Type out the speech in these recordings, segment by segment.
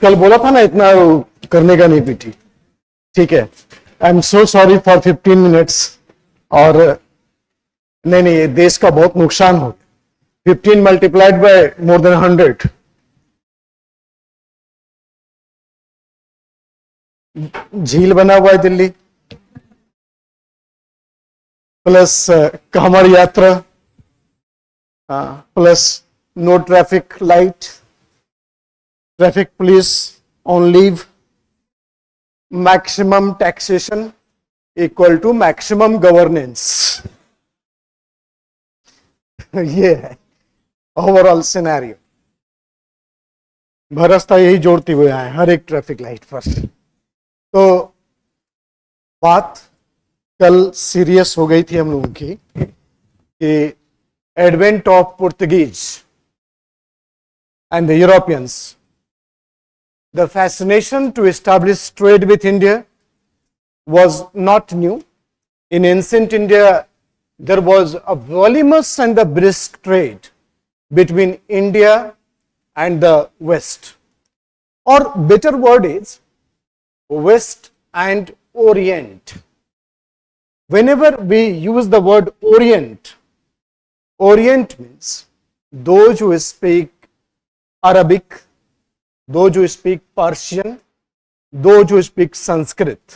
कल बोला था ना इतना करने का नहीं पीटी, ठीक है। I am so sorry for 15 minutes. और नहीं नहीं, ये देश का बहुत नुकसान हो गया। 15 मल्टीप्लाइड बाय मोर देन 100। झील बना हुआ है Delhi, plus Kanwar Yatra, plus no traffic light, traffic police on leave, maximum taxation equal to maximum governance. ये है ओवरऑल सिनेरियो। भरसता यही जोड़ती हुए आए हर एक ट्रैफिक लाइट पर। तो बात कल सीरियस हो गई थी हम लोगों की कि advent of Portuguese and the Europeans, the fascination to establish trade with India was not new. In ancient India, there was a voluminous and a brisk trade between India and the West. Or better word is West and Orient. Whenever we use the word Orient, Orient means those who speak Arabic, those who speak Persian, those who speak Sanskrit.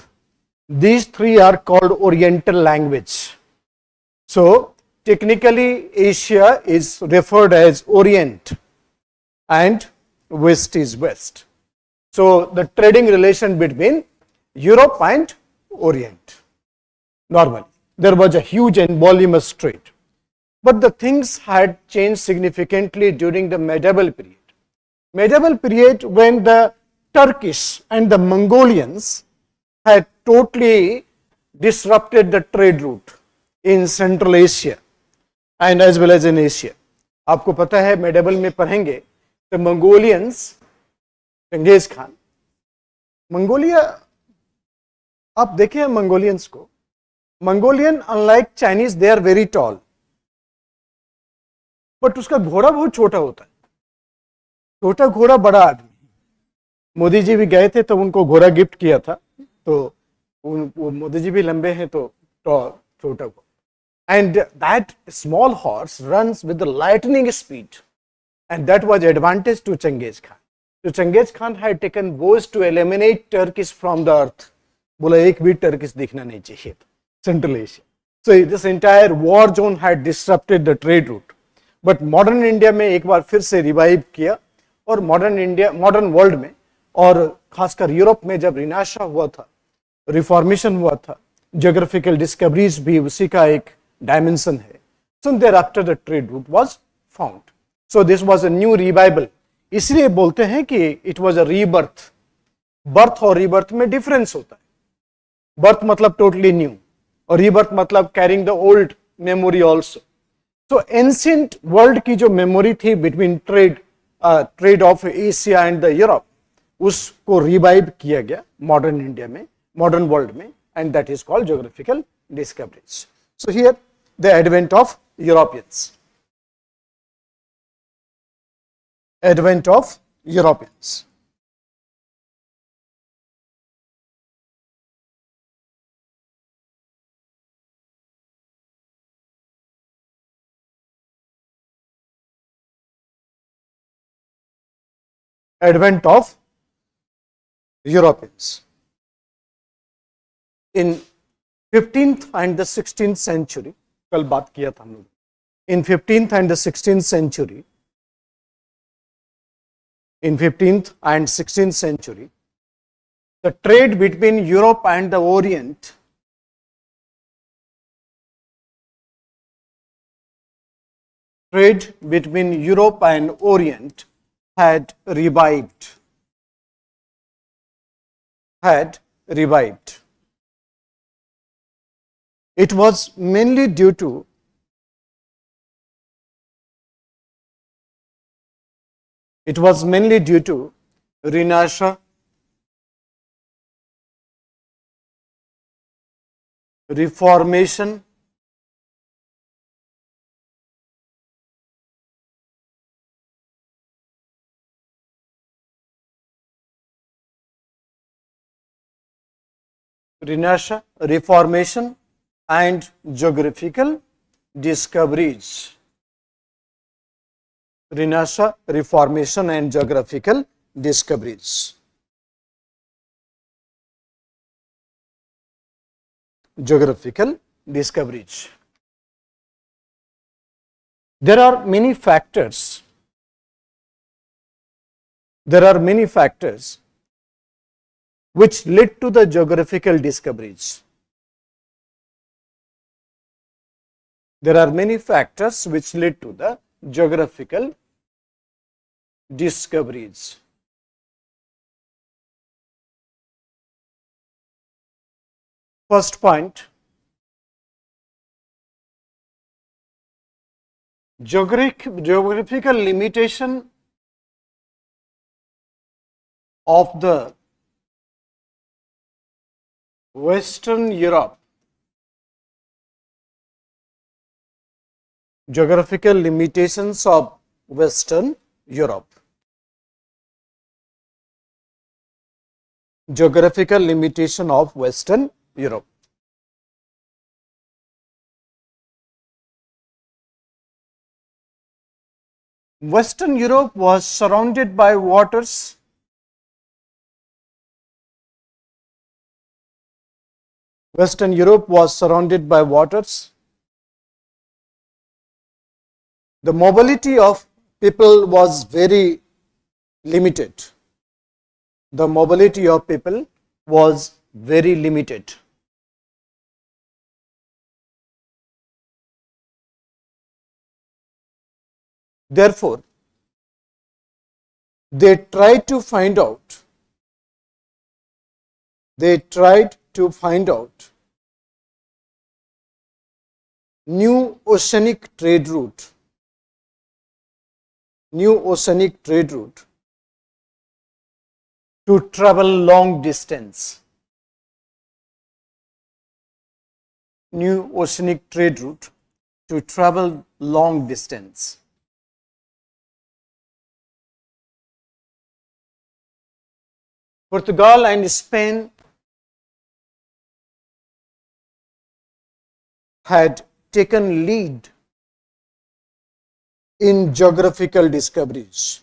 These three are called Oriental language. So technically Asia is referred as Orient and West is West. So the trading relation between Europe and Orient. Normally there was a huge and voluminous trade. But the things had changed significantly during the medieval period. Medieval period, when the Turkish and the Mongolians had totally disrupted the trade route in Central Asia and as well as in Asia. आपको पता है medieval में पढ़ेंगे तो Mongolians, Genghis Khan, Mongolia, आप देखें Mongolians को, Mongolian unlike Chinese they are very tall, but उसका घोड़ा बहुत छोटा होता है। छोटा घोड़ा बड़ा आदमी। मोदी जी भी गए थे तो उनको घोड़ा गिफ्ट किया था, तो मोदी जी भी लंबे हैं तो छोटा घोड़ा। And that small horse runs with lightning speed and that was advantage to Genghis Khan. तो Genghis Khan had taken vows to eliminate Turkish from the earth. बोला एक भी टर्किश दिखना नहीं चाहिए था central Asia. So this entire war zone had disrupted the trade route. But modern India में एक बार फिर से रिवाइव किया, और मॉडर्न इंडिया, मॉडर्न वर्ल्ड में और खासकर यूरोप में जब रिनाशा हुआ था, रिफॉर्मेशन हुआ था, ज्योग्राफिकल डिस्कवरीज भी उसी का एक डायमेंशन है। So thereafter the trade route was found. So this was a new revival. इसलिए बोलते हैं कि it was a rebirth. Birth और रीबर्थ में डिफरेंस होता है। बर्थ मतलब टोटली न्यू, और रीबर्थ मतलब carrying the old memory also. So ancient world की जो मेमोरी थी between trade of Asia and the Europe, उसको रिवाइव किया गया मॉडर्न इंडिया में, मॉडर्न वर्ल्ड में, and that is called geographical discoveries. So here the advent of Europeans, advent of Europeans. Advent of Europeans. In 15th and the 16th century, कल बात किया था हम लोग, in 15th and the 16th century, in 15th and 16th century, the trade between Europe and the Orient had revived. It was mainly due to Renaissance, Reformation, Renaissance, Reformation and geographical discoveries. Renaissance, Reformation and geographical discoveries. Geographical discoveries. There are many factors. There are many factors which led to the geographical discoveries. There are many factors which led to the geographical discoveries. First point, geographical limitation of the Western Europe. Geographical limitations of Western Europe. Geographical limitation of Western Europe. Western Europe was surrounded by waters. Western Europe was surrounded by waters. The mobility of people was very limited. The mobility of people was very limited. Therefore, they tried to find out new oceanic trade route to travel long distance. New oceanic trade route to travel long distance. Portugal and Spain had taken lead in geographical discoveries.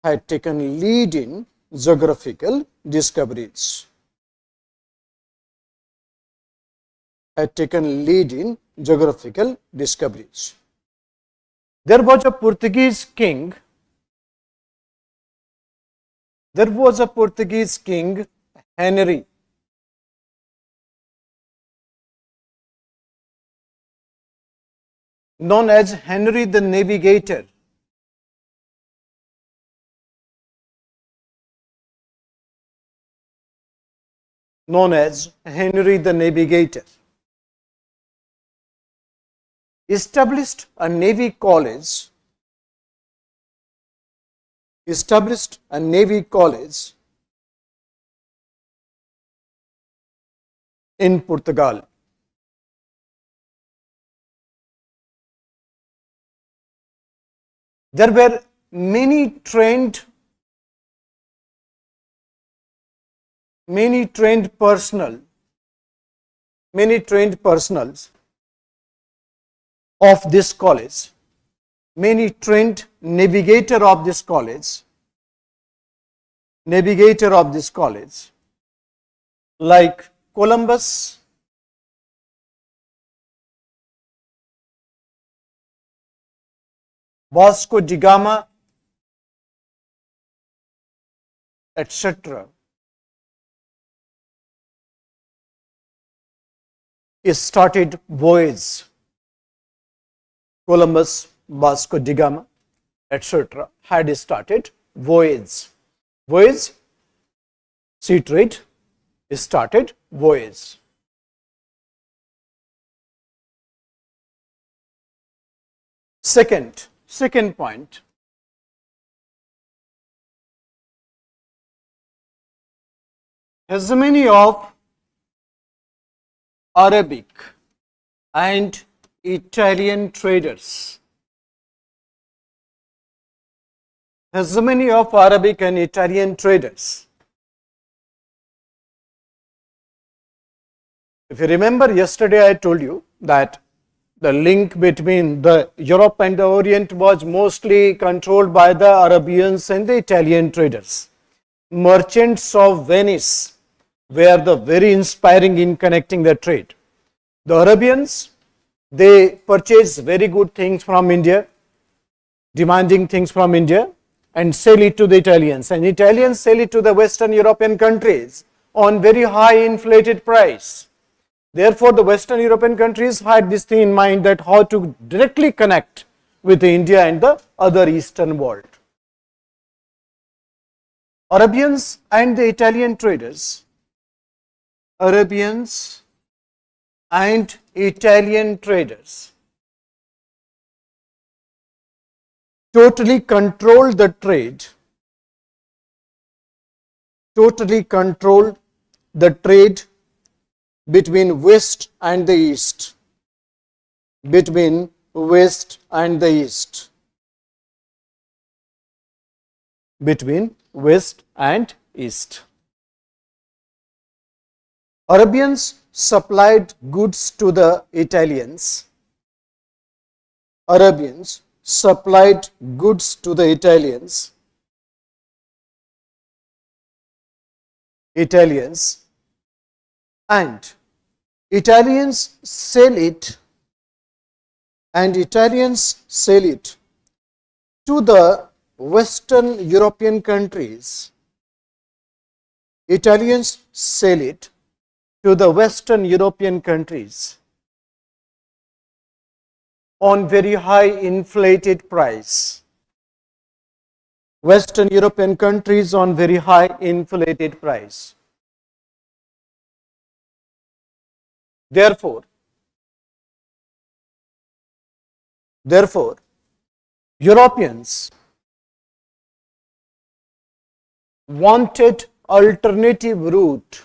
Had taken lead in geographical discoveries. Had taken lead in geographical discoveries. There was a Portuguese king. There was a Portuguese king, Henry. Known as Henry the Navigator. Known as Henry the Navigator. Established a navy college. In Portugal. There were many trained personals of this college, many trained navigator of this college, like Columbus, Vasco da Gama, etc. started voyage. Columbus, Vasco da Gama, etc. had started voyage. Sea trade started voyage. Second point. Hegemony of Arabic and Italian traders. Hegemony of Arabic and Italian traders. If you remember, yesterday I told you that the link between the Europe and the Orient was mostly controlled by the Arabians and the Italian traders. Merchants of Venice were the very inspiring in connecting the trade. The Arabians, they purchase very good things from India, demanding things from India, and sell it to the Italians, and Italians sell it to the Western European countries on very high inflated price. Therefore, the Western European countries had this thing in mind, that how to directly connect with India and the other Eastern world. Arabians and the Italian traders, Arabians and Italian traders totally controlled the trade, between West and the East, between West and the East, between West and East. Arabians supplied goods to the Italians. Arabians supplied goods to the Italians. And Italians sell it to the Western European countries. Italians sell it to the Western European countries on very high inflated price. Western European countries on very high inflated price. Therefore, Europeans wanted alternative route,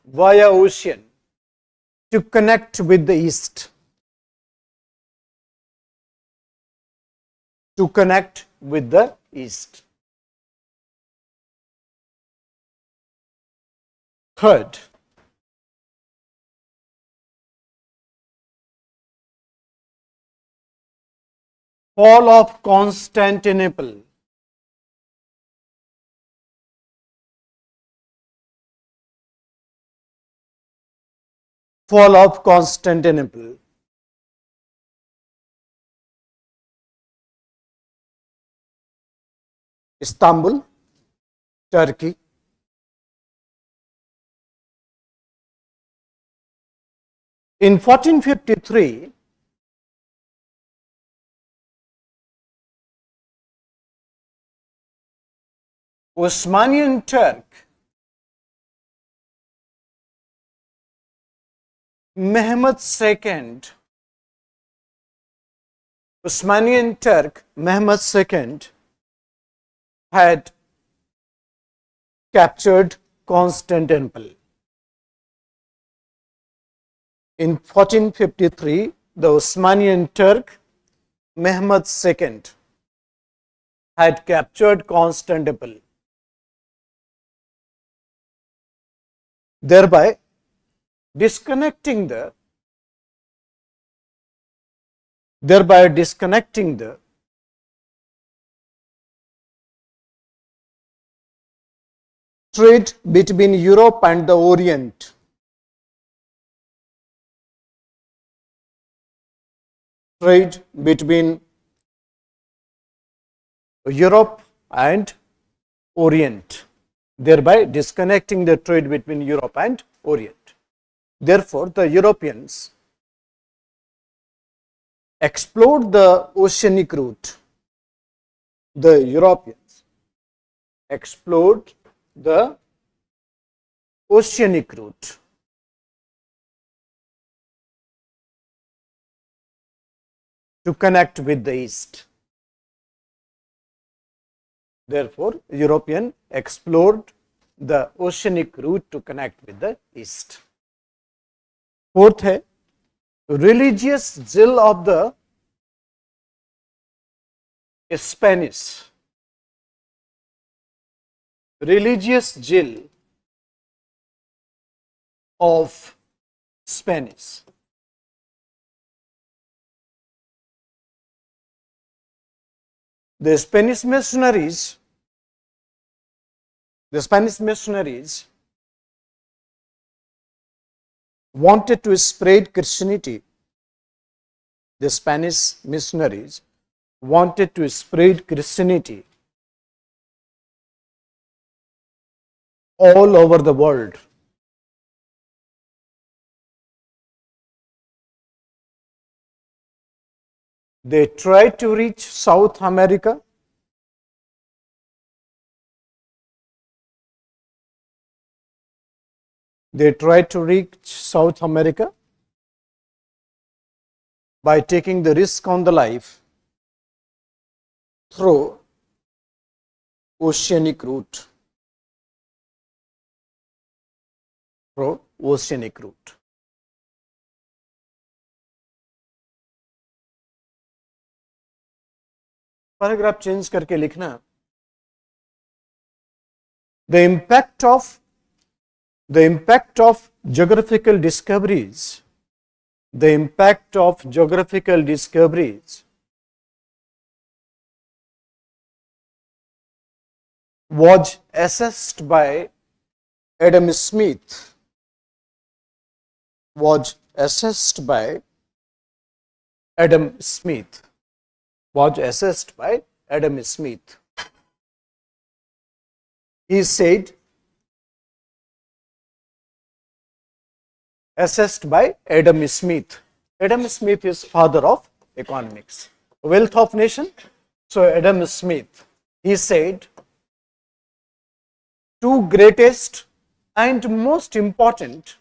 via ocean to connect with the East, Third, fall of Constantinople. Fall of Constantinople. Istanbul, Turkey. In 1453, Osmanian Turk Mehmed II, had captured Constantinople. In 1453, the Osmanian Turk Mehmed II had captured Constantinople, thereby disconnecting the trade between Europe and the Orient. Trade between Europe and Orient, thereby disconnecting the trade between Europe and Orient. Therefore, the Europeans explored the oceanic route. The Europeans explored the oceanic route to connect with the East. Therefore, European explored the oceanic route to connect with the East. Fourth है religious zeal of the Spanish. religious jail of Spanish. The Spanish missionaries wanted to spread Christianity. The Spanish missionaries wanted to spread Christianity all over the world. They tried to reach South America. They tried to reach South America by taking the risk on the life through oceanic route. Paragraph change करके लिखना, the impact of geographical discoveries was assessed by Adam Smith. He said, assessed by Adam Smith. Adam Smith is father of economics. Wealth of nation. So Adam Smith, he said, two greatest and most important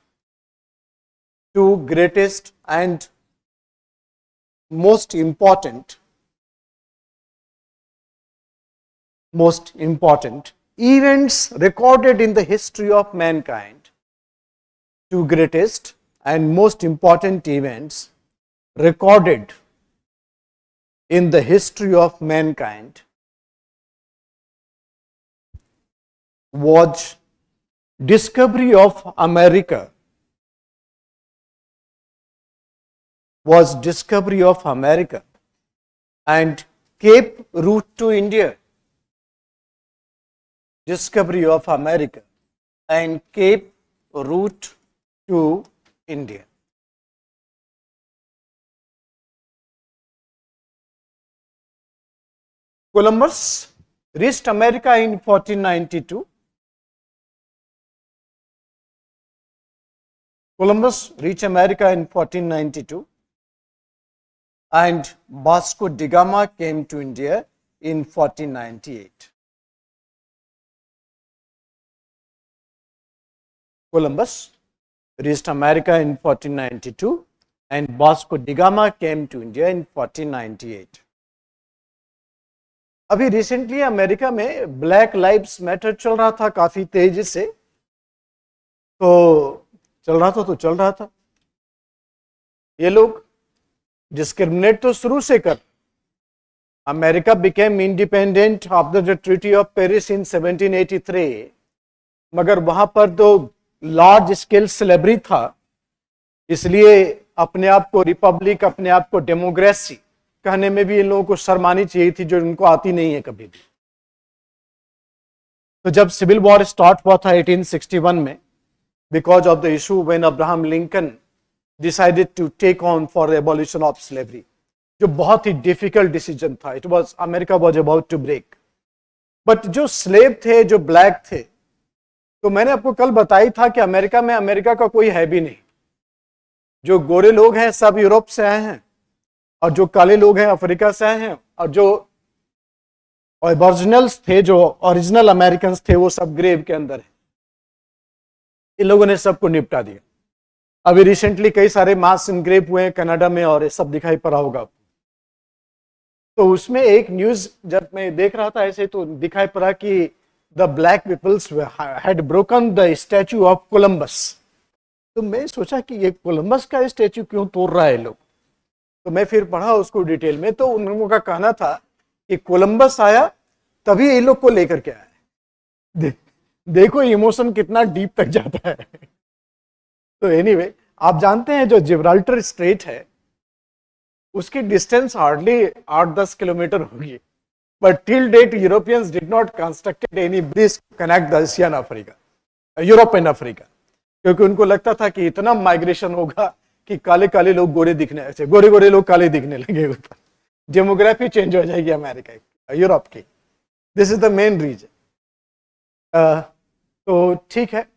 events recorded in the history of mankind. Two greatest and most important events recorded in the history of mankind was discovery of America. And Cape route to India. Discovery of America and Cape route to India. Columbus reached America in 1492. And Vasco da Gama came to India in 1498. Columbus reached America in 1492 and Vasco da Gama came to India in 1498. अभी recently America में black lives matter चल रहा था काफी तेजी से, तो चल रहा था। ये लोग डिस्क्रिमिनेट तो शुरू से कर, America became independent after the treaty of Paris in 1783, मगर वहां पर तो लार्ज स्केल स्लेवरी था, इसलिए अपने आप को रिपब्लिक, अपने आप को डेमोक्रेसी कहने में भी इन लोगों को शर्म आनी चाहिए थी, जो इनको आती नहीं है कभी भी। तो जब सिविल वॉर स्टार्ट हुआ था 1861 में, because of the issue when Abraham Lincoln decided to take on for abolition of slavery, जो बहुत ही डिफिकल्ट डिसीजन था। It was, America was about to break, but जो स्लेव थे, जो ब्लैक थे, तो मैंने आपको कल बताई था कि अमेरिका में अमेरिका का कोई है भी नहीं। जो गोरे लोग हैं सब यूरोप से आए हैं, और जो काले लोग हैं अफ्रीका से आए हैं, और जो ओरिजिनल्स थे, जो ओरिजिनल अमेरिकन थे, वो सब ग्रेव के अंदर है। इन लोगों ने सबको निपटा दिया। अभी रिसेंटली कई सारे मास इनग्रेव हुए हैं कनाडा में, और ये सब दिखाई पड़ा होगा। तो उसमें एक न्यूज जब मैं देख रहा था ऐसे, तो दिखाई पड़ा कि the black peoples had broken the statue of Columbus. तो मैं सोचा कि ये कोलंबस का स्टैचू क्यों तोड़ रहा है लोग। तो मैं फिर पढ़ा उसको डिटेल में, तो उन लोगों का कहना था कि कोलंबस आया तभी ये लोग को लेकर के आया। देखो इमोशन कितना डीप तक जाता है। तो एनीवे, आप जानते हैं जो जिब्राल्टर स्ट्रेट है उसकी डिस्टेंस हार्डली 8-10 किलोमीटर होगी, but till date Europeans did not constructed any bridge connect the Asian Africa, Europe and Africa, क्योंकि उनको लगता था कि इतना माइग्रेशन होगा कि काले काले लोग गोरे दिखने, ऐसे गोरे गोरे लोग काले दिखने लगे, डेमोग्राफी चेंज हो जाएगी अमेरिका की, यूरोप की। This is the main reason. तो ठीक है,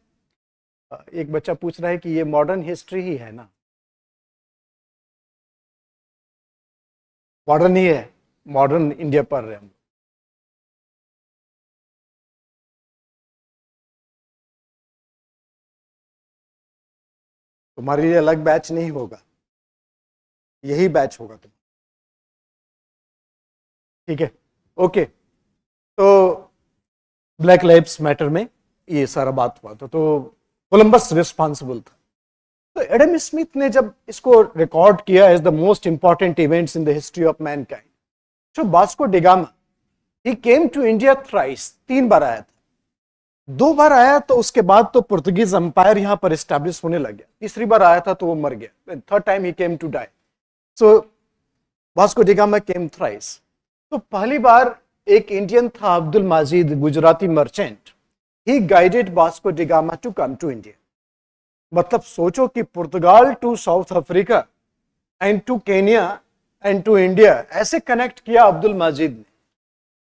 एक बच्चा पूछ रहा है कि ये मॉडर्न हिस्ट्री ही है ना? मॉडर्न ही है, मॉडर्न इंडिया पढ़ रहे हम। तुम्हारे लिए अलग बैच नहीं होगा, यही बैच होगा तुम, ठीक है? ओके, तो ब्लैक लाइव्स मैटर में ये सारा बात हुआ था, तो कोलंबस रिस्पॉन्सिबल था। तो एडम स्मिथ ने जब इसको रिकॉर्ड किया as the most important events in the history of mankind, तो वास्को डी गामा ही केम टू इंडिया थ्राइस, 3 बार आया था। 2 बार आया तो उसके बाद तो पुर्तगीज अंपायर यहां पर एस्टैब्लिश होने लग गया। तीसरी बार आया था तो वो मर गया, थर्ड टाइम ही came to die. So Vasco da Gama came thrice. तो पहली बार एक इंडियन था Abdul Majid, Gujarati merchant, he guided Vasco da Gama to come to India. मतलब सोचो कि Portugal to South Africa and to Kenya and to India ऐसे कनेक्ट किया अब्दुल माजिद ने।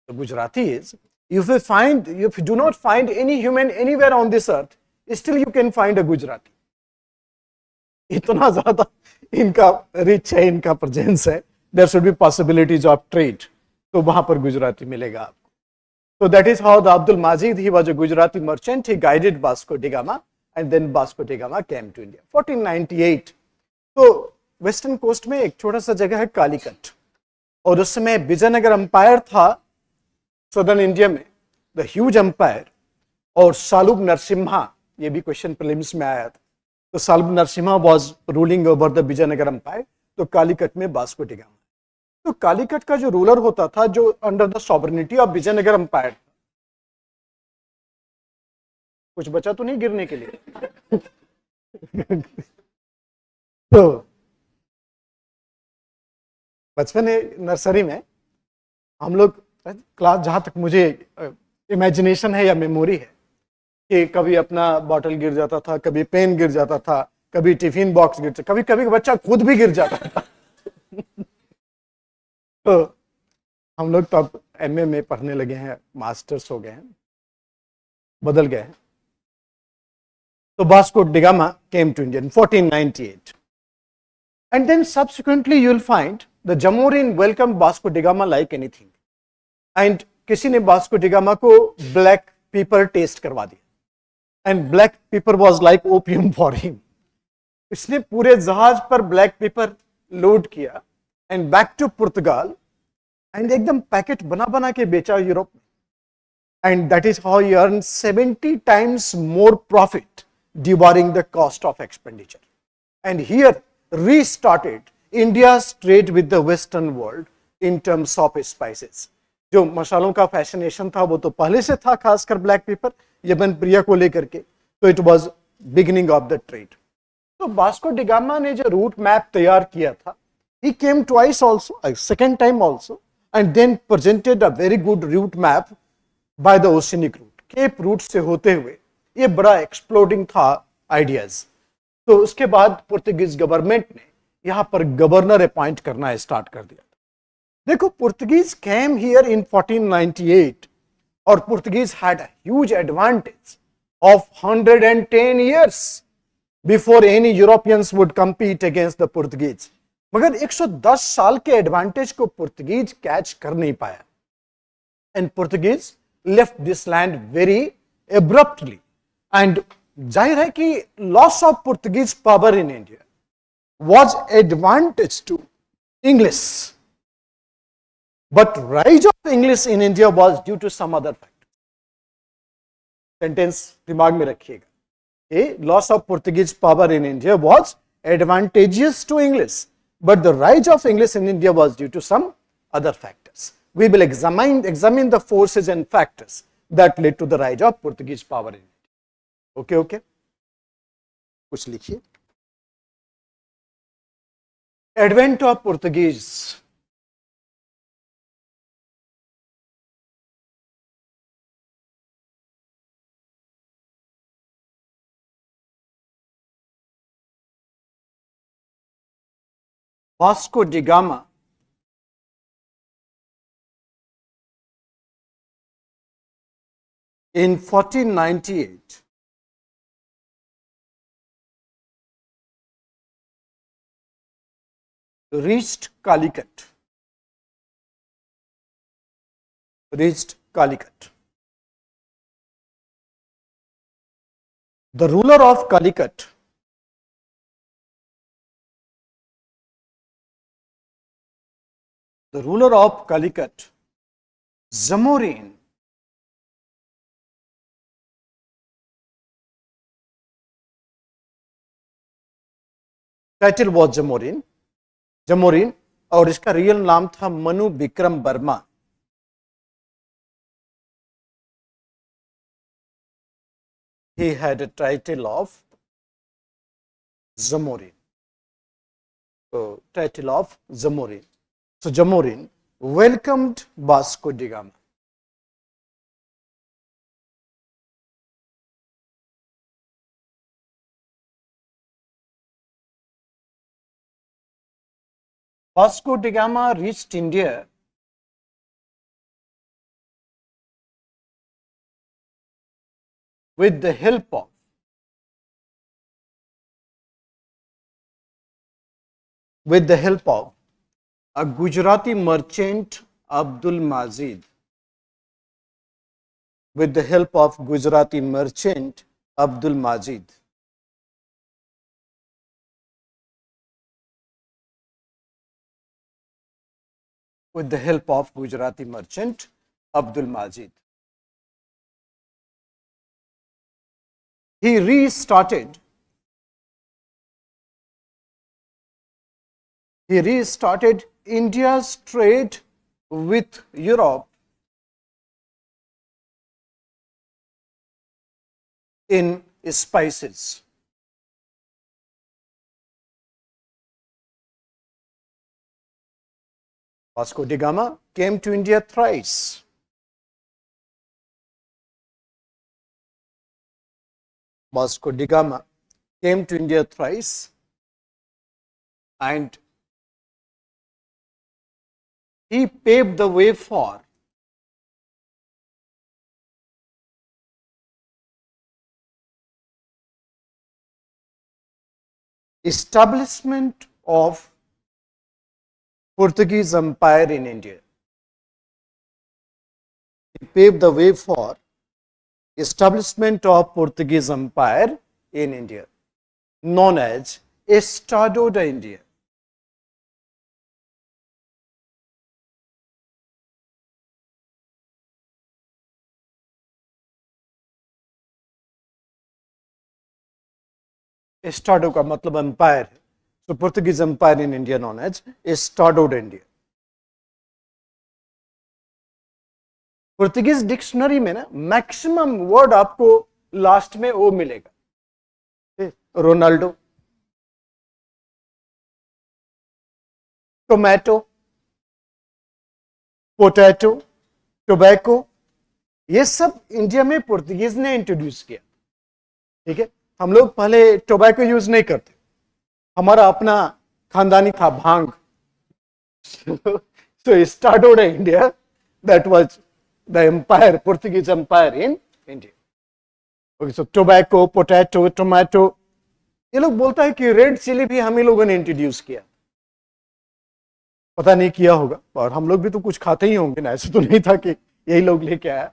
तो Gujarati is, if you do not find any human anywhere on this earth, still you can find a Gujarati. इतना ज्यादा इनका रिच है, इनका प्रेजेंस है, there should be possibilities of trade, तो वहां पर गुजराती मिलेगा आपको। So that is how the Abdul Majid, he was a Gujarati merchant, he guided Vasco da Gama and then Vasco da Gama came to India 1498। तो western coast में एक छोटा सा जगह है कालीकट, और उस समय विजयनगर अंपायर था सदर्न इंडिया में, द ह्यूज अंपायर, और सालुब नरसिम्हा, ये भी क्वेश्चन प्रीलिम्स में आया था। तो Saluva Narasimha was ruling over the Vijayanagara empire. तो कालीकट में वास्को डी गामा, तो कालीकट का जो रूलर होता था, जो under the sovereignty of Vijayanagara empire, कुछ बचा तो नहीं गिरने के लिए? तो बचपन नर्सरी में हम लोग क्लास, जहां तक मुझे इमेजिनेशन है या मेमोरी है, कि कभी अपना बॉटल गिर जाता था, कभी पेन गिर जाता था, कभी टिफिन बॉक्स गिर जाता, कभी कभी बच्चा खुद भी गिर जाता था। तो हम लोग तो अब एमए में पढ़ने लगे हैं, मास्टर्स हो गए हैं, बदल गए हैं। तो Vasco da gamma came to India in 1498, and then subsequently you will find the Jamorin welcomed Vasco da Gama like anything, and किसी ने वास्को डी गामा को ब्लैक पेपर टेस्ट करवा दिया, and black pepper was like opium for him. इसने पूरे जहाज पर black pepper load किया and back to Portugal, and एकदम पैकेट बना बना के बेचा यूरोप में, and that is how he earn 70 times more profit during the cost of expenditure, and here restarted India's trade with the Western world in terms of spices। जो मसालों का fascination था वो तो पहले से था, खासकर ब्लैक पेपर, यमन प्रिया को लेकर के, तो it was beginning of the trade. तो वास्को डी गामा ने जो रूट मैप तैयार किया था, he came twice also, second time also, and then presented a very good route map by the oceanic route, cape route से होते हुए। ये बड़ा एक्सप्लोडिंग था आइडियाज। तो उसके बाद पुर्तगीज गवर्नमेंट ने यहां पर गवर्नर अपॉइंट करना स्टार्ट कर दिया। देखो, पुर्तगीज केम हियर इन 1498, और Portuguese had a huge advantage of 110 years before any Europeans would compete against the Portuguese. मगर 110 साल के एडवांटेज को पुर्तगीज कैच कर नहीं पाया, and Portuguese left this land very abruptly, and जाहिर है कि loss of Portuguese power in India was advantage to English, but rise of English in India was due to some other factor। Sentence दिमाग में रखिएगा, a loss of Portuguese power in India was advantageous to English, but the rise of English in India was due to some other factors। We will examine the forces and factors that led to the rise of Portuguese power in India. Okay, okay. कुछ लिखिए. Advent of Portuguese. Vasco da Gama in 1498 reached Calicut. The ruler of Calicut Zamorin, title was Zamorin और इसका real नाम था Manu Vikram Verma. He had a title of Zamorin. So, title of Zamorin. So, Zamorin welcomed Vasco da Gama. Vasco da Gama reached India with the help of a Gujarati merchant Abdul Majid. With the help of Gujarati merchant Abdul Majid. With the help of Gujarati merchant Abdul Majid. He restarted India's trade with Europe in spices. Vasco da Gama came to India thrice. Vasco da Gama came to India thrice and he paved the way for establishment of Portuguese Empire in India. He paved the way for establishment of Portuguese Empire in India, known as Estado da India. Estado का मतलब empire है. So Portuguese Empire in India known as Estado da India. Portuguese dictionary में ना maximum word आपको last में ओ मिलेगा. Ronaldo, tomato, potato, tobacco, ये सब इंडिया में पोर्तुगीज ने इंट्रोड्यूस किया. ठीक है, हम लोग पहले टोबैको यूज नहीं करते, हमारा अपना खानदानी था भांग. So started India, that was the empire, Portuguese empire in India. Okay, so tobacco, potato, tomato, ये लोग बोलता है कि रेड चिली भी हम ही लोगों ने इंट्रोड्यूस किया. पता नहीं किया होगा, और हम लोग भी तो कुछ खाते ही होंगे ना, ऐसे तो नहीं था कि यही लोग लेके आया.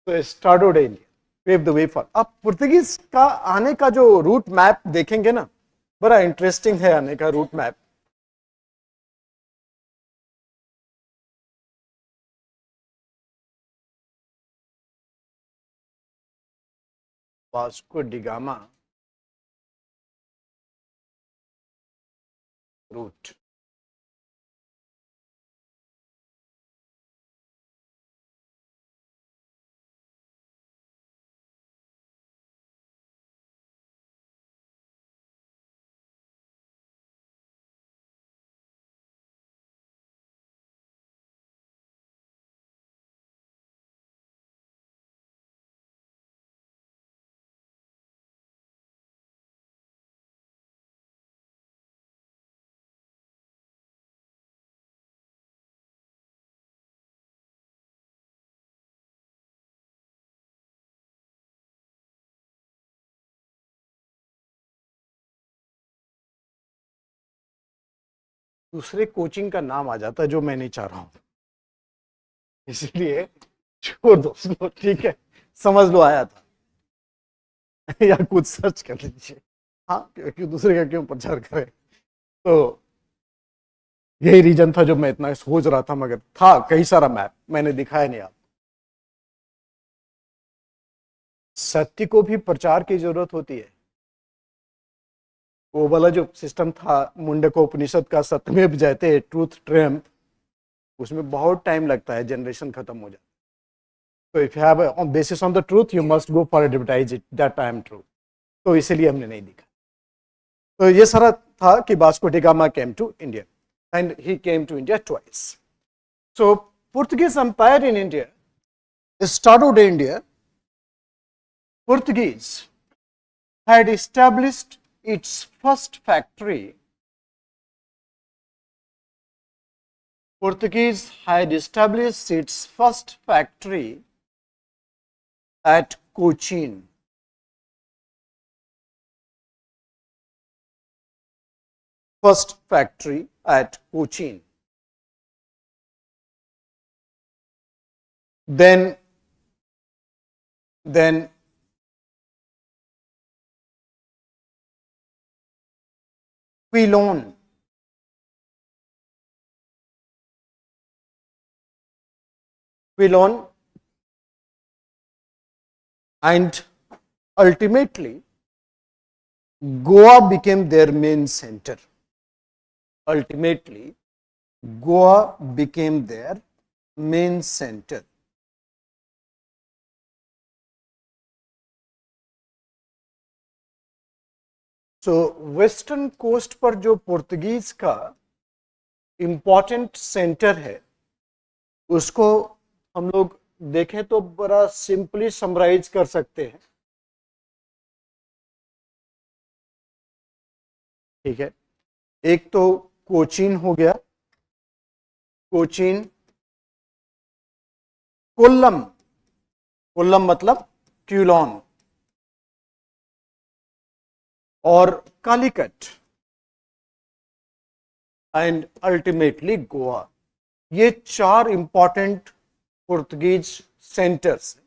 तो started India, pave the way for. अब पुर्तगीज का आने का जो रूट मैप देखेंगे ना, बड़ा इंटरेस्टिंग है आने का route map. Vasco da gamma route. दूसरे कोचिंग का नाम आ जाता है जो मैं नहीं चाह रहा हूं, इसलिए छोड़ दो उसको, ठीक है, समझ लो आया था। या कुछ सर्च कर लीजिए, हाँ, क्यों दूसरे का क्यों प्रचार करें। तो यही रीजन था जो मैं इतना सोच रहा था, मगर था कई सारा मैप, मैंने दिखाया नहीं आप। सत्य को भी प्रचार की जरूरत होती है। वो वाला जो सिस्टम था मुंडको उपनिषद का, सत्यमेव जयते, ट्रूथ ट्रेम्प, उसमें बहुत टाइम लगता है, जनरेशन खत्म हो जाता है। तो if you have on basis on the truth you must go for advertise it that I am true. तो इसीलिए हमने नहीं दिखा। तो ये सारा था कि Vasco da Gama came to India and he came to India twice. So Portuguese empire in India started in India. Portuguese had established its first factory. Portuguese had established its first factory at Cochin. First factory at Cochin. Then Quilon. Quilon, and ultimately Goa became their main center. Ultimately, Goa became their main center. So western coast पर जो पोर्तुगीज का important centre है, उसको हम लोग देखें तो बड़ा सिंपली समराइज कर सकते हैं, ठीक है। एक तो कोचीन हो गया, कोचीन, कोल्लम, कोल्लम मतलब क्यूलॉन, और कालीकट, एंड अल्टीमेटली गोवा। ये चार important Portuguese centres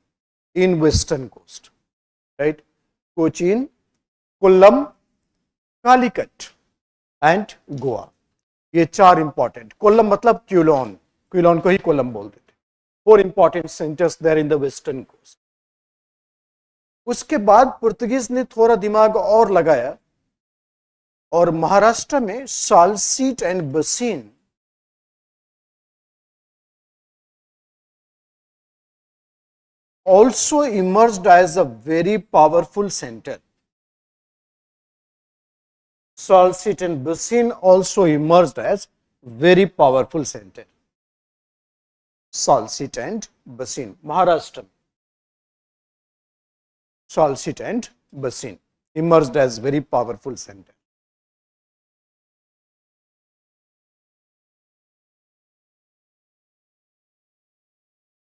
in western coast, right. Cochin, Kollam, Calicut and Goa, ये चार इंपॉर्टेंट। कोल्लम मतलब क्यूलॉन, क्यूलॉन को ही कोल्लम बोलते थे। Four important centres there in the western coast. उसके बाद पुर्तगीज ने थोड़ा दिमाग और लगाया और महाराष्ट्र में सालसीट एंड बसीन also emerged as a very powerful center. Salsit and Basin also emerged as very powerful center. Salsit and Basin, Maharashtra. Salsit and Basin emerged as very powerful center.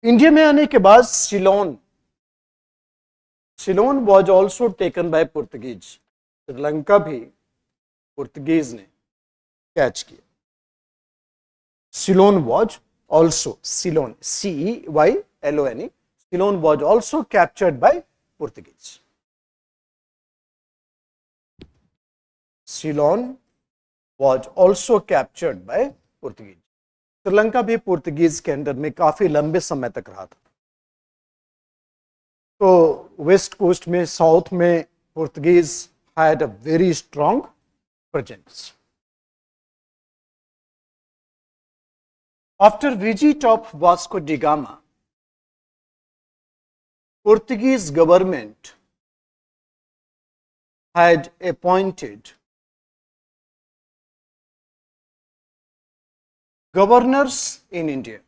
India में आने के बाद Ceylon, Ceylon was also taken by Portuguese. Sri Lanka भी पोर्तुगीज ने catch किया। Ceylon was also, Ceylon, CEYLON, Ceylon was also captured by Portuguese. Ceylon was also captured by Portuguese. Sri Lanka भी पोर्तुगीज के under में काफी लंबे समय तक रहा था। तो वेस्ट कोस्ट में, साउथ में Portuguese had a very strong presence. After visit of Vasco da gamma, Portuguese government had appointed governors in India.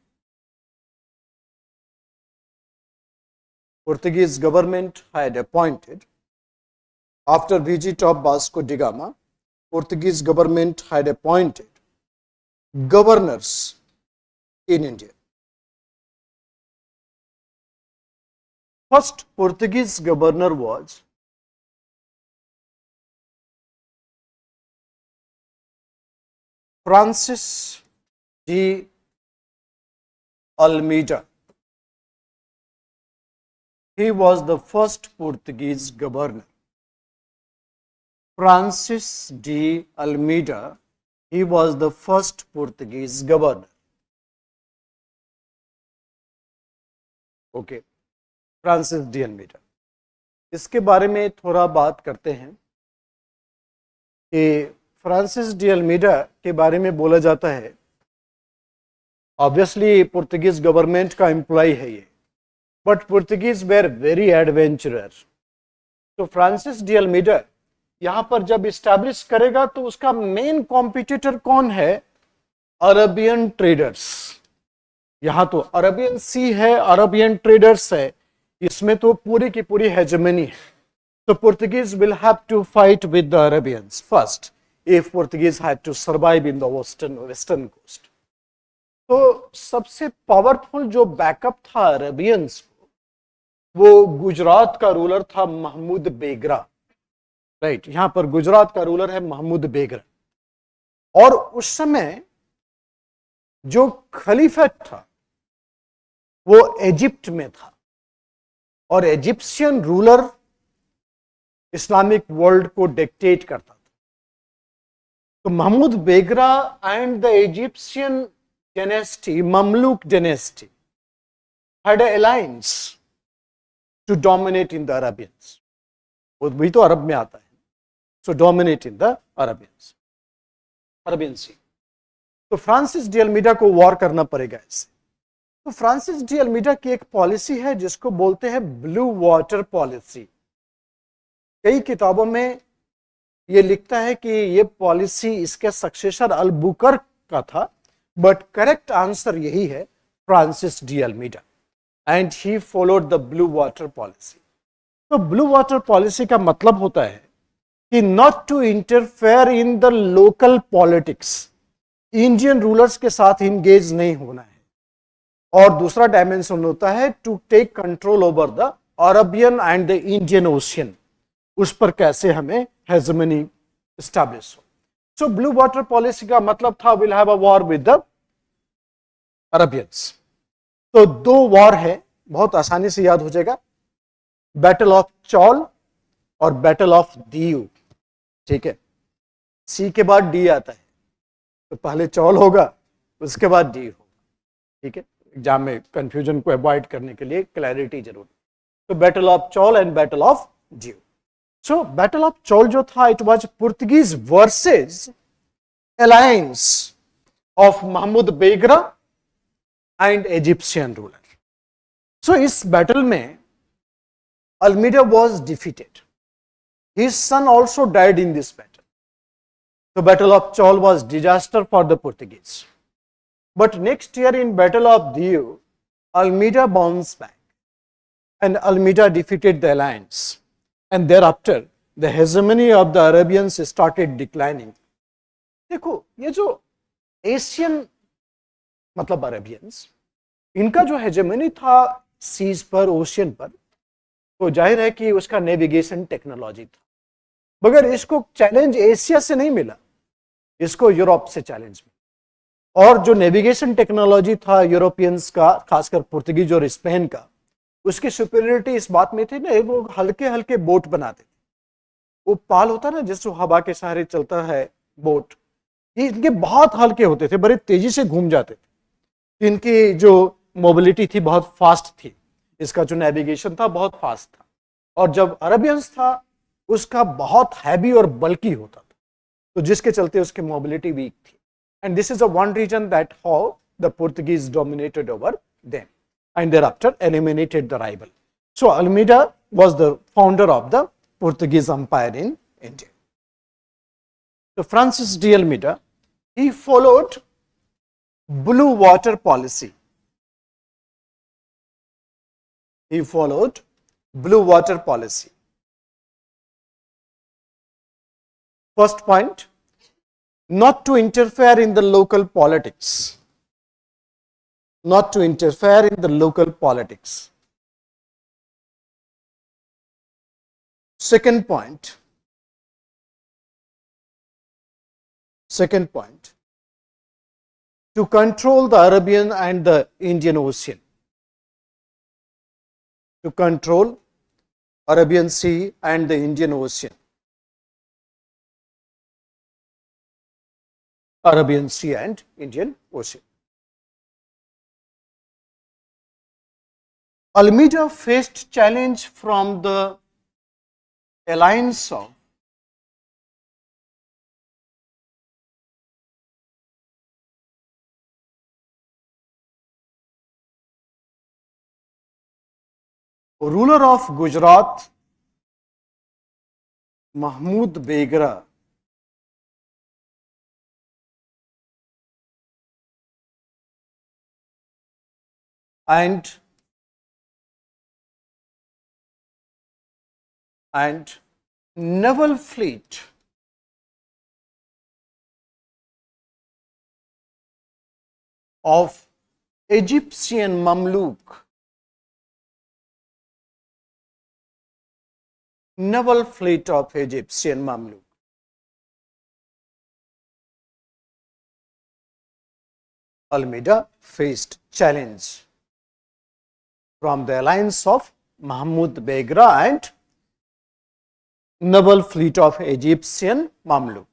Portuguese government had appointed, after visit of Vasco da Gama, Portuguese government had appointed governors in India. First Portuguese governor was Francis de Almeida. He was the first Portuguese governor. Francis de Almeida, he was the first Portuguese governor. Okay, Francis de Almeida, इसके बारे में थोड़ा बात करते हैं कि Francis de Almeida के बारे में बोला जाता है, ऑब्वियसली पुर्तगीज गवर्नमेंट का एम्प्लॉय है ये, but Portuguese were very adventurer. तो फ्रांसिस डी अल्मीडा यहां पर जब इस्टेब्लिश करेगा तो उसका मेन कॉम्पिटिटर कौन है? Arabian traders. यहां तो अरबियन सी है, अरबियन ट्रेडर्स है, इसमें तो पूरी की पूरी हेजेमनी है. तो Portuguese will have to fight with the Arabians first if Portuguese had to survive in the western coast. तो सबसे पावरफुल जो बैकअप था अरबियंस को, वो गुजरात का रूलर था महमूद बेगरा. राइट, यहां पर गुजरात का रूलर है महमूद बेगरा. और उस समय जो खलीफत था वो इजिप्ट में था, और इजिप्शियन रूलर इस्लामिक वर्ल्ड को डिक्टेट करता था. तो Mahmood Begada and the Egyptian dynasty, Mamluk dynasty, had an alliance to dominate in the Arabians. वही तो अरब में आता है. So dominate in the Arabians, Arabian Sea. तो फ्रांसिस डी अल्मीडा को वॉर करना पड़ेगा इससे. तो फ्रांसिस डी अल्मीडा की एक पॉलिसी है जिसको बोलते हैं ब्लू वाटर पॉलिसी. कई किताबों में ये लिखता है कि ये पॉलिसी इसके सक्सेसर अलबुकर का था, बट करेक्ट आंसर यही है, Francis de Almeida, and he followed the blue water policy. तो ब्लू वाटर पॉलिसी का मतलब होता है कि not to interfere in the local politics, Indian rulers के साथ इंगेज नहीं होना है. और दूसरा डायमेंशन होता है to take control over the Arabian and the Indian ocean, उस पर कैसे हमें हेजेमनी एस्टैब्लिश हो. सो ब्लू वाटर पॉलिसी का मतलब था will have a war with the Arabians. तो दो वॉर है, बहुत आसानी से याद हो जाएगा, बैटल ऑफ चौल और बैटल ऑफ दीयू. ठीक है, सी के बाद डी आता है, तो पहले चौल होगा उसके बाद डी होगा. ठीक है, एग्जाम में कंफ्यूजन को अवॉइड करने के लिए क्लैरिटी जरूर. तो battle of Chaul and battle of Diu. So battle of Chaul जो था, it was Portuguese versus alliance of Mahmud Begada and Egyptian ruler. So इस बैटल में Almeida was defeated. His son also died in this battle. The Battle of Chaul was disaster for the Portuguese. But next year in Battle of Diu, Almeida bounced back, and Almeida defeated the alliance. And thereafter, the hegemony of the Arabians started declining. देखो, ये जो Asian मतलब Arabians, इनका जो hegemony था seize पर, ocean पर, तो जाहिर है कि उसका नेविगेशन टेक्नोलॉजी था. मगर इसको चैलेंज एशिया से नहीं मिला, इसको यूरोप से चैलेंज मिला. और जो नेविगेशन टेक्नोलॉजी था यूरोपियंस का, खासकर पुर्तगीज और स्पेन का, उसकी सुपीरियरिटी इस बात में थी ना, वो हल्के हल्के बोट बनाते थे. वो पाल होता ना जिसको हवा के सहारे चलता है बोट, ये इनके बहुत हल्के होते थे, बड़े तेजी से घूम जाते थे. इनकी जो मोबिलिटी थी बहुत फास्ट थी, इसका जो नेविगेशन था बहुत फास्ट था. और जब अरबियंस था उसका बहुत हैवी और बल्की होता था, तो जिसके चलते उसकी मोबिलिटी वीक थी. And this is a one reason that how the Portuguese dominated over them and thereafter eliminated the rival. So Almeida was the founder of the Portuguese Empire in India. So Francis de Almeida, he followed blue water policy. He followed blue water policy. First point, not to interfere in the local politics. Not to interfere in the local politics. Second point, to control the Arabian and the Indian Ocean. To control Arabian Sea and the Indian Ocean. Arabian Sea and Indian Ocean. Almeida faced challenge from the alliance of ruler of Gujarat, Mahmud Begra, and naval fleet of Egyptian Mamluk. Naval fleet of Egyptian Mamluk. Almeida faced challenge from the alliance of Mahmud Begra and naval fleet of Egyptian Mamluk.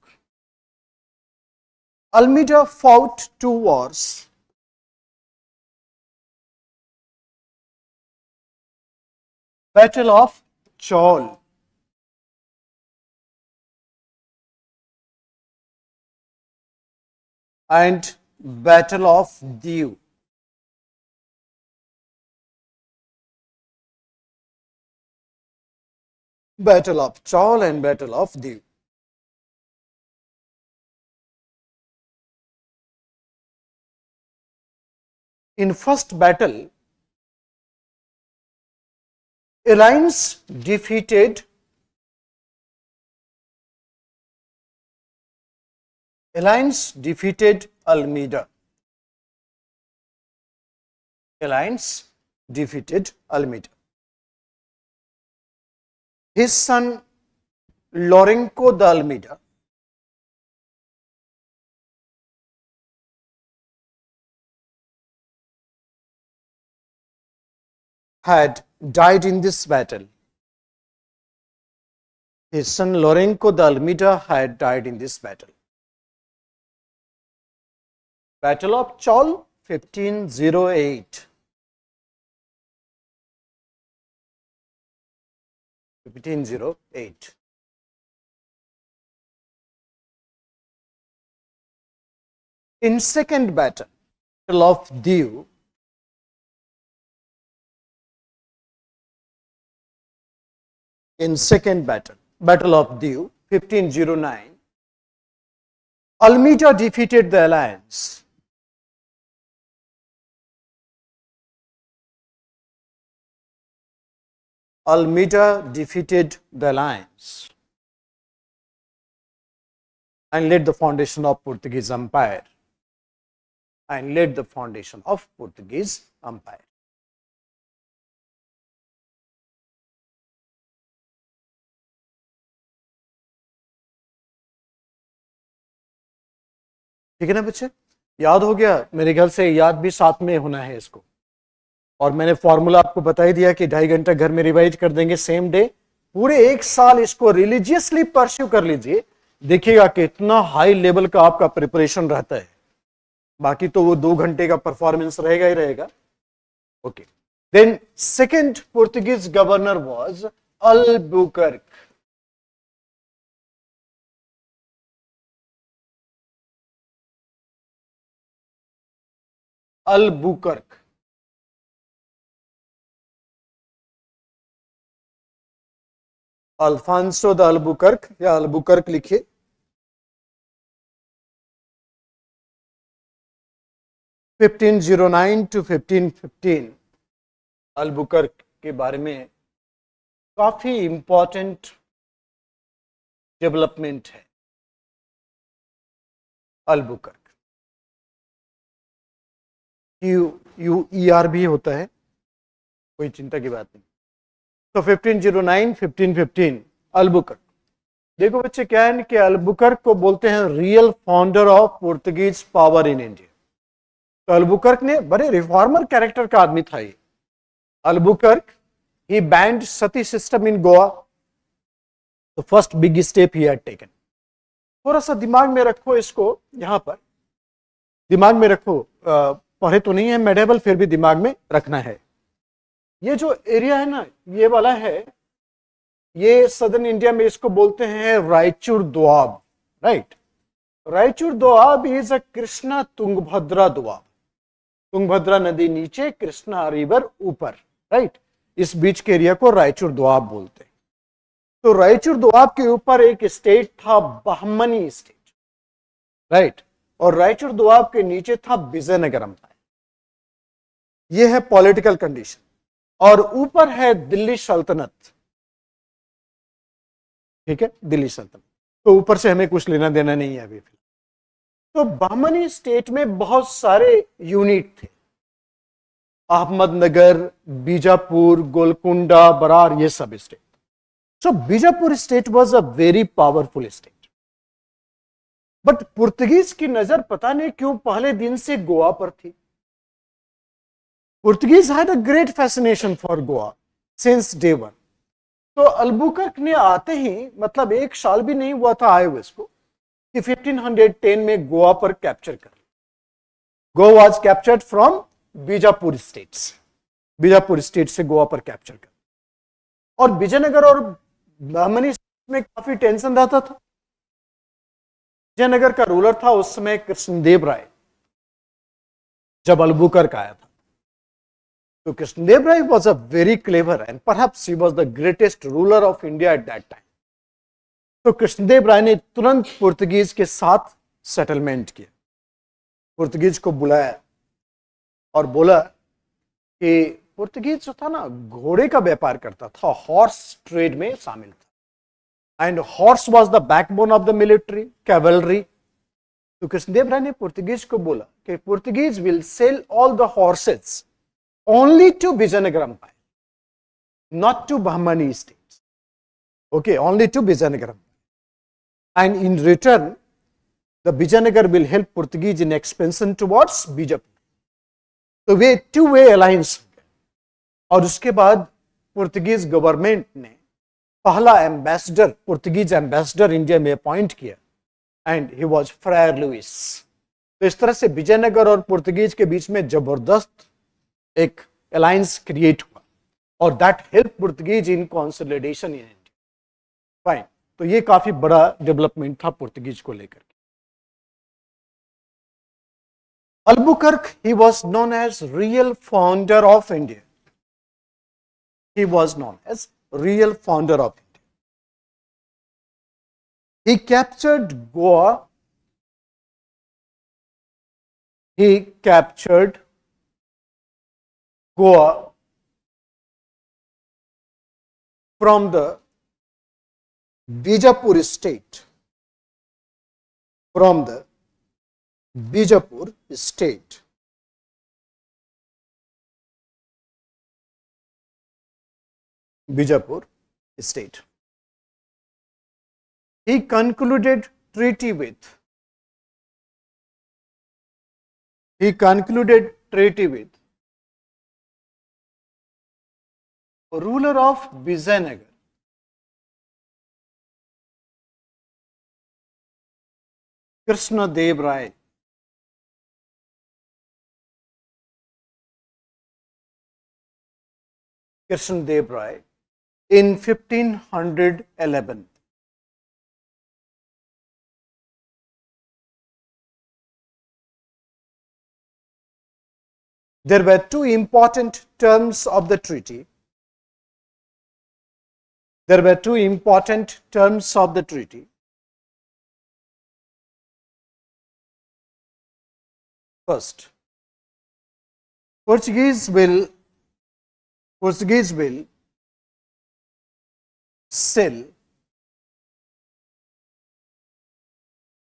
Almeida fought 2 wars. Battle of Chaul and Battle of Diu. Battle of Chaul and Battle of Diu. In first battle, alliance defeated Almeida. Alliance defeated Almeida. His son Lourenco de Almeida had died in this battle. His son Lourenco de Almeida had died in this battle. Battle of Chaul, 1508. 1508. In second battle of Diu, Battle of Diu, 1509, Almeida defeated the alliance. Almeida defeated the alliance and laid the foundation of Portuguese Empire. ठीक है ना बच्चे, याद हो गया? मेरे ख्याल से याद भी साथ में होना है इसको। और मैंने फॉर्मूला आपको बता ही दिया कि 2.5 घंटा घर में रिवाइज कर देंगे सेम डे। पूरे 1 साल इसको रिलीजियसली परस्यू कर लीजिए, देखिएगा कि इतना हाई लेवल का आपका प्रिपरेशन रहता है। बाकी तो वो 2 घंटे का परफॉर्मेंस रहेगा ही रहेगा। Okay, then second Portuguese governor was Albuquerque. Albuquerque, Alfonso de Albuquerque या अल्बुकर्क लिखिए। (1509 to 1515) अल्बुकर्क के बारे में काफी इंपॉर्टेंट डेवलपमेंट है। अल्बुकर्क UER भी होता है, कोई चिंता की बात नहीं। तो 1509 1515 अल्बुकर्क। देखो बच्चे क्या है कि अल्बुकर्क को बोलते हैं real founder of Portuguese power in India. तो अल्बुकर्क ने, बड़े रिफॉर्मर कैरेक्टर का आदमी था ये Albuquerque. He band Sati system in Goa, the first big step he had taken. थोड़ा सा दिमाग में रखो इसको, यहां पर दिमाग में रखो, पढ़े तो नहीं है मेडिवल, फिर भी दिमाग में रखना है। ये जो एरिया है ना, ये वाला है, ये सदर्न इंडिया में इसको बोलते हैं Raichur Doab, right. Raichur Doab is a Krishna Tungabhadra Doab. Tungabhadra नदी नीचे, कृष्णा रिवर ऊपर, राइट। इस बीच के एरिया को रायचूर दोआब बोलते हैं। तो रायचूर दोआब के ऊपर एक स्टेट था, बहमनी स्टेट, राइट। और रायचूर दोआब के नीचे था विजयनगर एम्पायर। यह है पॉलिटिकल कंडीशन। और ऊपर है दिल्ली सल्तनत, ठीक है, दिल्ली सल्तनत। तो ऊपर से हमें कुछ लेना देना नहीं है अभी। तो बहमनी स्टेट में बहुत सारे यूनिट थे, अहमदनगर, बीजापुर, गोलकुंडा, बरार, ये सब state. So Bijapur state was a very powerful state. But Portuguese की नजर पता नहीं क्यों पहले दिन से गोवा पर थी। Portuguese had a great fascination for Goa since day one. तो अल्बुकर्क ने आते ही, मतलब एक साल भी नहीं हुआ था आए हुए इसको, कि 1510 में गोवा पर कैप्चर कर। Goa was captured from Bijapur states. Bijapur state से गोवा पर कैप्चर कर। और विजयनगर और बहमनी में काफी टेंशन रहता था। विजयनगर का रूलर था उस समय कृष्णदेव राय, जब अल्बुकर्क आया था। तो Krishnadeva Raya was a very clever and perhaps he was the greatest ruler of India at that time. तो कृष्णदेव राय ने तुरंत पुर्तगीज के साथ सेटलमेंट किया, पुर्तगीज को बुलाया और बोला कि पुर्तगीज जो था ना, घोड़े का व्यापार करता था, हॉर्स ट्रेड में शामिल था, and horse was the backbone of the military, cavalry. तो कृष्णदेव राय ने पुर्तगीज को बोला कि Portuguese will sell all the horses only to Vijayanagar empire, not to Bahmani states, okay, only to Vijayanagar empire, and in return the Vijayanagar will help Portuguese in expansion towards Bijapur. तो वे two way alliance. और उसके बाद पुर्तगीज गवर्नमेंट ने पहला ambassador, Portuguese ambassador India में appoint किया, and he was Friar Luis. तो इस तरह से विजयनगर और पुर्तगीज के बीच में जबरदस्त एक अलायंस क्रिएट हुआ, और that help Portuguese in consolidation in India. Fine. तो ये काफी बड़ा डेवलपमेंट था पुर्तगीज को लेकर। Albuquerque, he was known as real founder of India. He was known as real founder of India. He captured Goa. He captured Goa from the Bijapur state. From the Bijapur state. Bijapur state. He concluded treaty with. He concluded treaty with ruler of Vijayanagar, Krishna Dev Rai. Krishna Dev Rai in 1511. There were two important terms of the treaty. There were two important terms of the treaty. First, Portuguese will sell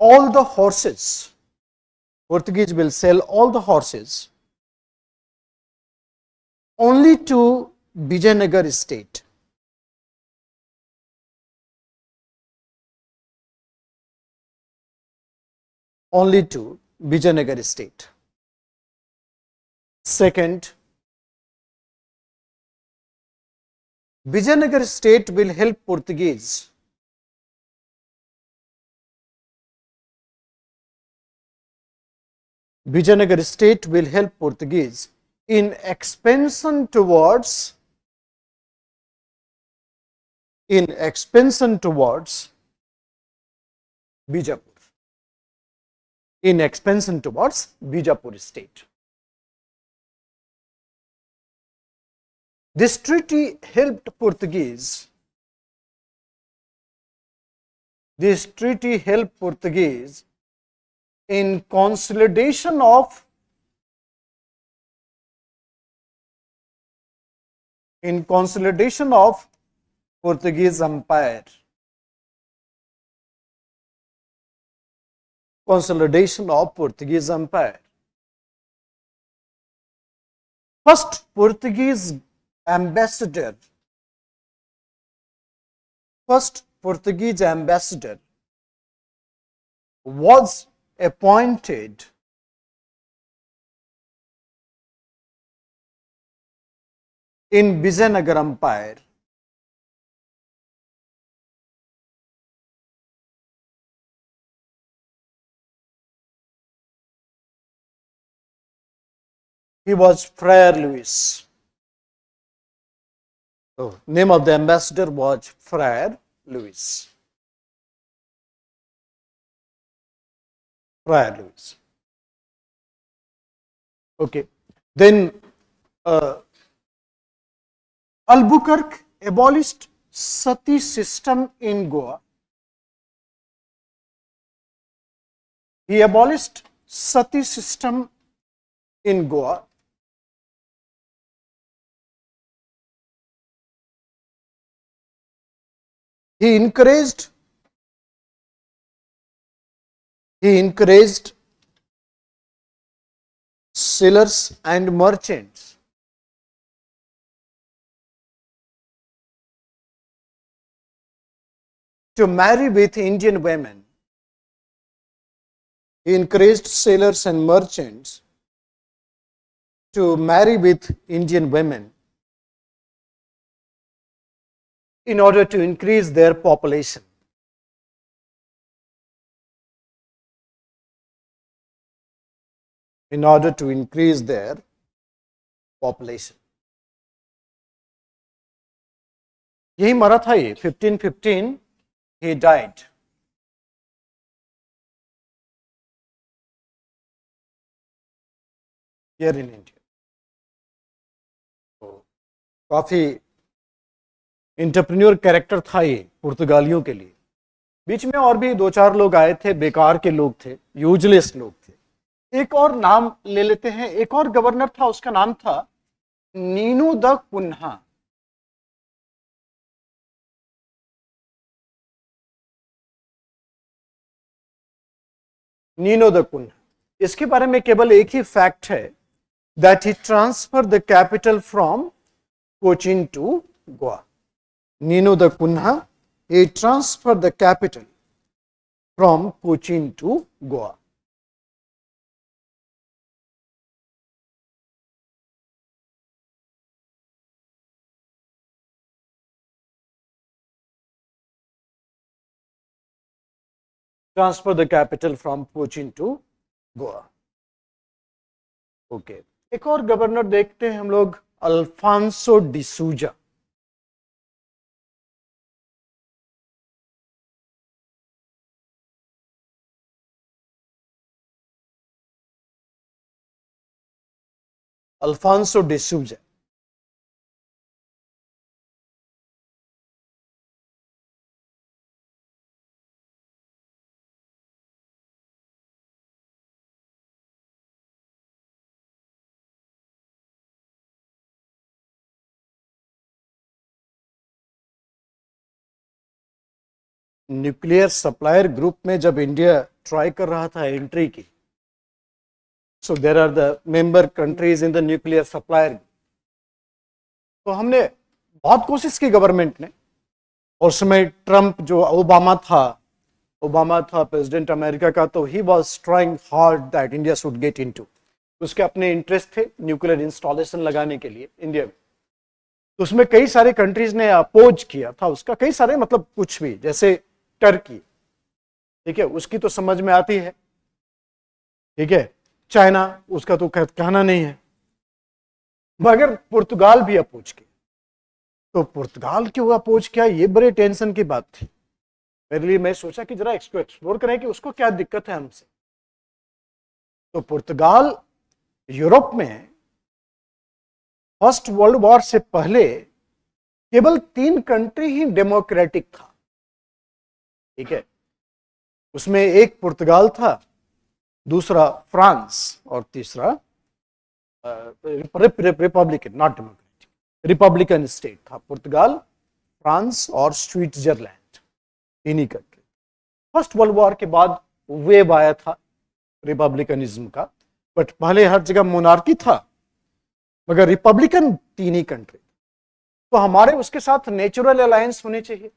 all the horses. Portuguese will sell all the horses only to Vijayanagar state. Only to Vijayanagar state. Second, Vijayanagar state will help Portuguese Vijayanagar state will help Portuguese in expansion towards Bijapur. In expansion towards Bijapur state. This treaty helped Portuguese. This treaty helped Portuguese in consolidation of Portuguese empire. Consolidation of Portuguese empire. First Portuguese ambassador was appointed in Vijayanagar Empire. He was Friar Luis. So, name of the ambassador was Friar Luis. Friar Luis. Okay. Then Albuquerque abolished sati system in Goa. He abolished sati system in Goa. He encouraged sailors and merchants to marry with Indian women. He encouraged sailors and merchants to marry with Indian women in order to increase their population. In order to increase their population. यही मरा था ये 1515 he died. Here in India. तो काफी entrepreneur character था ये पुर्तगालियों के लिए. बीच में और भी दो चार लोग आए थे, बेकार के लोग थे, यूजलेस लोग थे. एक और नाम ले लेते हैं. एक और गवर्नर था, उसका नाम था Nino da Cunha. Nino da Cunha. इसके बारे में केवल एक ही फैक्ट है, that he transfer the capital from Cochin to Goa. Nino da Cunha, he transferred the capital from Cochin to Goa. Transfer the capital from Cochin to Goa. Okay. एक और governor देखते हैं हम लोग, Alfonso de Souza. Alfonso de Souza. Nuclear supplier group में जब India try कर रहा था एंट्री की, so there are the member countries in the nuclear supplier. तो हमने बहुत कोशिश की गवर्नमेंट ने. और समय ट्रंप जो ओबामा था प्रेसिडेंट अमेरिका का, तो he was trying hard that India should get into. उसके अपने इंटरेस्ट थे न्यूक्लियर इंस्टॉलेशन लगाने के लिए इंडिया में। तो उसमें कई सारे कंट्रीज ने अपोज किया था उसका, कई सारे मतलब कुछ भी, जैसे टर्की, ठीक है, उसकी तो समझ में आती है, ठीक है, चाइना, उसका तो कहना नहीं है, मगर पुर्तगाल भी अपोज किया। तो पुर्तगाल क्यों अपोज किया, ये बड़े टेंशन की बात थी मेरे लिए। मैं सोचा कि जरा इसको एक्सप्लोर करें कि उसको क्या दिक्कत है हमसे। तो पुर्तगाल यूरोप में फर्स्ट वर्ल्ड वॉर से पहले केवल 3 कंट्री ही डेमोक्रेटिक था, ठीक है, उसमें एक पुर्तगाल था, दूसरा फ्रांस और तीसरा Republican, not democratic, Republican state था पुर्तगाल, फ्रांस और स्विट्जरलैंड, इन्हीं कंट्री। फर्स्ट वर्ल्ड वॉर के बाद वेव आया था रिपब्लिकनिज्म का, बट पहले हर जगह मोनार्की था, मगर रिपब्लिकन 3 ही कंट्री। तो हमारे उसके साथ नेचुरल अलायंस होने चाहिए,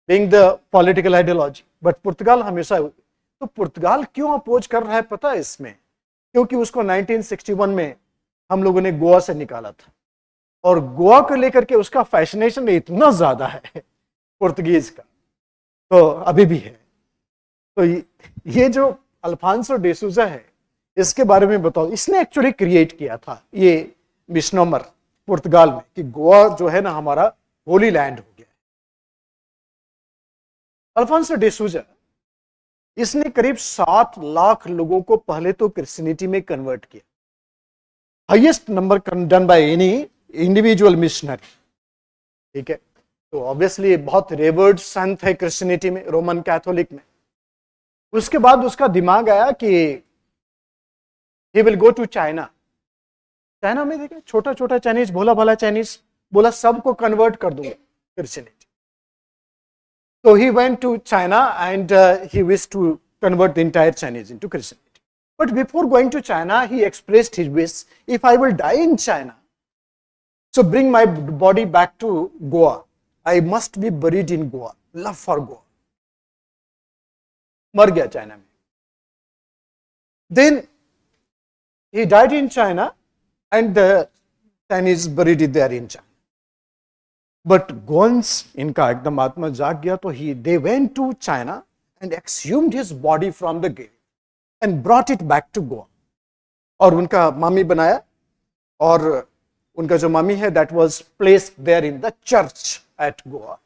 being the political ideology, but Portugal हमेशा। तो पुर्तगाल क्यों अपोज कर रहा है पता है इसमें, क्योंकि उसको 1961 में हम लोगों ने गोवा से निकाला था, और गोवा को लेकर के उसका फैसिनेशन इतना ज्यादा है पुर्तगीज का, तो अभी भी है। तो ये जो अल्फांसो डे सूजा है, इसके बारे में बताओ, इसने एक्चुअली क्रिएट किया था ये मिसनोमर पुर्तगाल में कि गोवा जो है ना हमारा होली लैंड हो गया। अल्फांसो डे सूजा, इसने करीब 7 लाख लोगों को पहले तो क्रिश्चियनिटी में कन्वर्ट किया, highest number done by any individual missionary, ठीक है। तो ऑब्वियसली बहुत रेवर्ड संत है क्रिश्चियनिटी में, रोमन कैथोलिक में। उसके बाद उसका दिमाग आया कि he will go to China. China में देखे छोटा छोटा चाइनीज, भोला भाला चाइनीज, बोला सबको कन्वर्ट कर दूंगा Christianity. So he went to China and he wished to convert the entire Chinese into Christianity. But before going to China, he expressed his wish, if I will die in China, so bring my body back to Goa. I must be buried in Goa. Love for Goa. मर गया China में. Then he died in China and the Chinese buried it there in China. But once इनका एकदम आत्मा जाग गया तो they went to China and exhumed his body from the grave and brought it back to Goa. और उनका मामी बनाया, और उनका जो मामी है that was placed there in the church at Goa.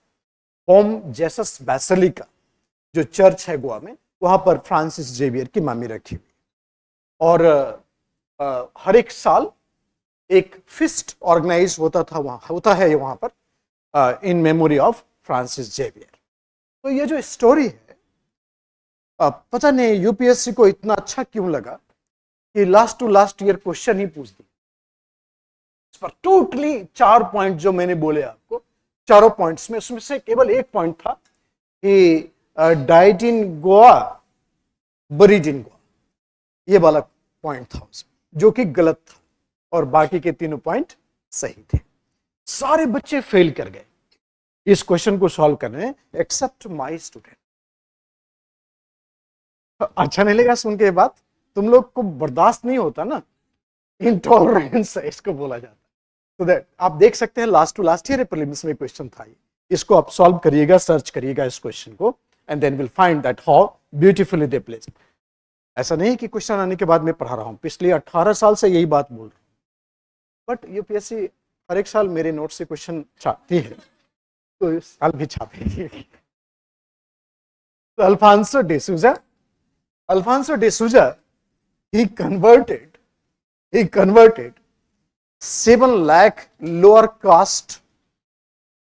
Home Jesus basilica जो चर्च है गोवा में, वहां पर फ्रांसिस जेवियर की मामी रखी हुई। और हर एक साल एक फिस्ट ऑर्गेनाइज होता था, वहां होता है वहां पर in memory of Francis Xavier. तो ये जो स्टोरी है, पता नहीं यूपीएससी को इतना अच्छा क्यों लगा कि last to last year question ही पूछ दी इस पर। टोटली 4 पॉइंट जो मैंने बोले आपको, चारों पॉइंट्स में, उसमें से केवल एक पॉइंट था कि डाइड इन गोवा, बरीड इन गोवा, ये वाला पॉइंट था उसमें, जो कि गलत था, और बाकी के तीनों पॉइंट सही थे। सारे बच्चे फेल कर गए इस क्वेश्चन को सॉल्व करने में, एक्सेप्ट माय स्टूडेंट। अच्छा नहीं लगा सुन के बात? तुम लोग को बर्दाश्त नहीं होता ना, इंटॉलरेंस है इसको बोला जाता है। तो दैट आप देख सकते हैं last to last year prelims में क्वेश्चन था ये, इसको आप सॉल्व करिएगा, सर्च करिएगा इस क्वेश्चन को, and then will find that how beautifully they placed. ऐसा नहीं कि क्वेश्चन आने के बाद मैं पढ़ा रहा हूं, पिछले 18 साल से यही बात बोल रहा हूं, बट यूपीएससी हर एक साल मेरे नोट से क्वेश्चन छापती है, तो इस साल भी छापेगी। तो अल्फांसो डे सूजा he converted 7 lakh lower caste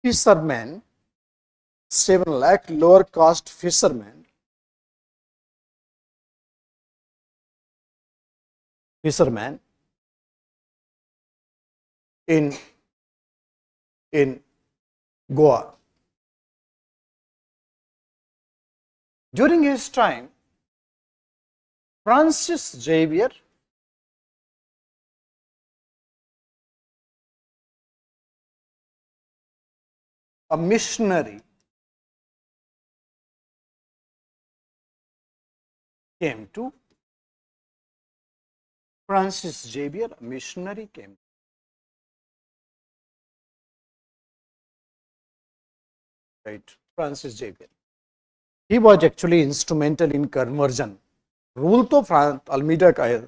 fishermen, 7 lakh lower caste fishermen in Goa. During his time, Francis Xavier a missionary came to Francis Xavier, a missionary, came. Right, Francis Xavier. He was actually instrumental in conversion. Rule तो Almeida का है,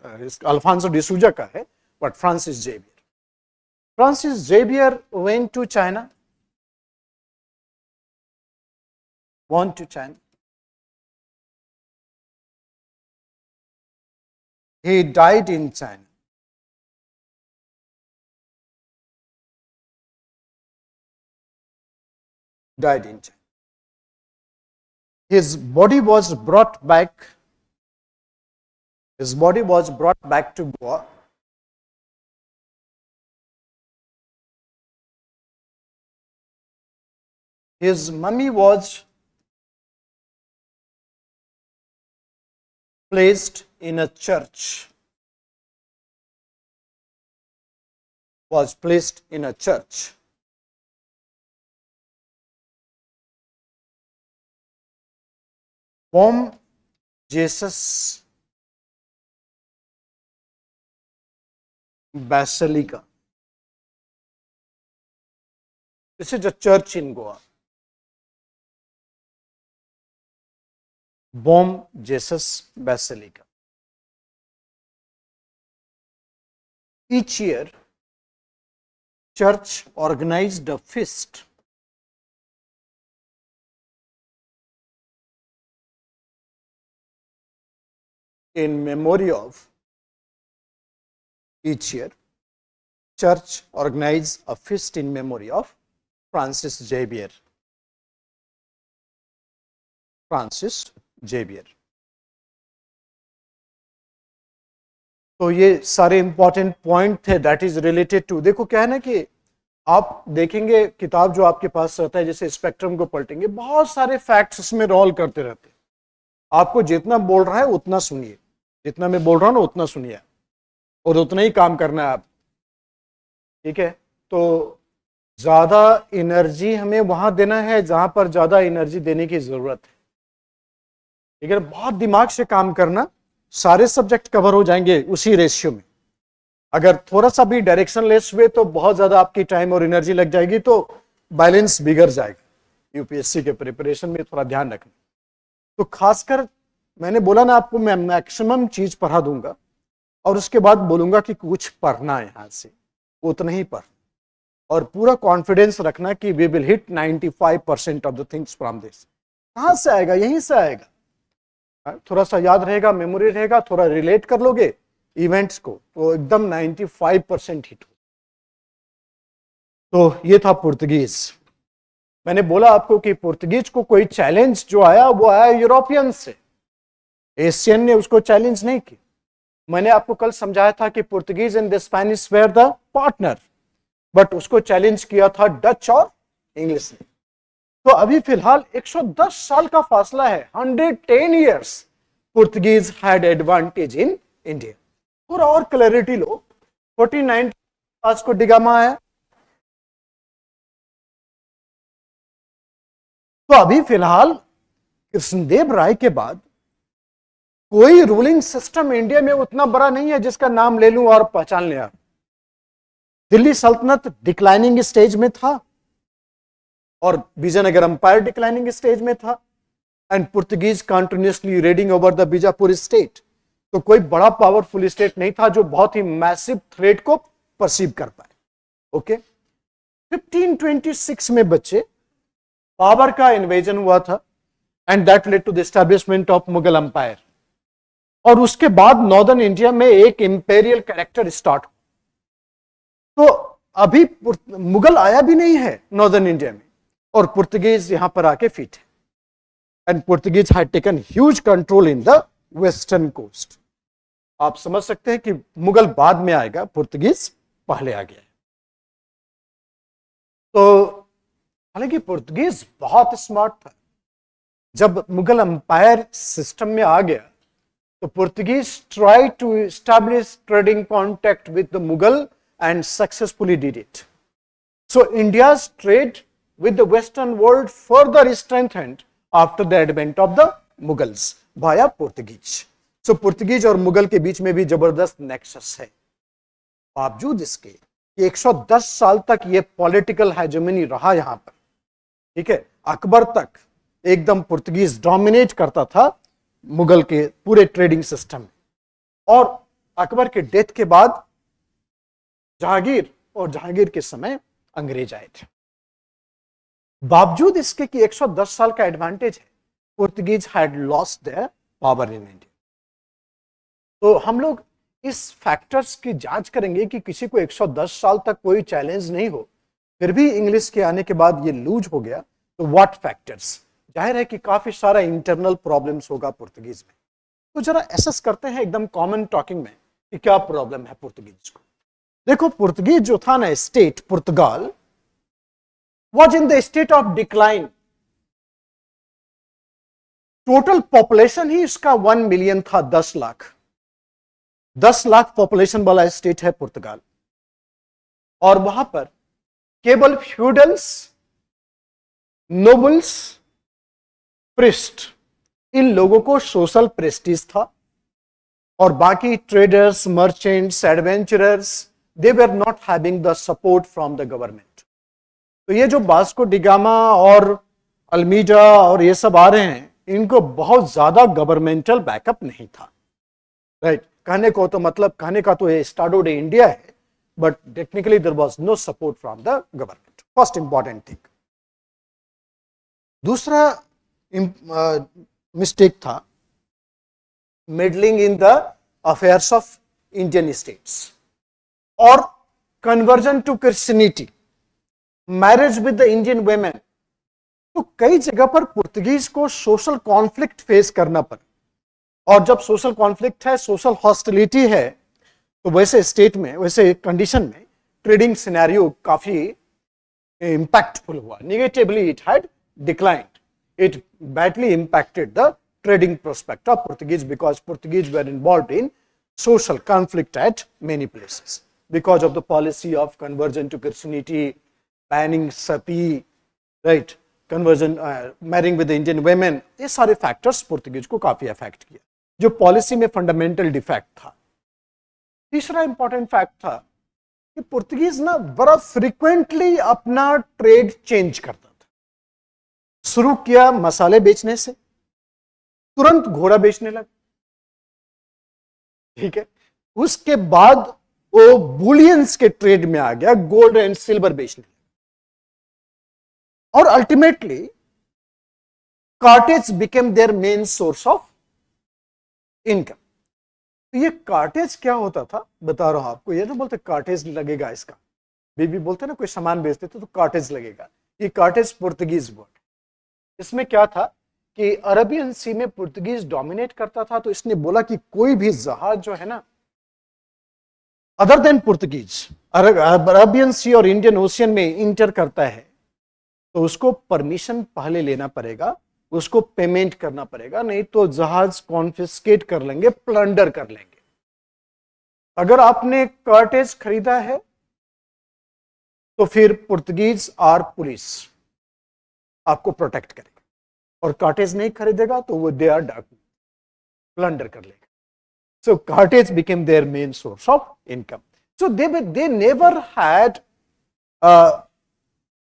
Alphonso D'Souza का है, but Francis Xavier. Francis Xavier went to China. Went to China. He died in China. Died in China. His body was brought back. His body was brought back to Goa. His mummy was placed in a church. Was placed in a church. Bom Jesus Basilica. This is a church in Goa. Bom Jesus Basilica. Each year, church organized a feast in memory of. Each year, church organized a feast in memory of Francis Xavier. Francis Xavier. तो ये सारे important point थे that is related to. देखो क्या है ना कि आप देखेंगे किताब जो आपके पास रहता है, जैसे स्पेक्ट्रम को पलटेंगे, बहुत सारे फैक्ट्स उसमें रोल करते रहते हैं. आपको जितना बोल रहा है उतना सुनिए, जितना मैं बोल रहा हूँ ना उतना सुनिए और उतना ही काम करना है आप. ठीक है, तो ज्यादा एनर्जी हमें वहां देना है जहां पर ज्यादा एनर्जी देने की जरूरत है. ठीक है, बहुत दिमाग से काम करना, सारे सब्जेक्ट कवर हो जाएंगे उसी रेशियो में. अगर थोड़ा सा भी डायरेक्शन लेस हुए तो बहुत ज्यादा आपकी टाइम और एनर्जी लग जाएगी, तो बैलेंस बिगड़ जाएगा. यूपीएससी के प्रिपरेशन में थोड़ा ध्यान रखना. तो खासकर मैंने बोला ना आपको, मैं मैक्सिमम चीज पढ़ा दूंगा और उसके बाद बोलूंगा कि कुछ पढ़ना है यहां से, उतना ही पढ़ और पूरा कॉन्फिडेंस रखना कि we will hit 95% of the things from this. कहां से आएगा? यहीं से आएगा. थोड़ा सा याद रहेगा, मेमोरी रहेगा, थोड़ा रिलेट कर लोगे इवेंट्स को, तो एकदम 95% हिट हो. तो ये था पुर्तगीज. मैंने बोला आपको कि पुर्तगीज को कोई चैलेंज जो आया वो आया यूरोपियन से. एशियन ने उसको चैलेंज नहीं की. मैंने आपको कल समझाया था कि Portuguese and the Spanish were the partner, but उसको चैलेंज किया था डच और इंग्लिश ने. तो अभी फिलहाल 110 साल का फासला है, 110 years Portuguese had advantage in India. थोड़ा और क्लैरिटी लो. 49 आज को डिगामा है. तो अभी फिलहाल कृष्णदेव राय के बाद कोई रूलिंग सिस्टम इंडिया में उतना बड़ा नहीं है जिसका नाम ले लूं और पहचान लिया. दिल्ली सल्तनत डिक्लाइनिंग स्टेज में था और विजयनगर अंपायर डिक्लाइनिंग स्टेज में था, and Portuguese continuously raiding over the Bijapur state. तो कोई बड़ा पावरफुल स्टेट नहीं था जो बहुत ही मैसिव थ्रेट को परसीव कर पाए. ओके, 1526 में बच्चे बाबर का इन्वेजन हुआ था and that led to the establishment of Mughal empire. और उसके बाद नॉर्दर्न इंडिया में एक इंपेरियल कैरेक्टर स्टार्ट हुआ. तो अभी मुगल आया भी नहीं है नॉर्दर्न इंडिया में और पुर्तगीज यहां पर आके फिट है. And Portuguese had taken huge control in the western coast. आप समझ सकते हैं कि मुगल बाद में आएगा, पुर्तगीज पहले आ गया. तो हालांकि पुर्तगीज बहुत स्मार्ट था. जब मुगल अंपायर सिस्टम में आ गया तो Portuguese try to establish trading contact with the Mughal and successfully did it. So India's trade with the western world further strengthened after the advent of the Mughals via Portuguese. So Portuguese और मुगल के बीच में भी जबरदस्त nexus है। बावजूद इसके कि 110 साल तक ये पॉलिटिकल हेजेमनी रहा यहां पर, ठीक है, अकबर तक एकदम पुर्तगीज डोमिनेट करता था मुगल के पूरे ट्रेडिंग सिस्टम में। और अकबर के डेथ के बाद जहांगीर, और जहांगीर के समय अंग्रेज आए थे। बावजूद इसके कि 110 साल का एडवांटेज है, Portuguese had lost their power in India. तो हम लोग इस फैक्टर्स की जांच करेंगे कि किसी को 110 साल तक कोई चैलेंज नहीं हो, फिर भी इंग्लिश के आने के बाद ये लूज हो गया, तो व्हाट फैक्टर्स? जाहिर है कि काफी सारा इंटरनल प्रॉब्लम्स होगा पुर्तगीज में। तो जरा एसेस करते हैं एकदम कॉमन टॉकिंग में कि क्या प्रॉब्लम है पुर्तगीज को। देखो, पुर्तगीज जो था ना, state Portugal was in the state of decline. Total population ही इसका 1 मिलियन था, 10 लाख। 10 लाख पॉपुलेशन वाला स्टेट है पुर्तगाल। और वहां पर केवल फ्यूडल्स, नोबल्स, प्रिस्ट, इन लोगों को सोशल प्रेस्टीज था, और बाकी traders, merchants, adventurers, they were not having the support from the government. तो ये जो वास्को डी गामा और अल्मीडा और ये सब आ रहे हैं, इनको बहुत ज्यादा गवर्नमेंटल बैकअप नहीं था, राइट। कहने को तो मतलब, कहने का तो ये स्टार्टो डे इंडिया है, but technically there was no support from the government. First important thing. दूसरा मिस्टेक था meddling in the affairs of Indian states और conversion to Christianity, marriage with the Indian women. तो कई जगह पर Portuguese को social conflict face करना पड़ा, और जब सोशल कॉन्फ्लिक्ट है, सोशल हॉस्टिलिटी है, तो वैसे स्टेट में, वैसे कंडीशन में ट्रेडिंग सिनेरियो काफी इंपैक्टफुल हुआ। Negatively it had declined, it badly impacted the trading prospect of Portuguese, because Portuguese were involved in social conflict at many places because of the policy of conversion to Christianity, banning sati, right, conversion, marrying with the Indian women. ये सारे factors Portuguese को काफी affect किया, जो policy में fundamental defect था। तीसरा important fact था कि Portuguese ना बड़ा frequently अपना trade change करता था। शुरू किया मसाले बेचने से, तुरंत घोड़ा बेचने लगा, ठीक है। उसके बाद वो बुलियंस के ट्रेड में आ गया, गोल्ड एंड सिल्वर बेचने, और ultimately cartaz became their main source of income. तो ये कार्टेज क्या होता था बता रहा हूं आपको। ये ना बोलते कार्टेज लगेगा, इसका बीबी बोलते ना, कोई सामान बेचते तो कार्टेज लगेगा। ये कार्टेज पुर्तगीज वर्ड। इसमें क्या था कि अरबियन सी में पुर्तगीज डोमिनेट करता था, तो इसने बोला कि कोई भी जहाज जो है ना अदर देन पुर्तगीज अरबियन सी और इंडियन ओशियन में इंटर करता है, तो उसको परमिशन पहले लेना पड़ेगा, उसको पेमेंट करना पड़ेगा, नहीं तो जहाज कॉन्फिस्केट कर लेंगे, प्लंडर कर लेंगे। अगर आपने कार्टेज खरीदा है तो फिर पुर्तगीज और पुलिस आपको प्रोटेक्ट करेगा, और कार्टेज नहीं खरीदेगा तो वो दे आर डाकू, प्लंडर कर लेगा। So cartaz became their main source of income. So they never had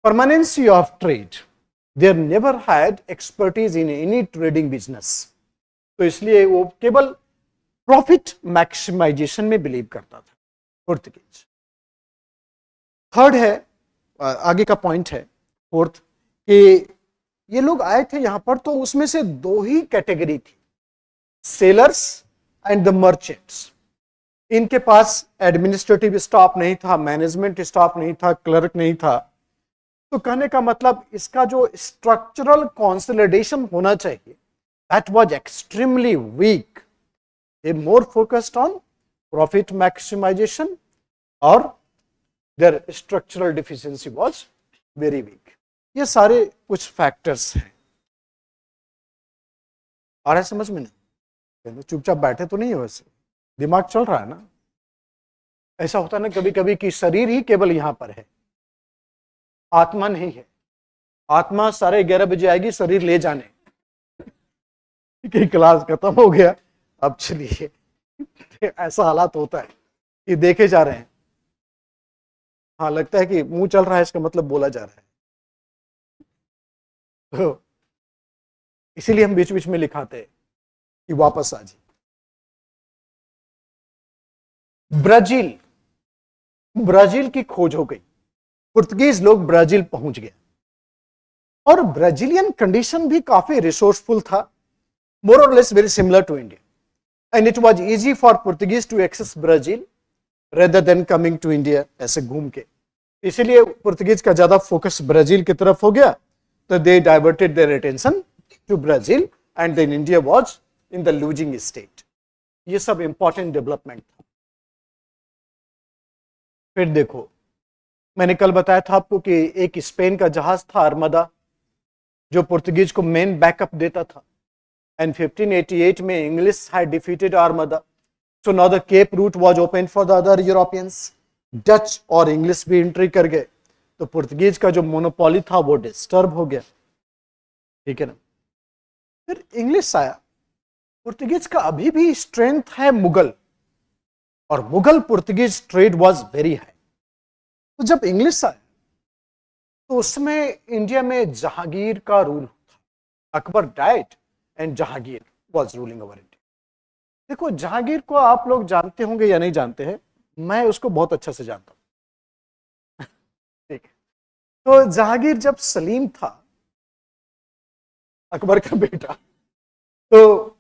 permanency of trade, they never had expertise in any trading business। तो इसलिए वो केवल प्रॉफिट मैक्सिमाइजेशन में बिलीव करता था पुर्तगीज। थर्ड है, आगे का पॉइंट है फोर्थ, कि ये लोग आए थे यहां पर, तो उसमें से दो ही कैटेगरी थी, सेलर्स एंड द मर्चेंट्स। इनके पास एडमिनिस्ट्रेटिव स्टाफ नहीं था, मैनेजमेंट स्टाफ नहीं था, क्लर्क नहीं था। तो कहने का मतलब इसका जो स्ट्रक्चरल कंसोलिडेशन होना चाहिए, that was extremely weak. They more focused on profit maximisation और their structural deficiency was very weak. ये सारे कुछ फैक्टर्स हैं। आ रहा है समझ में? नहीं चुपचाप बैठे तो नहीं है, वैसे दिमाग चल रहा है ना। ऐसा होता है ना कभी कभी कि शरीर ही केवल यहां पर है, आत्मा नहीं है। आत्मा 11:30 बजे आएगी शरीर ले जाने। क्लास खत्म हो गया, अब चलिए ऐसा हालात होता है कि देखे जा रहे हैं, हाँ लगता है कि मुंह चल रहा है, इसका मतलब बोला जा रहा है, तो इसीलिए हम बीच बीच में लिखाते हैं कि वापस आ जाइए। ब्राजील, ब्राजील की खोज हो गई, पुर्तगीज लोग ब्राजील पहुंच गए और ब्राजीलियन कंडीशन भी काफी रिसोर्सफुल था, more or less very similar to India, and it was easy for Portuguese to access Brazil rather than coming to India ऐसे घूम के। इसीलिए पुर्तगीज का ज्यादा फोकस ब्राजील की तरफ हो गया, तो they diverted their attention to Brazil and then India was in the losing state. ये सब इंपॉर्टेंट डेवलपमेंट था। फिर देखो, मैंने कल बताया था आपको कि एक स्पेन का जहाज था आर्मदा, जो पुर्तगीज को मेन बैकअप देता था, एंड 1588 में English had defeated Armada, so now the cape route was open for the other Europeans. Dutch और इंग्लिश भी एंट्री कर गए, तो पुर्तगीज का जो मोनोपोली था वो डिस्टर्ब हो गया, ठीक है ना। फिर इंग्लिश आया, पुर्तगीज का अभी भी स्ट्रेंथ है मुगल, और Mughal Portuguese trade was very high. तो जब इंग्लिश आया तो उसमें इंडिया में जहांगीर का रूल था, Akbar died and Jahangir was ruling over India. देखो जहांगीर को आप लोग जानते होंगे या नहीं जानते हैं, मैं उसको बहुत अच्छे से जानता हूं ठीक है। तो जहांगीर जब सलीम था, अकबर का बेटा, तो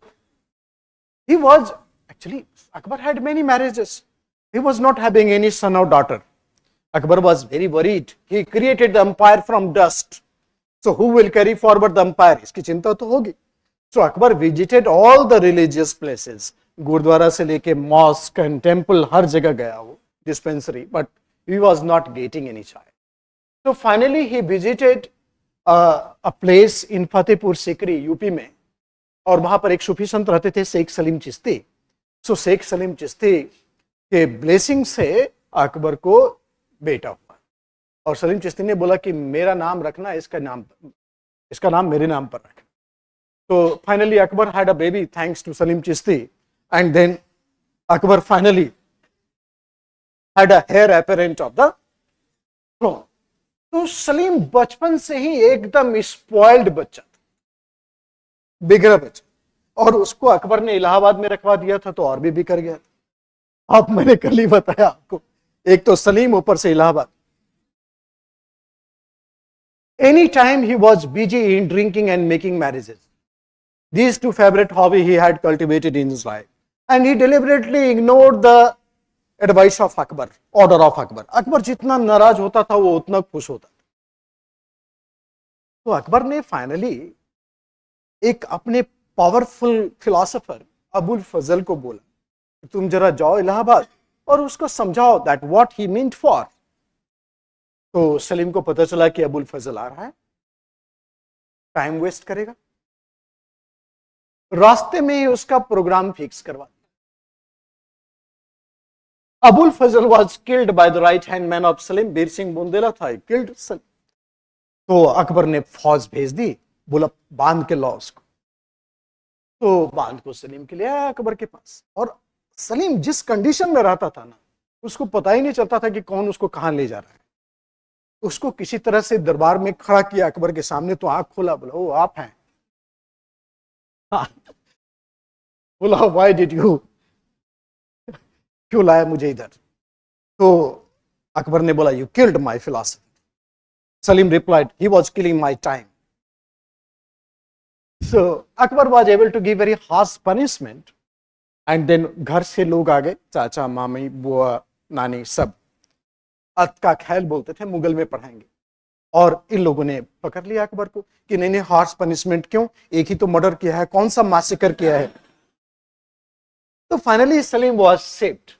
he was actually, Akbar had many marriages, he was not having any son or daughter. Akbar was very worried, he created the empire from dust, so who will carry forward the empire, इसकी चिंता तो होगी। So Akbar visited all the religious places, gurdwara से लेके mosque and temple हर जगह गया वो, dispensary, but he was not getting any child. So finally he visited a place in Fatehpur Sikri UP में, और वहां पर एक सूफी संत रहते थे शेख सलीम चिश्ती। सो शेख सलीम चिश्ती के ब्लेसिंग से अकबर को बेटा हुआ, और सलीम चिश्ती ने बोला कि मेरा नाम रखना, इसका नाम मेरे नाम पर रखना। तो finally Akbar had a baby thanks to Salim Chishti, and then Akbar finally had a heir apparent of the throne. तो सलीम बचपन से ही एकदम स्पॉइल्ड बच्चा था, बिगड़ा बच्चा, और उसको अकबर ने इलाहाबाद में रखवा दिया था, तो और भी बिगड़ गया था। आप, मैंने कल ही बताया आपको, एक तो सलीम, ऊपर से Allahabad. Any time he was busy in drinking and making marriages, these two favourite hobby he had cultivated in his life, and he deliberately ignored the advice of Akbar, order of Akbar. Akbar जितना नाराज होता था वो उतना खुश होता था। तो अकबर ने फाइनली एक अपने पावरफुल फिलोसोफर अबुल फजल को बोला, तुम जरा जाओ इलाहाबाद और उसको समझाओ that what he meant for. तो सलीम को पता चला कि अबुल फजल आ रहा है, टाइम वेस्ट करेगा, रास्ते में ही उसका प्रोग्राम फिक्स करवा। Abul Fazl was killed by the right hand man of Salim, Bir Singh Bundela था, किल्ड सलीम। तो अकबर ने फौज भेज दी, बोला बांध के लाओ उसको। तो बांध को सलीम के लिए आया अकबर के पास, और सलीम जिस कंडीशन में रहता था ना, उसको पता ही नहीं चलता था कि कौन उसको कहां ले जा रहा है। उसको किसी तरह से दरबार में खड़ा किया अकबर के सामने, तो आंख खोला, बोला ओ आप हैं। बोला व्हाई डिड यू, क्यों लाया मुझे इधर। तो अकबर ने बोला you killed my philosopher. Salim replied he was killing my time. So Akbar was able to give very harsh punishment, and then घर से लोग आ गए, चाचा मामी बुआ नानी सब, अत का ख्याल बोलते थे, मुगल में पढ़ाएंगे, और इन लोगों ने पकड़ लिया अकबर को कि नहीं नहीं हार्श पनिशमेंट क्यों, एक ही तो मर्डर किया है, कौन सा मैसेकर किया है। तो फाइनली सलीम वाज सेव्ड।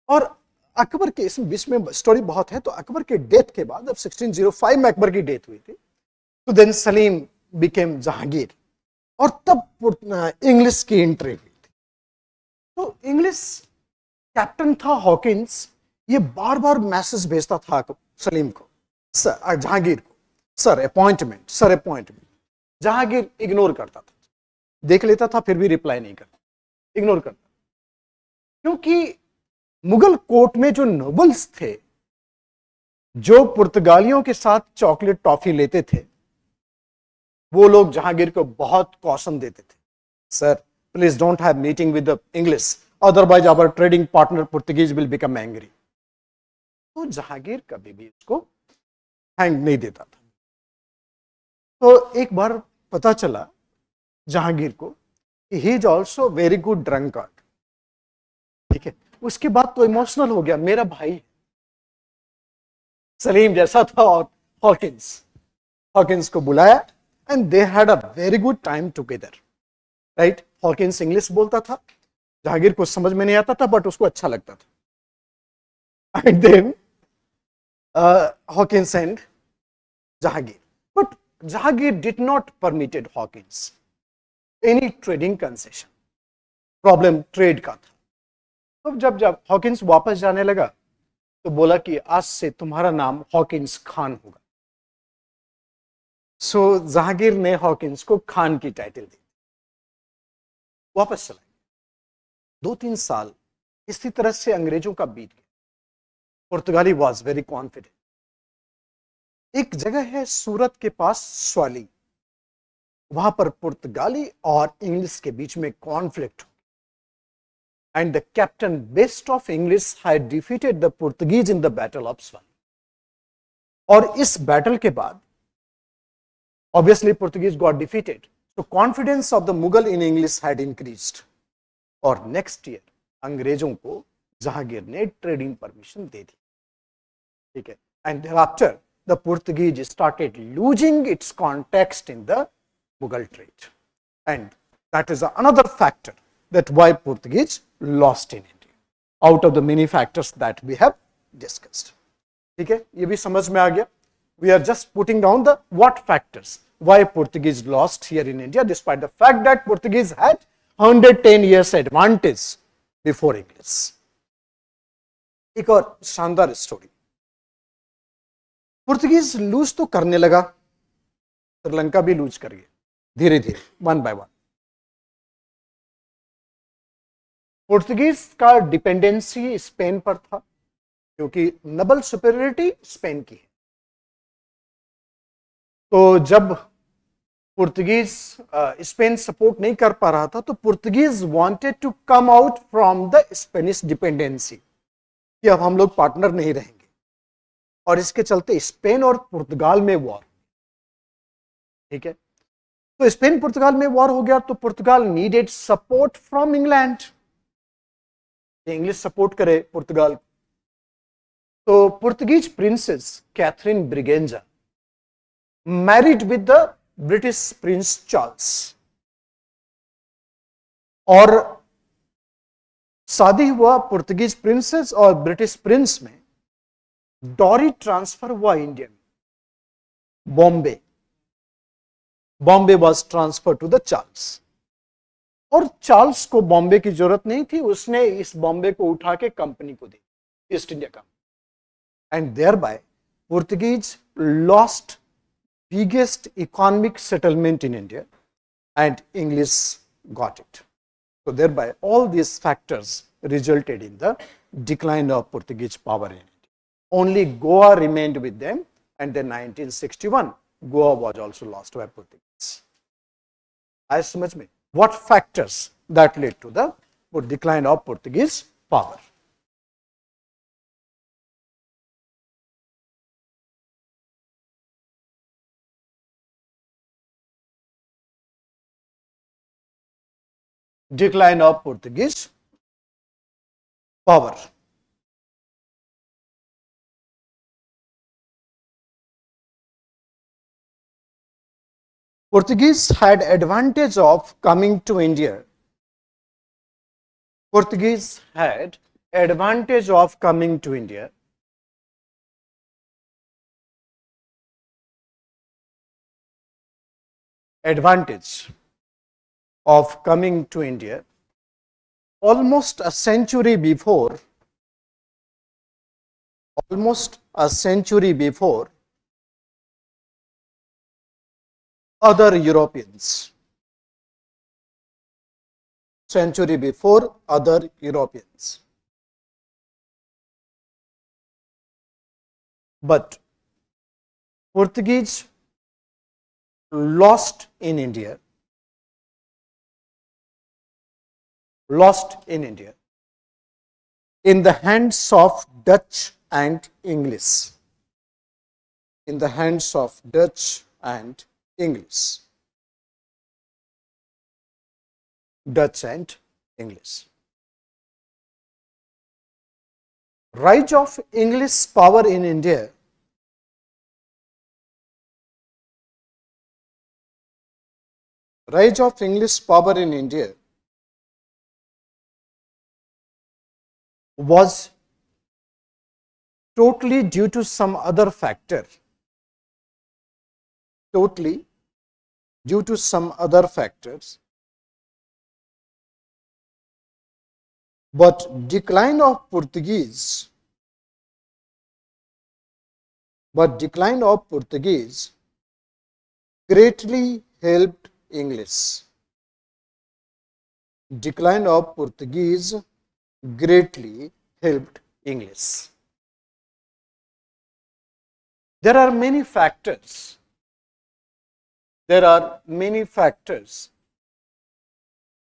और अकबर के इस बीच में स्टोरी बहुत है। तो अकबर के डेथ के बाद, जब 1605 में अकबर की डेथ हुई थी, तो देन सलीम बिकेम जहांगीर, और तब इंग्लिश की एंट्री हुई थी। तो इंग्लिश कैप्टन था हॉकिंस, ये बार बार मैसेज भेजता था सलीम को, सर जहांगीर को, sir appointment, sir appointment. Jahangir ignore करता था, देख लेता था फिर भी रिप्लाई नहीं करता, इग्नोर करता, क्योंकि मुगल कोर्ट में जो नोबल्स थे, जो पुर्तगालियों के साथ चॉकलेट टॉफी लेते थे, वो लोग जहांगीर को बहुत कॉशन देते थे, sir please don't have meeting with the English, otherwise our trading partner Portuguese will become angry. तो जहांगीर कभी भी इसको हैंग नहीं देता था। तो एक बार पता चला जहांगीर को he is also very good drunkard, ठीक है। उसके बाद तो इमोशनल हो गया, मेरा भाई सलीम जैसा था, और हॉकिंस को बुलाया and they had a very good time together, right. Hawkins English बोलता था, जहांगीर को समझ में नहीं आता था, बट उसको अच्छा लगता था। And then Hawkins and Jahangir, but Jahangir did not permitted Hawkins any trading concession. Problem trade का था। तो जब हॉकिंस वापस जाने लगा तो बोला कि आज से तुम्हारा नाम हॉकिंस खान होगा। सो जहांगीर ने हॉकिंस को खान की टाइटल दी, वापस चला। 2-3 साल इसी तरह से अंग्रेजों का बीत गया। पुर्तगाली वॉज वेरी कॉन्फिडेंट। एक जगह है सूरत के पास स्वाली, वहां पर पुर्तगाली और इंग्लिश के बीच में conflict, and the captain best of English had defeated the Portuguese in the battle of Swally. और इस बैटल के बाद obviously Portuguese got defeated, so confidence of the Mughal in English had increased, और next year अंग्रेजों को जहांगीर ने trading permission दे दी, ठीक है। And thereafter the Portuguese started losing its context in the Mughal trade, and that is another factor that why Portuguese lost in India, out of the many factors that we have discussed, ठीक है। ये भी समझ में आ गया। We are just putting down the what factors why Portuguese lost here in India, despite the fact that Portuguese had 110 years advantage before English. एक और शानदार स्टोरी। पुर्तगीज लूज तो करने लगा, श्रीलंका भी लूज कर गया धीरे धीरे, वन बाय वन। पुर्तगीज का डिपेंडेंसी स्पेन पर था, क्योंकि नबल सुपेरियरिटी स्पेन की है। तो जब पुर्तगीज स्पेन सपोर्ट नहीं कर पा रहा था, तो Portuguese wanted to come out from the Spanish dependency, कि अब हम लोग पार्टनर नहीं रहेंगे, और इसके चलते स्पेन और पुर्तगाल में वॉर, ठीक है। तो स्पेन पुर्तगाल में वॉर हो गया, तो Portugal needed support from England, English support करे पुर्तगाल। तो Portuguese princess Catherine Braganza married with the British Prince Charles, और शादी हुआ पुर्तगीज प्रिंसेस और ब्रिटिश प्रिंस में। डॉरी ट्रांसफर हुआ इंडिया में, Bombay was transfer to the Charles, और चार्ल्स को बॉम्बे की जरूरत नहीं थी, उसने इस बॉम्बे को उठा के कंपनी को दी, East India company, and thereby Portuguese lost biggest economic settlement in India, and English got it. So thereby all these factors resulted in the decline of Portuguese power in India. Only Goa remained with them, and then 1961 Goa was also lost by Portuguese. As much me, what factors that led to the decline of Portuguese power? Decline of Portuguese power. Portuguese had advantage of coming to India. Portuguese had advantage of coming to India advantage of coming to India almost a century before other Europeans. century before other Europeans. But Portuguese lost in India, in the hands of Dutch and English. In the hands of Dutch and English. Dutch and English. Rise of English power in India was totally due to some other factor. Totally due to some other factors. But decline of Portuguese greatly helped English. Decline of Portuguese greatly helped English. There are many factors.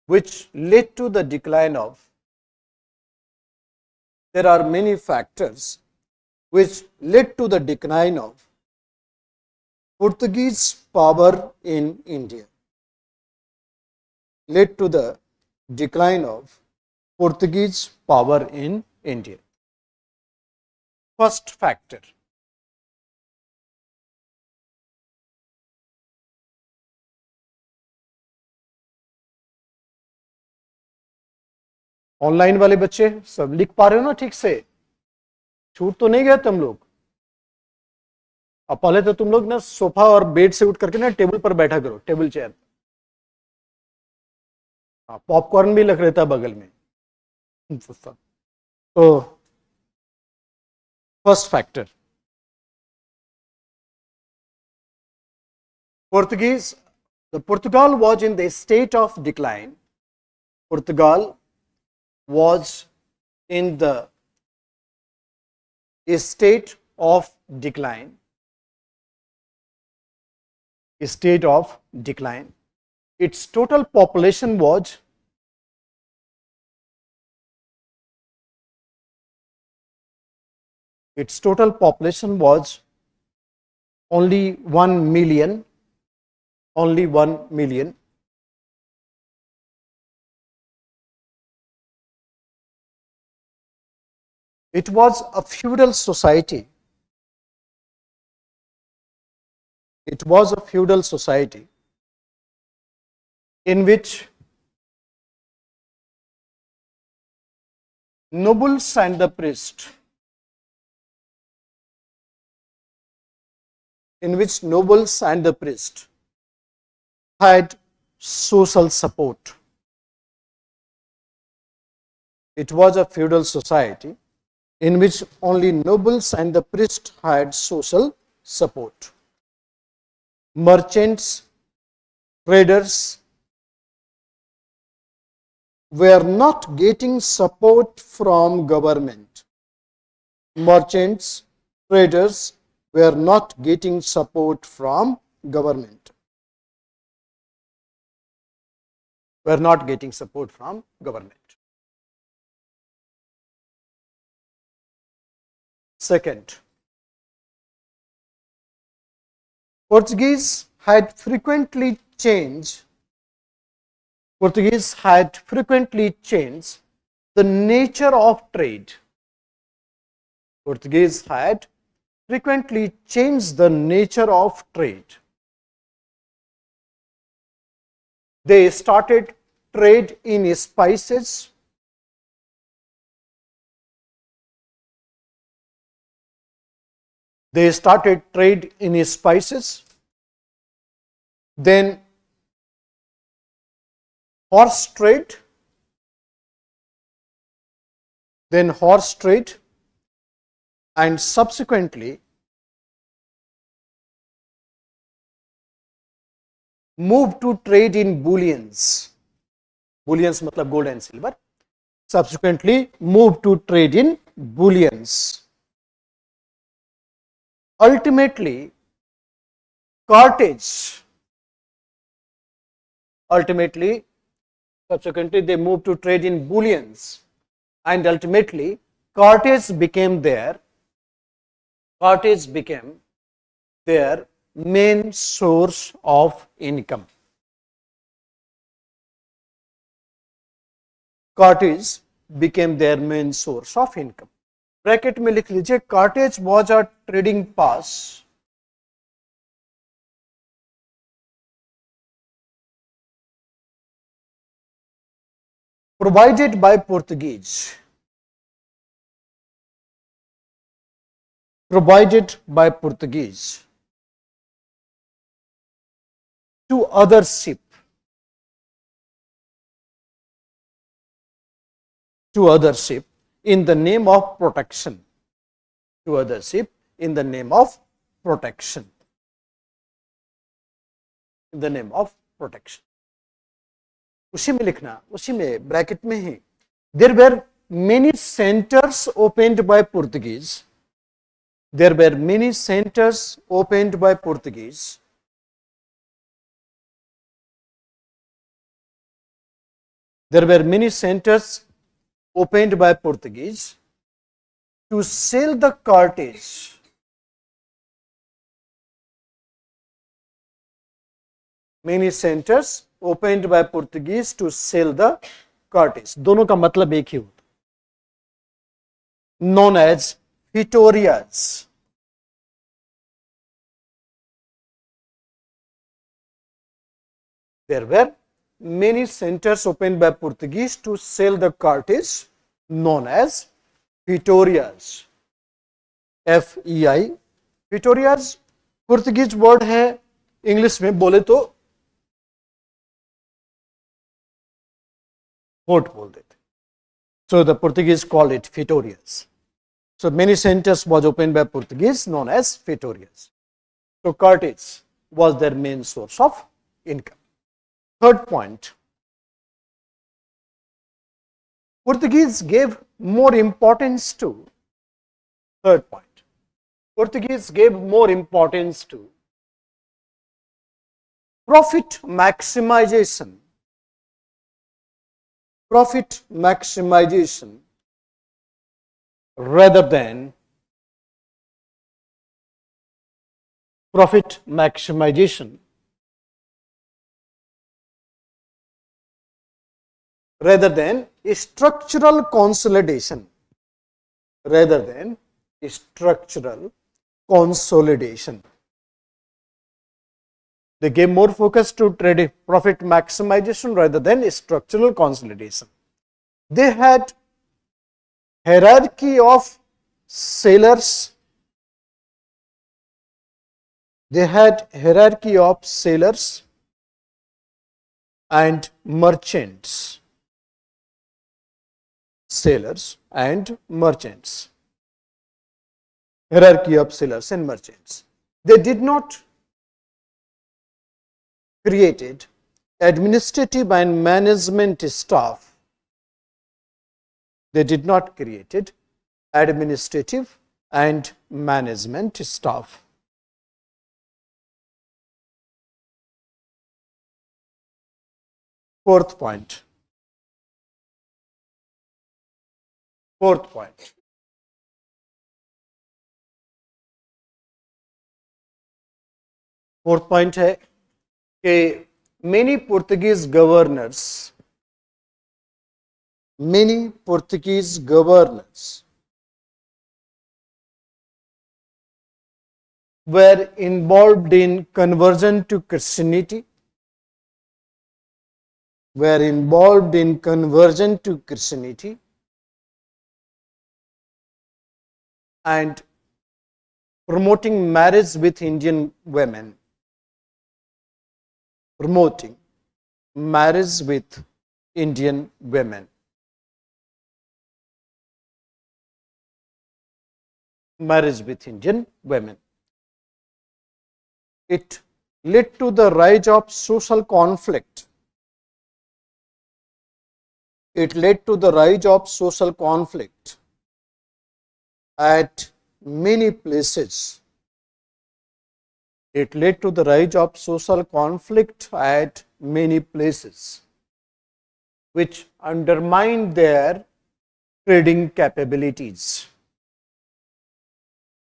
Which led to the decline of. There are many factors which led to the decline of Portuguese power in India. Led to the decline of Portuguese power in India. First factor. Online वाले बच्चे सब लिख पा रहे हो ना ठीक से? छूट तो नहीं गया तुम लोग? अब पहले तो तुम लोग ना सोफा और बेड से उठ करके ना टेबल पर बैठा करो, टेबल चेयर। पॉपकॉर्न भी लग रहता है बगल में। तो first factor, Portugal was in the state of decline. Portugal was in the state of decline. Its total population was only 1 million. Only 1 million. It was a feudal society. In which nobles and the priest had social support. It was a feudal society in which only nobles and the priest had social support. Merchants, traders were not getting support from government. Merchants, traders were not getting support from government. Second, Portuguese had frequently changed the nature of trade. They started trade in spices. Then horse trade, and subsequently moved to trade in bullions. bullions matlab gold and silver, subsequently moved to trade in bullions. Ultimately, subsequently they moved to trade in bullions, and ultimately Carthage became their main source of income. Carthage became their main source of income. Bracket में लिख लीजिए, Carthage was a trading pass provided by Portuguese to other ships in the name of protection. उसी में लिखना, उसी में bracket में ही, there were many centres opened by Portuguese, there were many centers opened by Portuguese to sell the cartage दोनों का मतलब एक ही होता, known as Vitórias. There were many centers opened by Portuguese to sell the cartage known as Vitórias. FEI. Vitórias Portuguese word है, English में बोले तो fort बोल देते. So the Portuguese called it Vitórias. So many centers was opened by Portuguese known as Vitórias. So cartage was their main source of income. Third point, Portuguese gave more importance to profit maximization rather than structural consolidation. They gave more focus to trade profit maximization rather than structural consolidation. They had hierarchy of sellers. And merchants. Hierarchy of sellers and merchants. They did not created administrative and management staff. Fourth point. Fourth point है कि many Portuguese governors were involved in conversion to Christianity, and promoting marriage with Indian women. It led to the rise of social conflict It led to the rise of social conflict at many places. It led to the rise of social conflict at many places, which undermined their trading capabilities,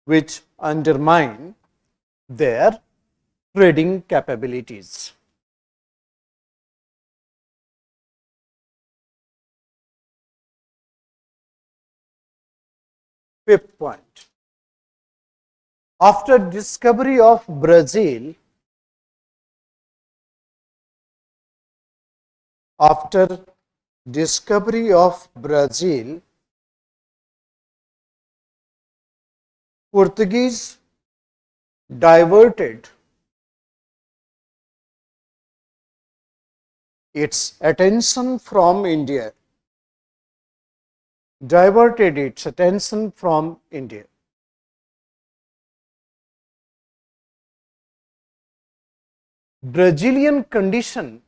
which undermine their trading capabilities. Fifth point. After discovery of Brazil, after discovery of Brazil, Portuguese diverted its attention from India, diverted its attention from India. Brazilian condition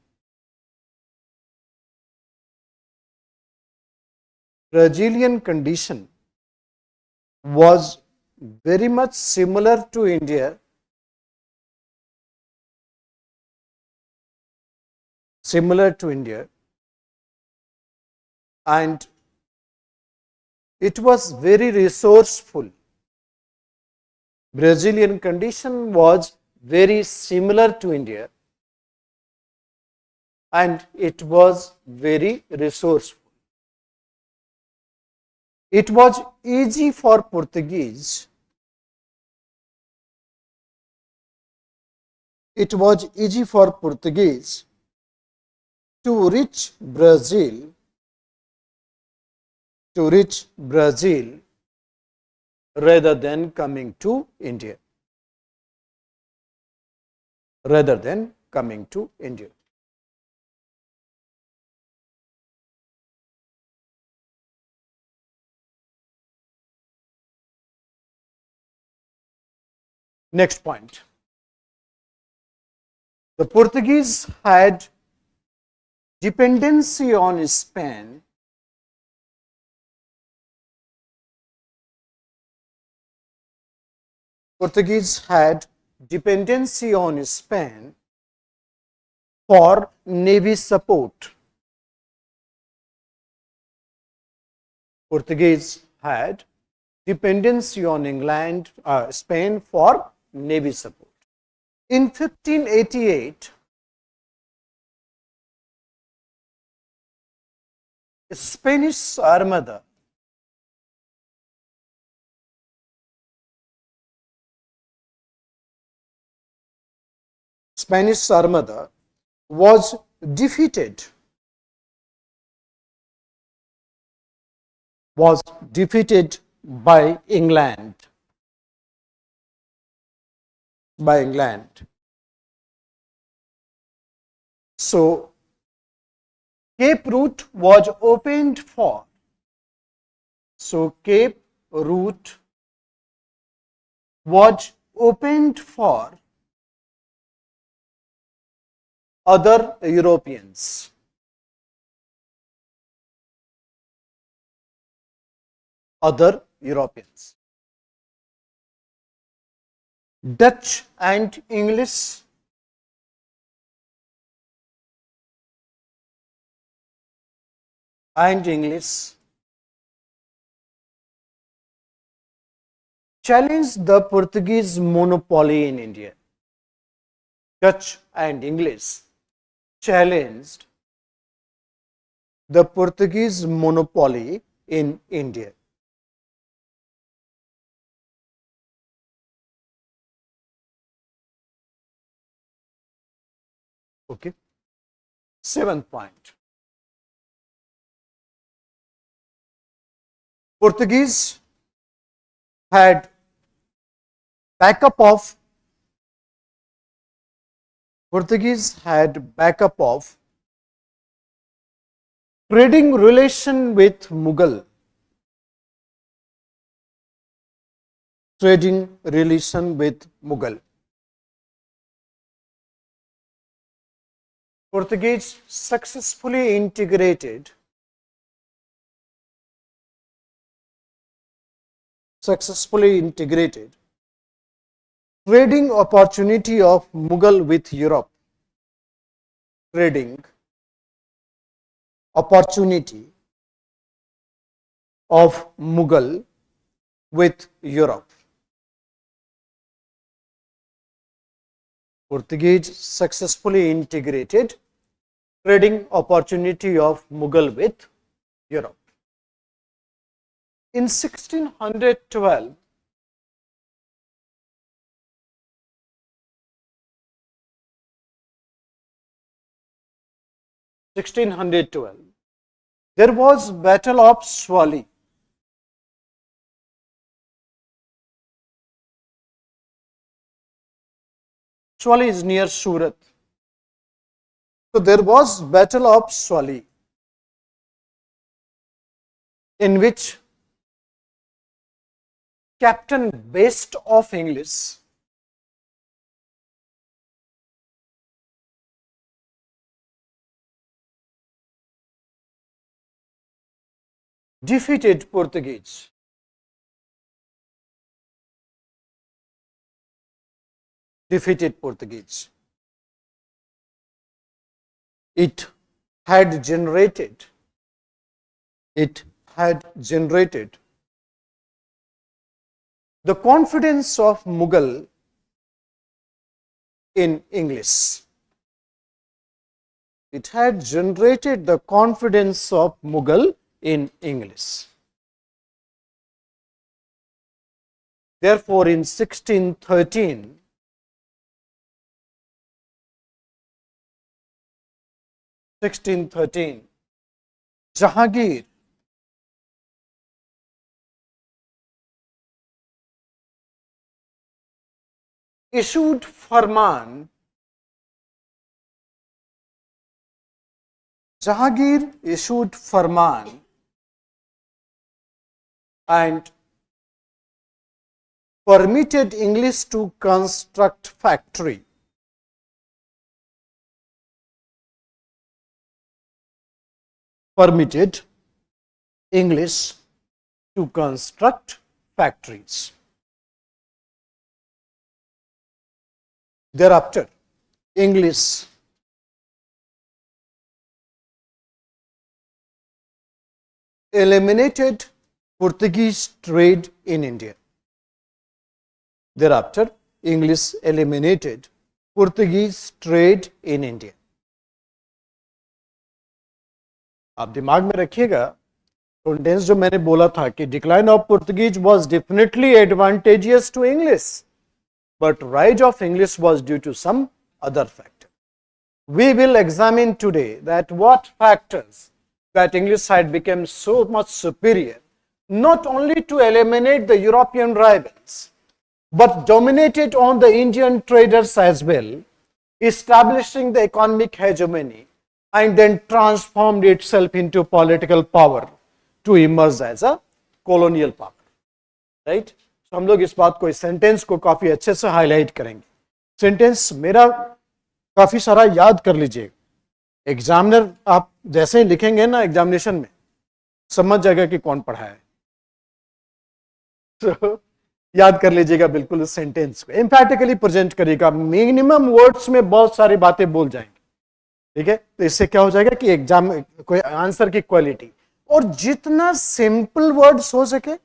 was very much similar to India, and it was very resourceful. Brazilian condition was very similar to India, and it was very resourceful. It was easy for Portuguese. It was easy for Portuguese to reach Brazil, rather than coming to India. Next point. The Portuguese had dependency on Spain for navy support. Portuguese had dependency on Spain for navy support. In 1588, Spanish Armada was defeated by England. So Cape Route was opened for. Other Europeans. Dutch and English challenged the Portuguese monopoly in India. Dutch and English challenged the Portuguese monopoly in India. Okay. Seventh point. Portuguese had backup of trading relation with Mughal. Portuguese successfully integrated successfully integrated trading opportunity of Mughal with Europe. Trading opportunity of Mughal with Europe. Portuguese successfully integrated trading opportunity of Mughal with Europe. In 1612, there was Battle of Swali. Swali is near Surat. So there was Battle of Swali, in which Captain Best of English defeated Portuguese. Defeated Portuguese. It had generated the confidence of Mughal in English. It had generated the confidence of Mughal in English. Therefore, in 1613, Jahangir issued Farman. Jahangir issued Farman and permitted English to construct factory. Permitted English to construct factories. Thereafter, English eliminated Portuguese trade in India. Thereafter, English eliminated Portuguese trade in India. आप दिमाग में रखिएगा, sentence जो मैंने बोला था कि decline of Portuguese was definitely advantageous to English, but rise of English was due to some other factor. We will examine today that what factors that English had become so much superior, not only to eliminate the European rivals, but dominated on the Indian traders as well, establishing the economic hegemony and then transformed itself into political power to emerge as a colonial power. Right? तो हम लोग इस बात को, इस sentence को काफी अच्छे से हाईलाइट करेंगे. सेंटेंस मेरा काफी सारा याद कर लीजिएगा. एग्जामिनर आप जैसे ही लिखेंगे ना एग्जामिनेशन में, समझ जाएगा कि कौन पढ़ा है. तो याद कर लीजिएगा बिल्कुल इस सेंटेंस को, एम्फैटिकली प्रेजेंट करिएगा. मिनिमम वर्ड्स में बहुत सारी बातें बोल जाएंगे. ठीक है, तो इससे क्या हो जाएगा कि एग्जाम कोई आंसर की क्वालिटी, और जितना सिंपल वर्ड्स हो सके,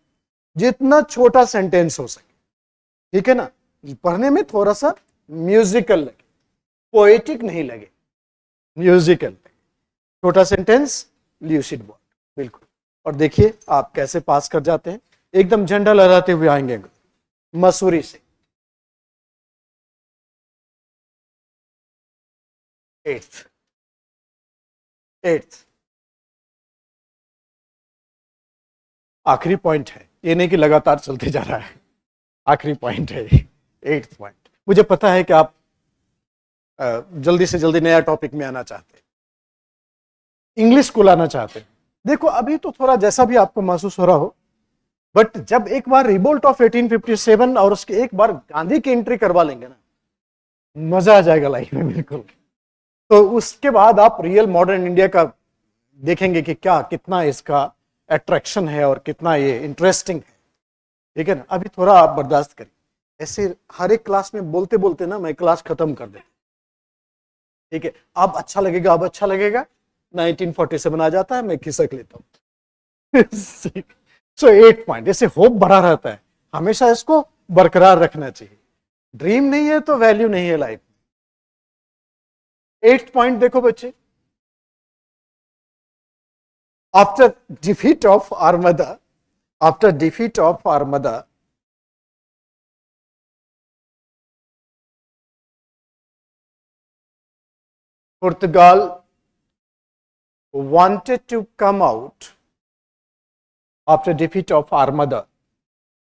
जितना छोटा सेंटेंस हो सके, ठीक है ना, पढ़ने में थोड़ा सा म्यूजिकल लगे, पोएटिक नहीं लगे, म्यूजिकल लगे. छोटा सेंटेंस, ल्यूसिड वर्ड, बिल्कुल. और देखिए आप कैसे पास कर जाते हैं, एकदम झंडा लहराते हुए आएंगे मसूरी से. 8th आखिरी पॉइंट है, ये नहीं कि लगातार चलते जा रहा है, आखिरी पॉइंट है 8th पॉइंट. मुझे पता है कि आप जल्दी से जल्दी नया टॉपिक में आना चाहते हैं, इंग्लिश को लाना चाहते हैं. देखो अभी तो थोड़ा जैसा भी आपको महसूस हो रहा हो, बट जब एक बार रिवोल्ट ऑफ 1857 और उसके एक बार गांधी की एंट्री करवा लेंगे ना, मजा आ जाएगा लाइफ में बिल्कुल. तो उसके बाद आप रियल मॉडर्न इंडिया का देखेंगे कि क्या, कितना इसका अट्रैक्शन है और कितना ये इंटरेस्टिंग है. ठीक है ना। अभी थोड़ा आप बर्दाश्त करिए, ऐसे हर एक क्लास में बोलते बोलते ना मैं क्लास खत्म कर देता, ठीक है। अब अच्छा लगेगा, अब अच्छा लगेगा, 1947 आ जाता है, मैं खिसक लेता हूं। सो 8 पॉइंट, ऐसे होप बढ़ा रहता है, हमेशा इसको बरकरार रखना चाहिए। ड्रीम नहीं है तो वैल्यू नहीं है लाइफ में। 8 पॉइंट देखो बच्चे, after defeat of Armada, after defeat of Armada, Portugal wanted to come out after defeat of Armada,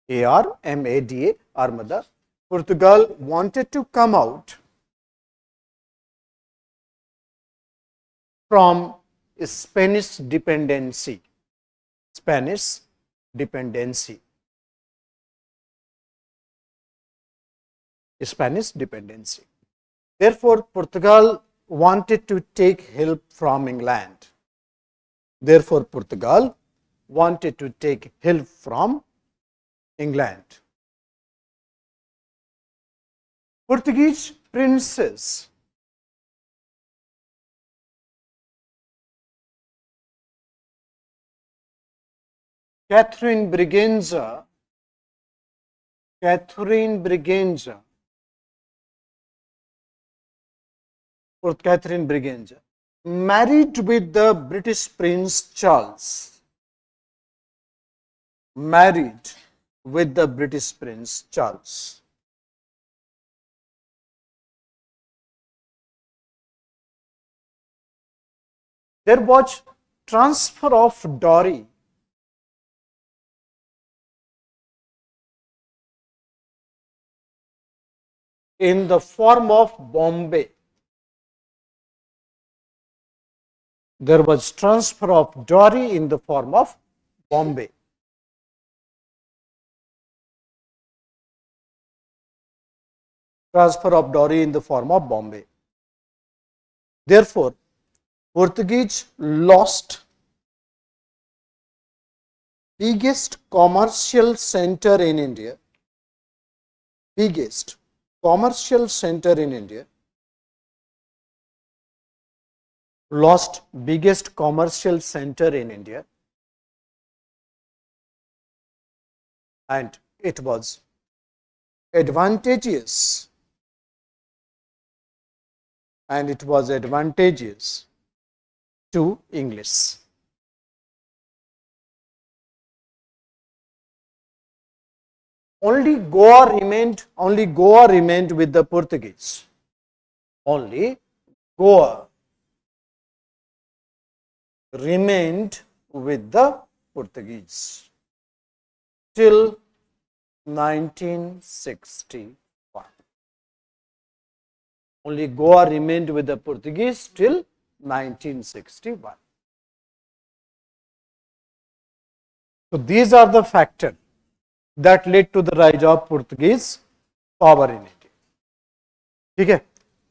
A-R-M-A-D-A, Armada. Portugal wanted to come out from Spanish dependency. Spanish dependency. Spanish dependency. Therefore, Portugal wanted to take help from England. Therefore, Portugal wanted to take help from England. Portuguese princess Catherine Braganza, Catherine Braganza, or Catherine Braganza, married with the British Prince Charles. Married with the British Prince Charles. There was transfer of dowry in the form of Bombay. There was transfer of dowry in the form of Bombay. Transfer of dowry in the form of Bombay. Therefore, Portuguese lost biggest commercial center in India, biggest commercial center in India, lost biggest commercial center in India, and it was advantageous, and it was advantageous to English. Only Goa remained with the Portuguese. Only Goa remained with the Portuguese till 1961. Only Goa remained with the Portuguese till 1961. So these are the factors that led to the rise of Portuguese power in India. ठीक है,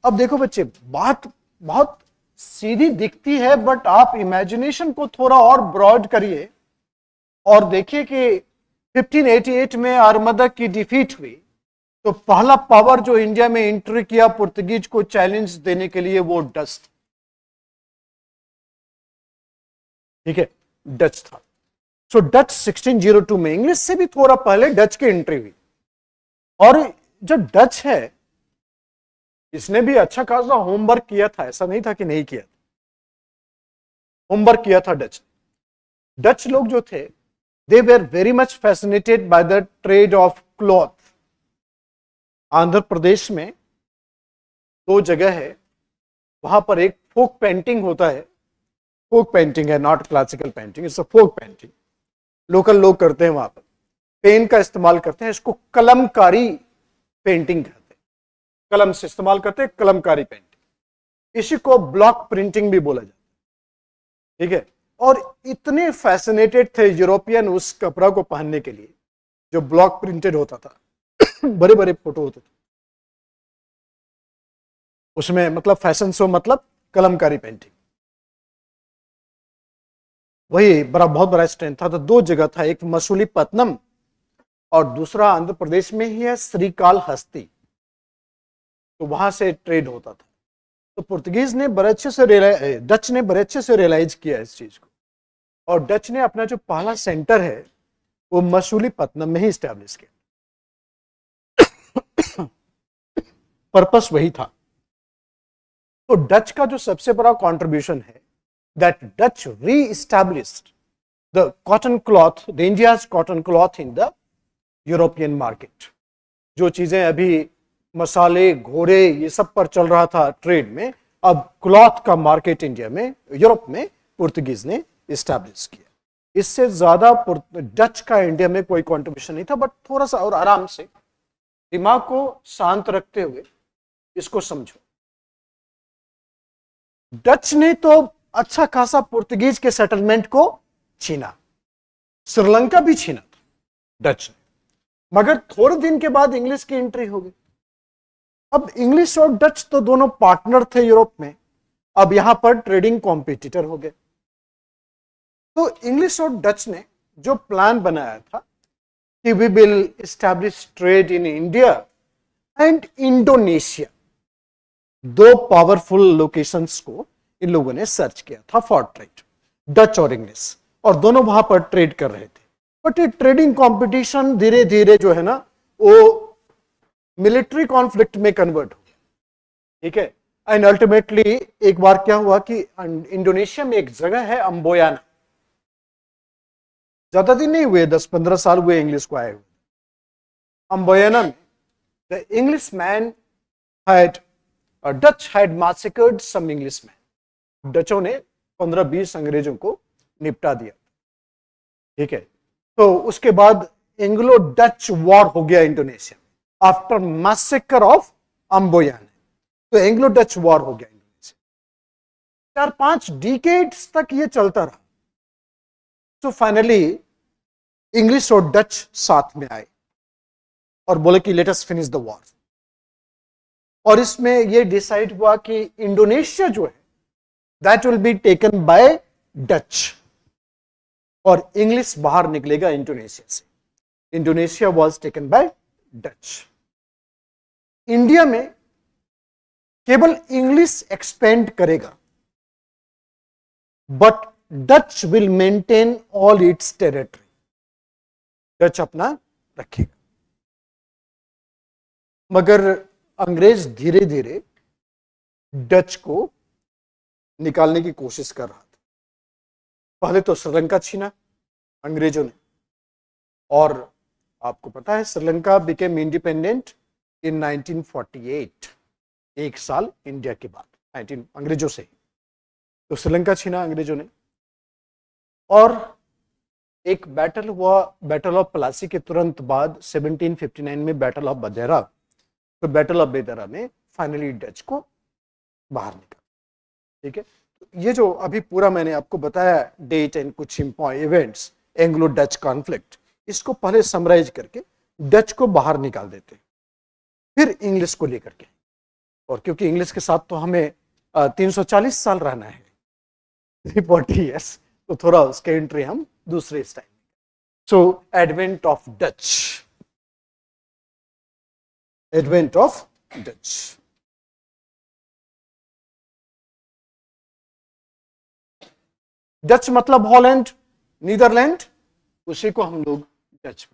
अब देखो बच्चे, बात बहुत सीधी दिखती है, but आप इमेजिनेशन को थोड़ा और ब्रॉड करिए और देखिए कि 1588 में आर्मदा की डिफीट हुई, तो पहला पावर जो इंडिया में एंट्री किया पुर्तगीज को चैलेंज देने के लिए वो डच था। ठीक है, डच था। सो डच 1602 में, इंग्लिश से भी थोड़ा पहले डच की एंट्री हुई, और जो डच है इसने भी अच्छा खासा होमवर्क किया था, ऐसा नहीं था कि नहीं किया, होमवर्क किया था डच। डच लोग जो थे, they were very much fascinated by the trade of cloth. Andhra Pradesh में 2 जगह है, वहां पर एक फोक पेंटिंग होता है, फोक पेंटिंग है, not classical painting, it's a folk painting, local लोग करते हैं, वहां पर पेन का इस्तेमाल करते हैं, इसको कलमकारी पेंटिंग कहते हैं, कलम से इस्तेमाल करते हैं, कलमकारी पेंटिंग। इसी को ब्लॉक प्रिंटिंग भी बोला जाता है। ठीक है, और इतने फैसिनेटेड थे यूरोपियन उस कपड़ा को पहनने के लिए जो ब्लॉक प्रिंटेड होता था, बड़े बड़े फोटो होते थे उसमें, मतलब फैशन शो, मतलब कलमकारी पेंटिंग, वही बहुत बड़ा स्ट्रेंथ था। तो 2 जगह था, एक मसूलीपट्टनम और दूसरा आंध्र प्रदेश में ही है श्रीकालहस्ती, तो वहां से ट्रेड होता था। तो पुर्तगीज ने बड़े अच्छे से डच ने बड़े अच्छे से रियलाइज किया इस चीज को, और डच ने अपना जो पहला सेंटर है वो मसूलीपट्टनम में ही स्टैब्लिश किया। पर्पस वही था। तो डच का जो सबसे बड़ा कंट्रीब्यूशन है, दैट डच री established the cotton cloth, the India's cotton cloth in the European market. जो चीजें अभी मसाले, घोड़े, ये सब पर चल रहा था ट्रेड में, अब क्लॉथ का मार्केट इंडिया में, यूरोप में पुर्तगीज ने एस्टैब्लिश किया। इससे ज्यादा डच का इंडिया में कोई कंट्रीब्यूशन नहीं था, बट थोड़ा सा और आराम से दिमाग को शांत रखते हुए इसको समझो। डच ने तो अच्छा खासा पुर्तगीज के सेटलमेंट को छीना, श्रीलंका भी छीना था डच ने, मगर थोड़े दिन के बाद इंग्लिश की एंट्री हो गई। अब इंग्लिश और डच तो दोनों पार्टनर थे यूरोप में, अब यहां पर ट्रेडिंग कॉम्पिटिटर हो गए। तो इंग्लिश और डच ने जो प्लान बनाया था कि we will establish trade in India and Indonesia, दो पावरफुल लोकेशंस को इन लोगों ने सर्च किया था फॉर ट्रेड, डच और इंग्लिश, और दोनों वहां पर ट्रेड कर रहे थे। बट ये ट्रेडिंग कंपटीशन धीरे धीरे जो है ना वो मिलिट्री कॉन्फ्लिक्ट में कन्वर्ट हो गया, ठीक है। एंड अल्टीमेटली एक बार क्या हुआ कि इंडोनेशिया में एक जगह है अंबोयाना, ज्यादा दिन नहीं हुए, 10-15 साल हुए इंग्लिश को आए हुए। अंबोयाना में the Englishman had Dutch had massacred some Englishman, डचों ने 15-20 अंग्रेजों को निपटा दिया, ठीक है। तो उसके बाद एंग्लो डच वॉर हो गया इंडोनेशिया में आफ्टर मैसेकर ऑफ अंबोयाना, तो एंग्लो डच वॉर हो गया इंडोनेशिया। 4-5 डिकेड्स तक ये चलता रहा। तो फाइनली इंग्लिश और डच साथ में आए और बोले कि let us finish the war. और इसमें ये डिसाइड हुआ कि इंडोनेशिया जो है that will be taken by Dutch और इंग्लिश बाहर निकलेगा इंडोनेशिया से। Indonesia was taken by Dutch. India में केवल इंग्लिश एक्सपेंड करेगा, but Dutch will maintain all it's territory, Dutch अपना रखेगा। मगर अंग्रेज धीरे धीरे डच को निकालने की कोशिश कर रहा था। पहले तो श्रीलंका छीना अंग्रेजों ने, और आपको पता है श्रीलंका बिकेम इंडिपेंडेंट इन 1948, एक साल इंडिया के बाद, 19 अंग्रेजों से। तो श्रीलंका छीना अंग्रेजों ने, और एक बैटल हुआ, बैटल ऑफ प्लासी के तुरंत बाद 1759 में बैटल ऑफ बदेरा। तो बैटल ऑफ बदेरा में फाइनली डच को बाहर निकाला, ठीक है। ये जो अभी पूरा मैंने आपको बताया डेट एंड कुछ इवेंट्स, एंग्लो डच कॉन्फ्लिक्ट, इसको पहले समराइज करके डच को बाहर निकाल देते, फिर इंग्लिश को लेकर के। और क्योंकि इंग्लिश के साथ तो हमें 340 साल रहना है, 340 ईयर्स, तो थोड़ा उसके एंट्री हम दूसरे style. So advent of Dutch, advent of Dutch. Dutch मतलब हॉलैंड, नीदरलैंड, उसी को हम लोग डच,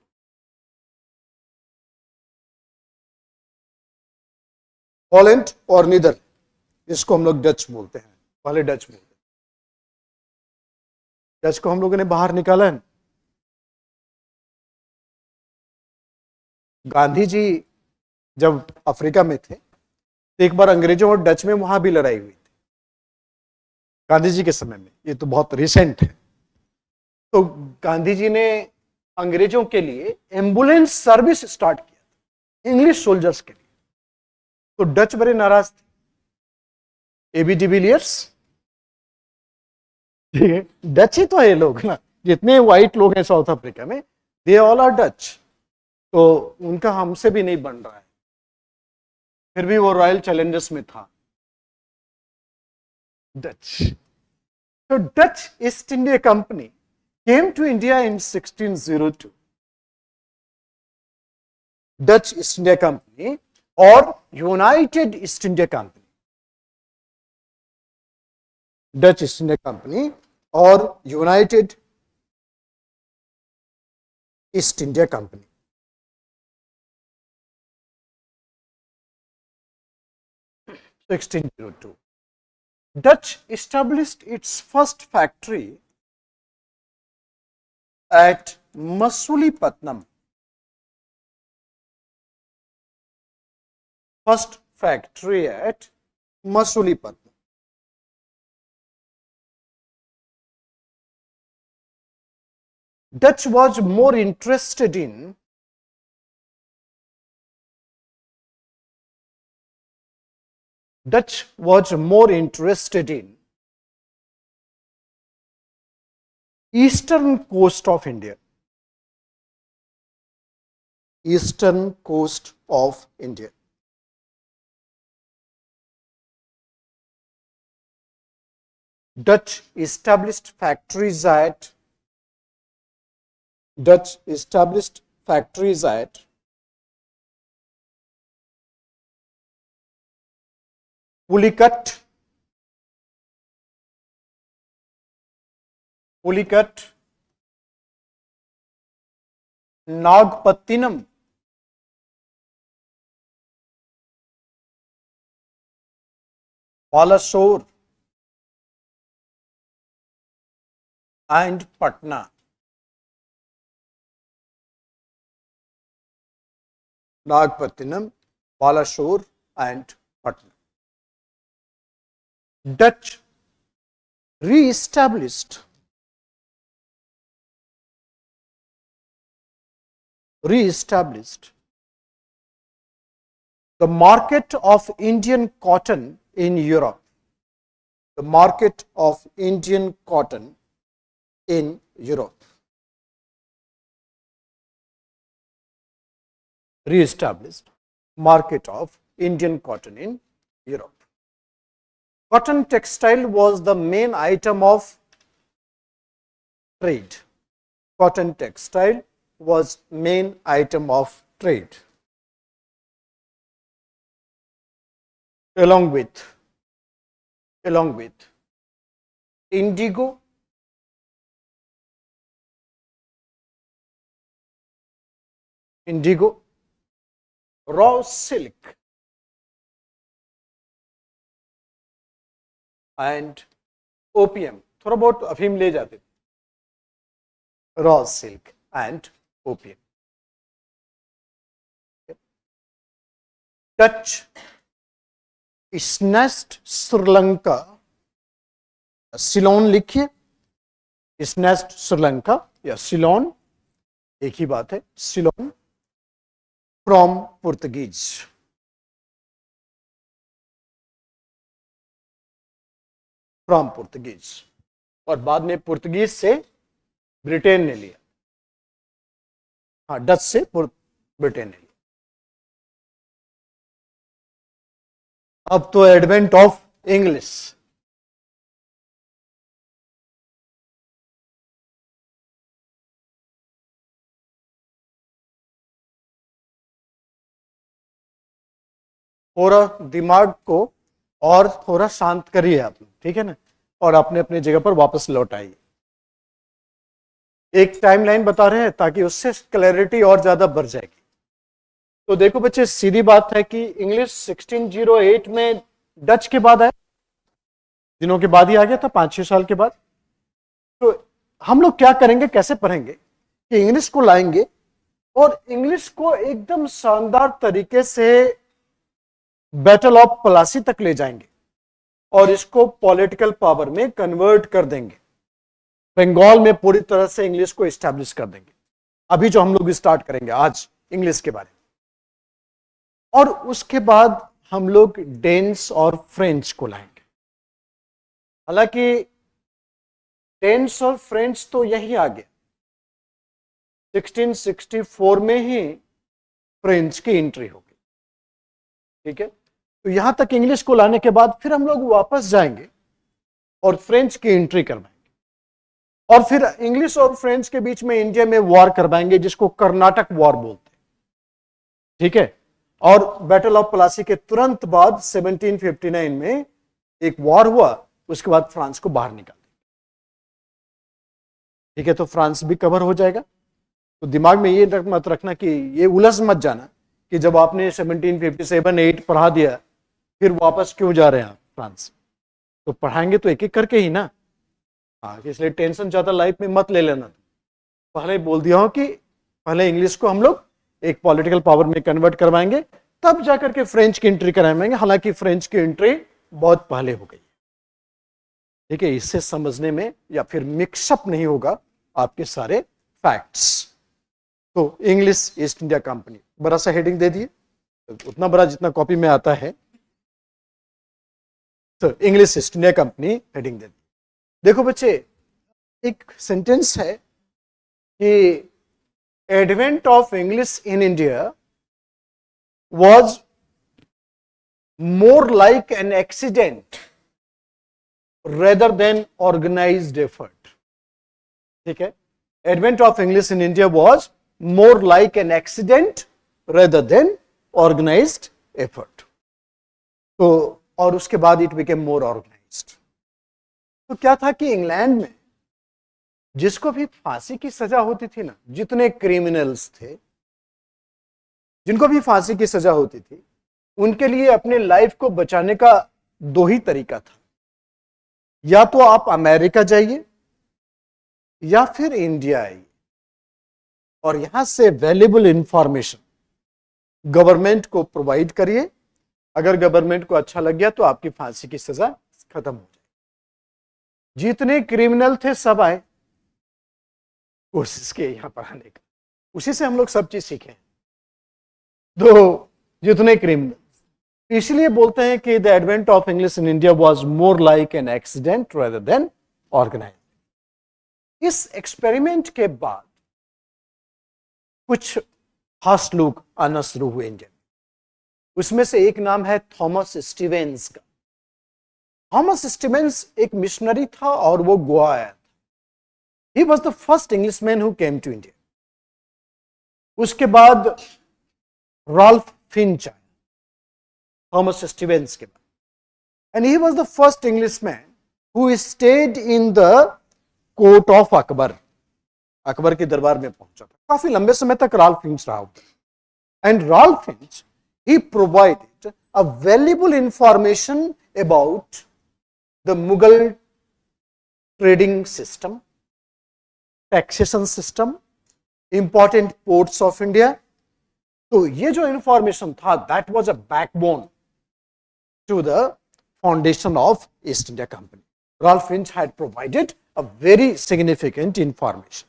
हॉलैंड और नीदरलैंड, इसको हम लोग डच बोलते हैं, पहले डच बोलते हैं। डच को हम लोगों ने बाहर निकाला है। गांधी जी जब अफ्रीका में थे तो एक बार अंग्रेजों और डच में वहां भी लड़ाई हुई थी, गांधी जी के समय में, ये तो बहुत रिसेंट है। तो गांधी जी ने अंग्रेजों के लिए एम्बुलेंस सर्विस स्टार्ट किया इंग्लिश सोल्जर्स के लिए। तो डच बड़े नाराज थे, एबी डिविलियर्स, ठीक है, डच ही तो है लोग ना, जितने व्हाइट लोग हैं साउथ अफ्रीका में, दे ऑल आर डच। तो उनका हमसे भी नहीं बन रहा है, फिर भी वो रॉयल चैलेंजर्स में था डच। तो Dutch East India company came to India in 1602 Dutch East India company और United East India company, Dutch East India company और United East India company. 1602, Dutch established its first factory at Masulipatam. First factory at Masulipatam. Dutch was more interested in eastern coast of India. Eastern coast of India. Dutch established factories at Pulicat, Nagpattinam, Balasore and Patna. Nagpattinam, Balasore and Patna. Dutch re-established the market of Indian cotton in Europe. The market of Indian cotton in Europe. Re-established market of Indian cotton in Europe. Cotton textile was the main item of trade. Cotton textile was main item of trade. Along with indigo, raw silk and opium. थोड़ा बहुत अफीम ले जाते थे. Raw silk and opium. Dutch snatched Sri-Lanka, Ceylon लिखिए, snatched Sri-Lanka या Ceylon एक ही बात है, Ceylon from Portuguese. From Portuguese और बाद में पुर्तगीज से ब्रिटेन ने लिया. हाँ, डच से ब्रिटेन ने लिया. अब तो एडवेंट ऑफ इंग्लिश. थोड़ा दिमाग को और थोड़ा शांत करिए आप, ठीक है ना, और अपने अपने जगह पर वापस लौट आइए. एक टाइमलाइन बता रहे हैं ताकि उससे क्लैरिटी और ज्यादा बढ़ जाएगी. तो देखो बच्चे, सीधी बात है कि इंग्लिश 1608 में डच के बाद आया, दिनों के बाद ही आ गया था, 5-6 साल के बाद. तो हम लोग क्या करेंगे, कैसे पढ़ेंगे कि इंग्लिश को लाएंगे और इंग्लिश को एकदम शानदार तरीके से बैटल ऑफ प्लासी तक ले जाएंगे और इसको पॉलिटिकल पावर में कन्वर्ट कर देंगे. बंगाल में पूरी तरह से इंग्लिश को एस्टैब्लिश कर देंगे. अभी जो हम लोग स्टार्ट करेंगे आज इंग्लिश के बारे में, और उसके बाद हम लोग डेन्स और फ्रेंच को लाएंगे. हालांकि डेन्स और फ्रेंच तो यही आ गया, 1664 में ही फ्रेंच की एंट्री होगी. ठीक है, तो यहां तक इंग्लिश को लाने के बाद फिर हम लोग वापस जाएंगे और फ्रेंच की एंट्री करवाएंगे और फिर इंग्लिश और फ्रेंच के बीच में इंडिया में वॉर करवाएंगे, जिसको कर्नाटक वॉर बोलते हैं. ठीक है। और बैटल ऑफ प्लासी के तुरंत बाद 1759 में एक वॉर हुआ, उसके बाद फ्रांस को बाहर निकाल दिया। ठीक है, तो फ्रांस भी कवर हो जाएगा। तो दिमाग में ये मत रखना कि ये उलझ मत जाना कि जब आपने 1757-8 पढ़ा दिया फिर वापस क्यों जा रहे हैं आप फ्रांस। तो पढ़ाएंगे तो एक एक करके ही ना। हाँ, इसलिए टेंशन ज्यादा लाइफ में मत ले लेना। पहले बोल दिया हूं कि पहले इंग्लिश को हम लोग एक पॉलिटिकल पावर में कन्वर्ट करवाएंगे, तब जाकर के फ्रेंच की एंट्री कराएंगे। हालांकि फ्रेंच की एंट्री बहुत पहले हो गई। ठीक है, इससे समझने में या फिर मिक्सअप नहीं होगा आपके सारे फैक्ट्स। तो इंग्लिश ईस्ट इंडिया कंपनी, बड़ा सा हेडिंग दे दिए, उतना बड़ा जितना कॉपी में आता है। तो English East India company heading दे दी। देखो बच्चे, एक सेंटेंस है कि advent of English in India was more like an accident rather than organized effort. ठीक है, advent of English in India was more like an accident rather than organized effort. तो और उसके बाद it became more organized. तो क्या था कि इंग्लैंड में जिसको भी फांसी की सजा होती थी ना, जितने क्रिमिनल्स थे जिनको भी फांसी की सजा होती थी, उनके लिए अपने लाइफ को बचाने का दो ही तरीका था। या तो आप अमेरिका जाइए या फिर इंडिया आइए और यहां से वैल्यूएबल इंफॉर्मेशन गवर्नमेंट को प्रोवाइड करिए। अगर गवर्नमेंट को अच्छा लग गया तो आपकी फांसी की सजा खत्म हो जाए। जितने क्रिमिनल थे सब आए, कोशिश किए यहां पर आने का, उसी से हम लोग सब चीज सीखे। तो जितने क्रिमिनल, इसलिए बोलते हैं कि the advent of English in India was more like an accident rather than organise. इस एक्सपेरिमेंट के बाद कुछ खास लोग आना शुरू हुए इंडिया में। उसमें से एक नाम है थॉमस स्टीवेंस का। थॉमस स्टीवेंस एक मिशनरी था और वो गोवा आया था। He was the first Englishman who came to India. उसके बाद रॉल्फ फिंच आया थॉमस स्टीवेंस के बाद, and he was the first Englishman who stayed in the court of Akbar. Akbar के दरबार में पहुंचा था। काफी लंबे समय तक रॉल्फ फिंच रहा होगा। And Ralph Fitch he provided a valuable information about the Mughal trading system, taxation system, important ports of India. तो ये जो इंफॉर्मेशन था, that was a backbone to the foundation of East India company. Ralph Fitch had provided a very significant information.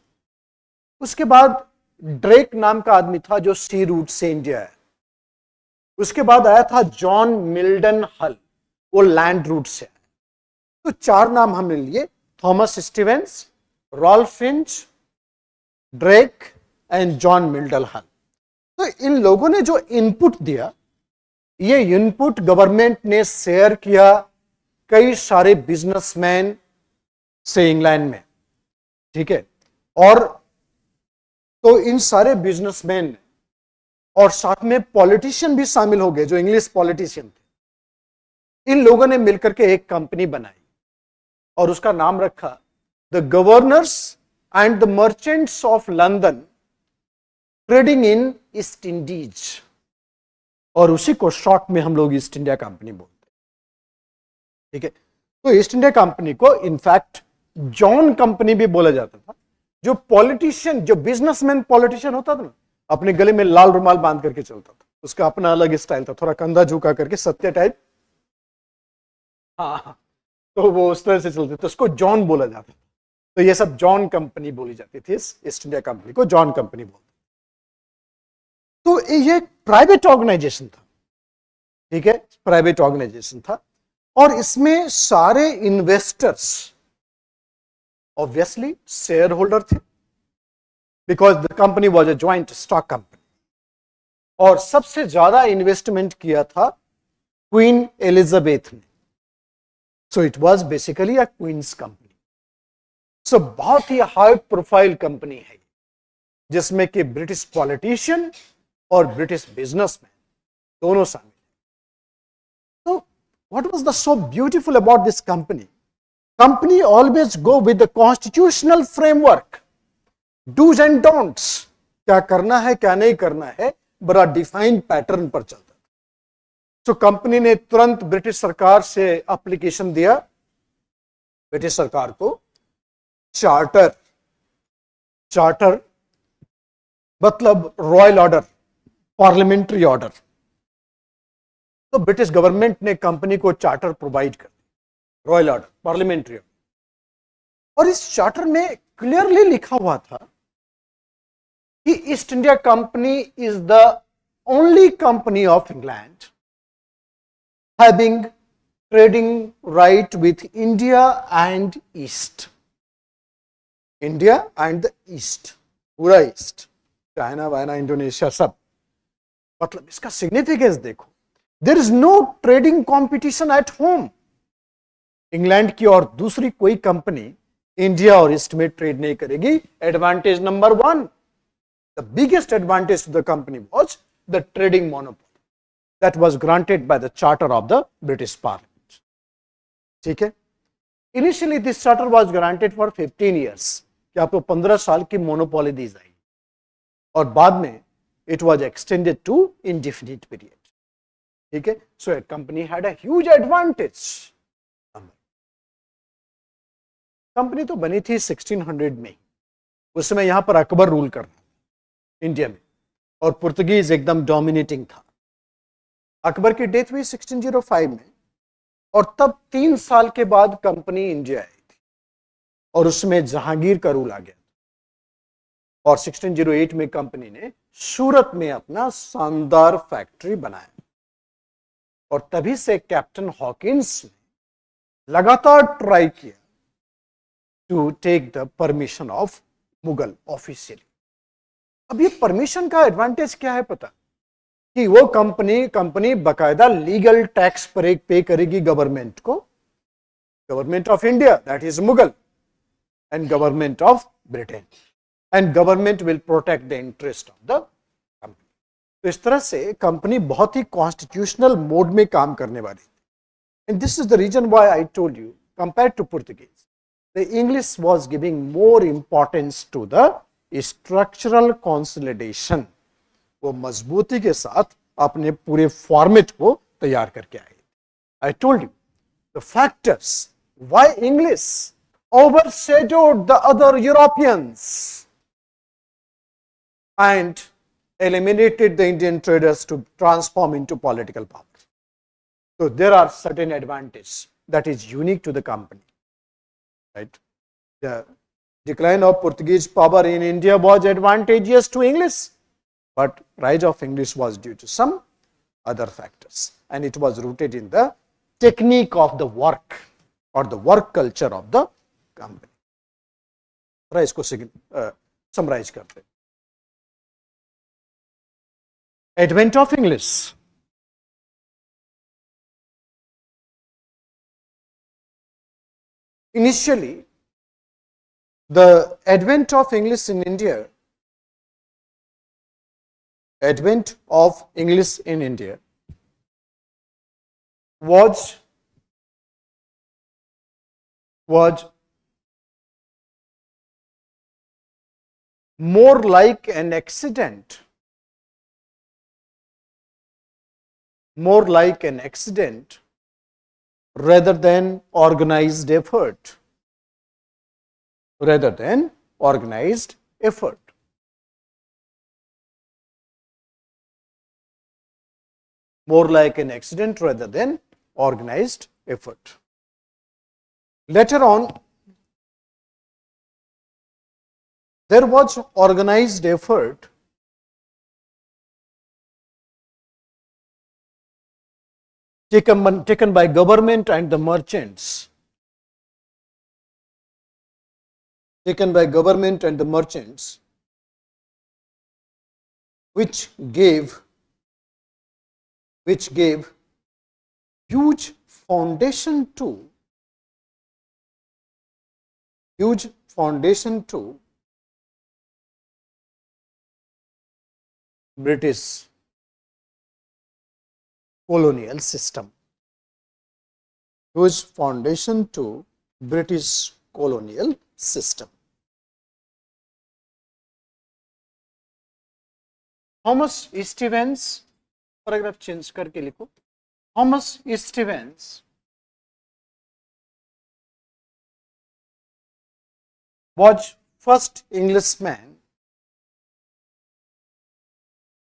उसके बाद Drake नाम का आदमी था जो सी रूट से इंडिया आया। उसके बाद आया था जॉन मिल्डन हल, वो लैंड रूट से आया। तो चार नाम हमने लिए, Thomas Stevens, Ralph Fitch, Drake and John Mildenhall. तो इन लोगों ने जो इनपुट दिया, ये इनपुट गवर्नमेंट ने शेयर किया कई सारे बिजनेसमैन से इंग्लैंड में। ठीक है, और तो इन सारे बिजनेसमैन और साथ में पॉलिटिशियन भी शामिल हो गए, जो इंग्लिश पॉलिटिशियन थे। इन लोगों ने मिलकर के एक कंपनी बनाई और उसका नाम रखा the governors and the merchants of London trading in east Indies, और उसी को शॉर्ट में हम लोग ईस्ट इंडिया कंपनी बोलते हैं। ठीक है, तो ईस्ट इंडिया कंपनी को इनफैक्ट जॉन कंपनी भी बोला जाता था। जो पॉलिटिशियन, जो बिजनेसमैन पॉलिटिशियन होता था ना, अपने गले में लाल रुमाल बांध करके चलता था, उसका अपना अलग स्टाइल था, थोड़ा कंधा झुका करके सत्य टाइप। हाँ, तो वो उस तरह से चलते थे, उसको जॉन बोला जाता था। तो ये सब जॉन कंपनी बोली जाती थी, ईस्ट इंडिया कंपनी को जॉन कंपनी बोलते। तो ये प्राइवेट ऑर्गेनाइजेशन था। ठीक है, प्राइवेट ऑर्गेनाइजेशन था और इसमें सारे इन्वेस्टर्स ऑब्वियसली शेयर होल्डर थे, because the company was a joint stock company. और सबसे ज्यादा इन्वेस्टमेंट किया था क्वीन एलिजाबेथ ने। So it was basically a Queen's company. सो बहुत ही हाई प्रोफाइल कंपनी है, जिसमें कि ब्रिटिश पॉलिटिशियन और ब्रिटिश बिजनेसमैन दोनों शामिल। तो what was the so beautiful about this company? Company always go with the constitutional framework, dos and don'ts, क्या करना है क्या नहीं करना है, बड़ा डिफाइंड पैटर्न पर चलता। तो कंपनी ने तुरंत ब्रिटिश सरकार से एप्लीकेशन दिया, ब्रिटिश सरकार को चार्टर, चार्टर मतलब रॉयल ऑर्डर, पार्लियामेंट्री ऑर्डर। तो ब्रिटिश गवर्नमेंट ने कंपनी को चार्टर प्रोवाइड कर दिया, रॉयल ऑर्डर, पार्लियामेंट्री ऑर्डर। और इस चार्टर में क्लियरली लिखा हुआ था कि East India company is the only company of England having trading right with India and East, India and the East, पूरा ईस्ट, चाइना वाइना इंडोनेशिया सब। मतलब इसका सिग्निफिकेंस देखो, there is no trading competition at home. England की और दूसरी कोई कंपनी इंडिया और ईस्ट में ट्रेड नहीं करेगी। Advantage number one, the biggest advantage to the company was the trading monopoly that was granted by the charter of the British parliament. ठीक है, initially this charter was granted for 15 years, कि आपको 15 साल की monopoly दी जाएगी, और बाद में it was extended to indefinite period. ठीक है, so a company had a huge advantage. Company तो बनी थी 1600 में, उस समय यहां पर अकबर रूल कर रहा था इंडिया में, और पुर्तगीज एकदम डोमिनेटिंग था। अकबर की डेथ हुई 1605 में, और तब 3 साल के बाद कंपनी इंडिया आई थी, और उसमें जहांगीर का रूल आ गया। और 1608 में कंपनी ने सूरत में अपना शानदार फैक्ट्री बनाया, और तभी से कैप्टन हॉकिंस ने लगातार ट्राई किया to take the permission of Mughal officially. अब ये परमिशन का एडवांटेज क्या है पता, कि वो कंपनी बकायदा लीगल टैक्स पर पे करेगी गवर्नमेंट को, government of India that is Mughal, and government of Britain, and government will protect the interest of the company. तो इस तरह से कंपनी बहुत ही कॉन्स्टिट्यूशनल मोड में काम करने वाली थी। And this is the reason why I told you, compared to Portuguese, the English was giving more importance to the structural consolidation. वो मजबूती के साथ अपने पूरे फॉर्मेट को तैयार करके आए। I told you the factors why English overshadowed the other Europeans and eliminated the Indian traders to transform into political power. So there are certain advantages that is unique to the company. Right? The decline of Portuguese power in India was advantageous to English, but rise of English was due to some other factors, and it was rooted in the technique of the work or the work culture of the company. इसको summarize करते हैं. Advent of English. Initially, the advent of English in India, was more like an accident, rather than organized effort. More like an accident rather than organized effort. Later on, there was organized effort taken by government and the merchants, which gave huge foundation to British colonial system, whose foundation to British colonial system. Thomas Stevens, paragraph change करके लिखो. Thomas Stevens was first Englishman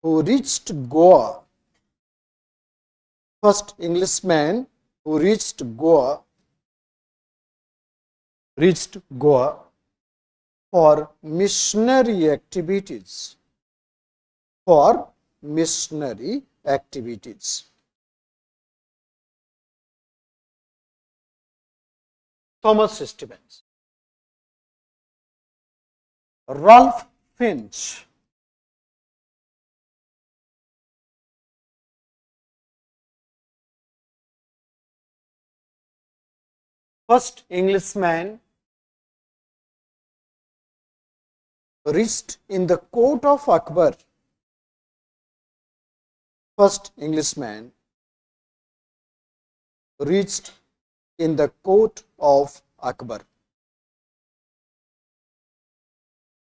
who reached Goa. First Englishman who reached Goa for missionary activities. For missionary activities. Thomas Stevens. Ralph Finch. First Englishman reached in the court of Akbar. First Englishman reached in the court of Akbar.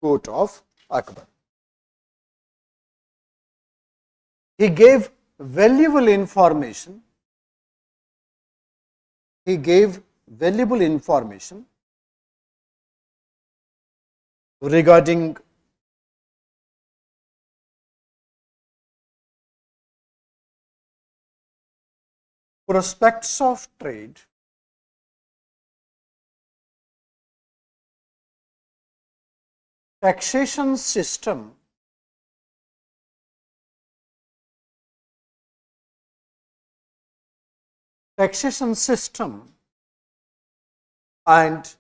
Court of Akbar. He gave valuable information. He gave valuable information regarding prospects of trade, taxation system, and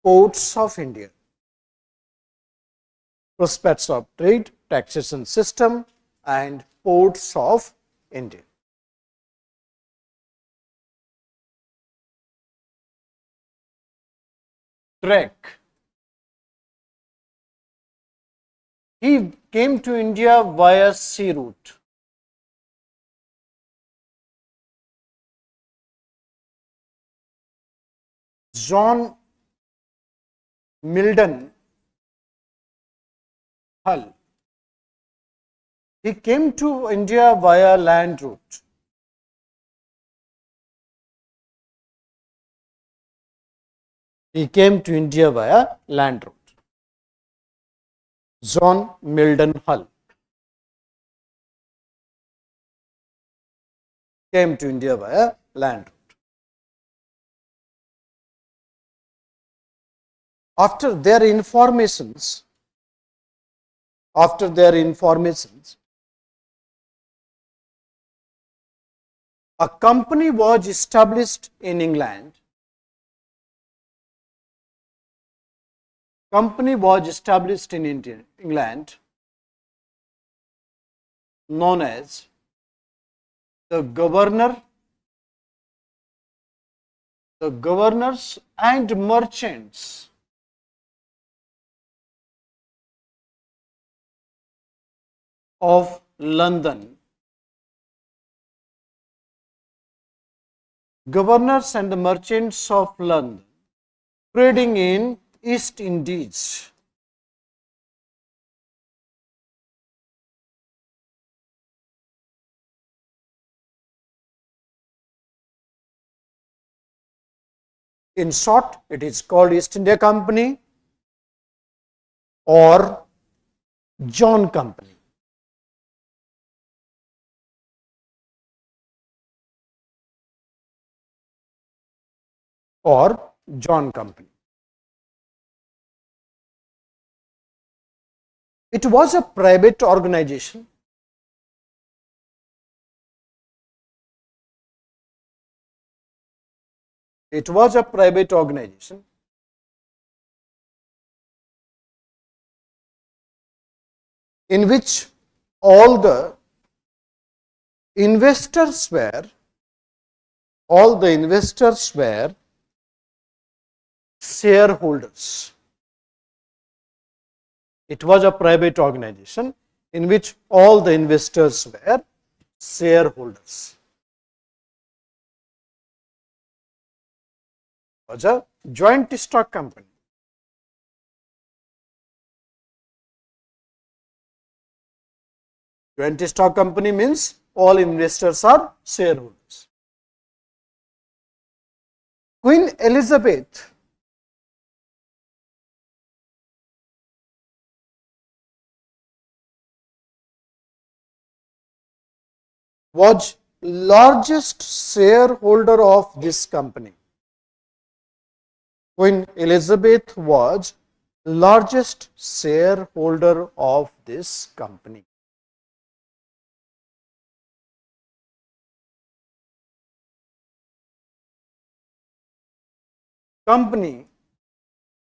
ports of India. Prospects of trade, taxation system, and ports of India. Drake. He came to India via sea route. John Milton Hull. He came to India via land route. He came to India via land route. John Milton Hull came to India via land route. After their informations, a company was established in England. England, known as the Governors and Merchants of London. Governors and Merchants of London, trading in East Indies. In short, it is called East India Company or John Company. Or John Company. It was a private organization. It was a private organization in which all the investors were shareholders. It was a private organization in which all the investors were shareholders. It was a joint stock company. Joint stock company means all investors are shareholders. Queen Elizabeth was largest shareholder of this company. Queen Elizabeth was largest shareholder of this company. Company,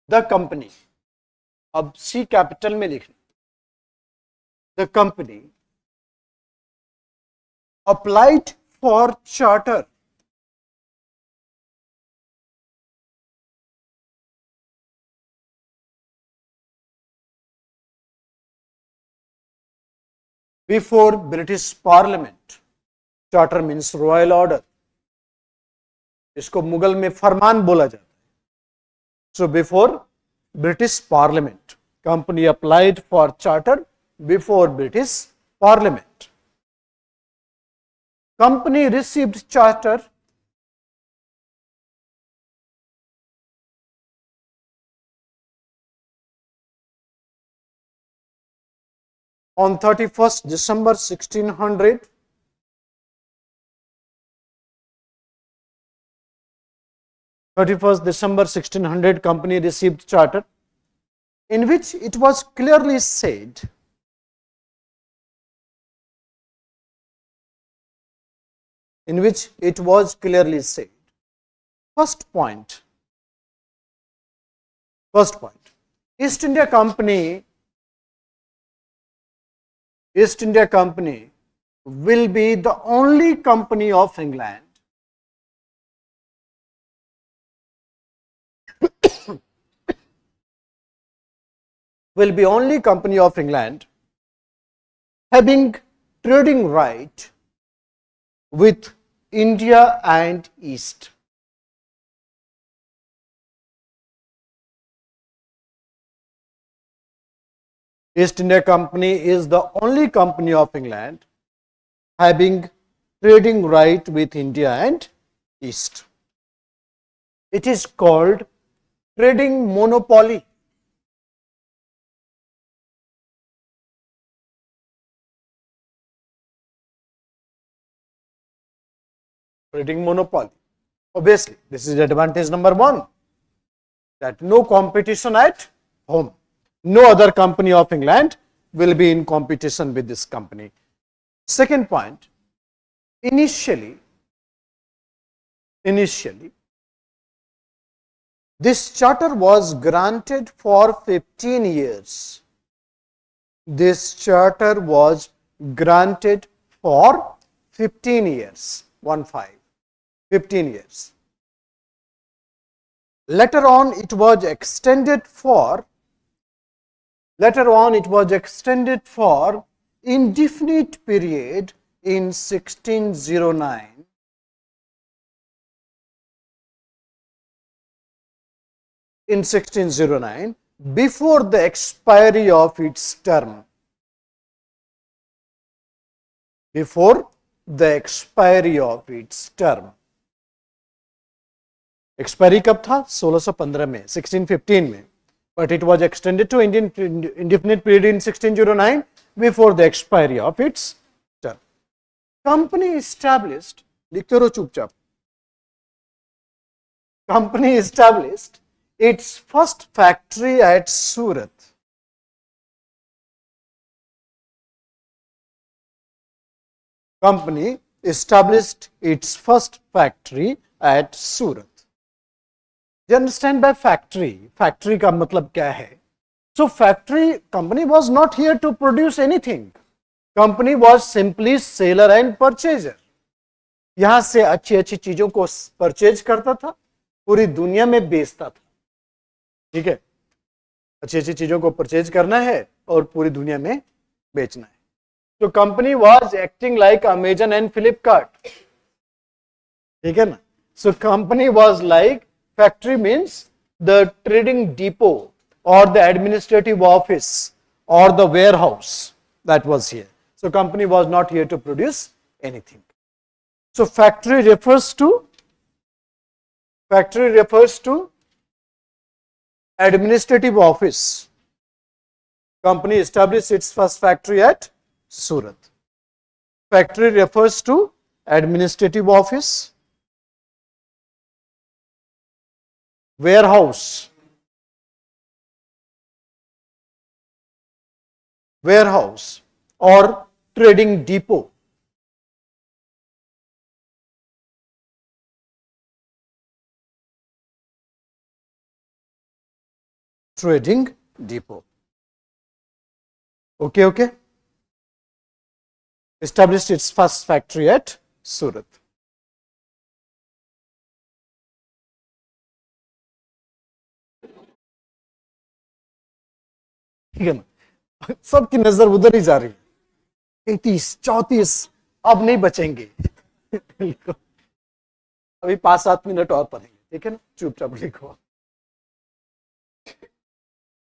the company, अब सी capital में लिखना, the company applied for charter before British parliament. Charter means royal order, इसको मुगल में फरमान बोला जाता है. So before British Parliament, company applied for charter before British Parliament. Company received charter on 31st December 1600. December 1600, company received charter in which it was clearly said first point, East India Company will be the only company of England having trading right with India and East. East India Company is the only company of England having trading right with India and East. It is called trading monopoly. Trading monopoly. Obviously, this is advantage number one, that no competition at home. No other company of England will be in competition with this company. Second point, initially, this charter was granted for 15 years. This charter was granted for 15 years. 15 years. Later on, it was extended for indefinite period in 1609. Before the expiry of its term. Expiry कब था? 1615 में, 1615 में. But it was extended to indefinite period in 1609 before the expiry of its term. Company established, लिखते रहो चुपचाप. Company established its first factory at Surat. Company established its first factory at Surat. Do you understand by factory? Factory का मतलब क्या है? So factory, company was not here to produce anything. Company was simply seller and purchaser. यहां से अच्छी अच्छी चीजों को परचेज करता था, पूरी दुनिया में बेचता था. ठीक है, अच्छी अच्छी चीजों को परचेज करना है और पूरी दुनिया में बेचना है. So company was acting like Amazon and Flipkart. ठीक है ना? So company was like, factory means the trading depot or the administrative office or the warehouse that was here. So company was not here to produce anything. So factory refers to administrative office. Company established its first factory at Surat. Factory refers to administrative office, warehouse, or trading depot. Trading depot. Okay. Established its first factory at Surat. ठीक है ना? सबकी नजर उधर ही जा रही है. 33, 34 अब नहीं बचेंगे. अभी 5-7 मिनट और पढ़ेंगे. ठीक है ना? चुपचाप लिखो.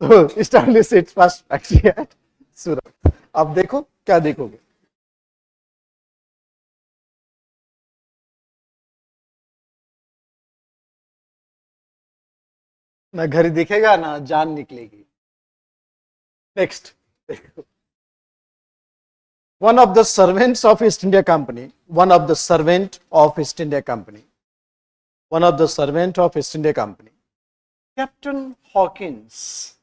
तो establish its first factory at Surat. अब देखो क्या देखोगे. ना घड़ी दिखेगा ना जान निकलेगी. Next. One of the servants of East India Company, one of the servant of East India Company, Captain Hawkins.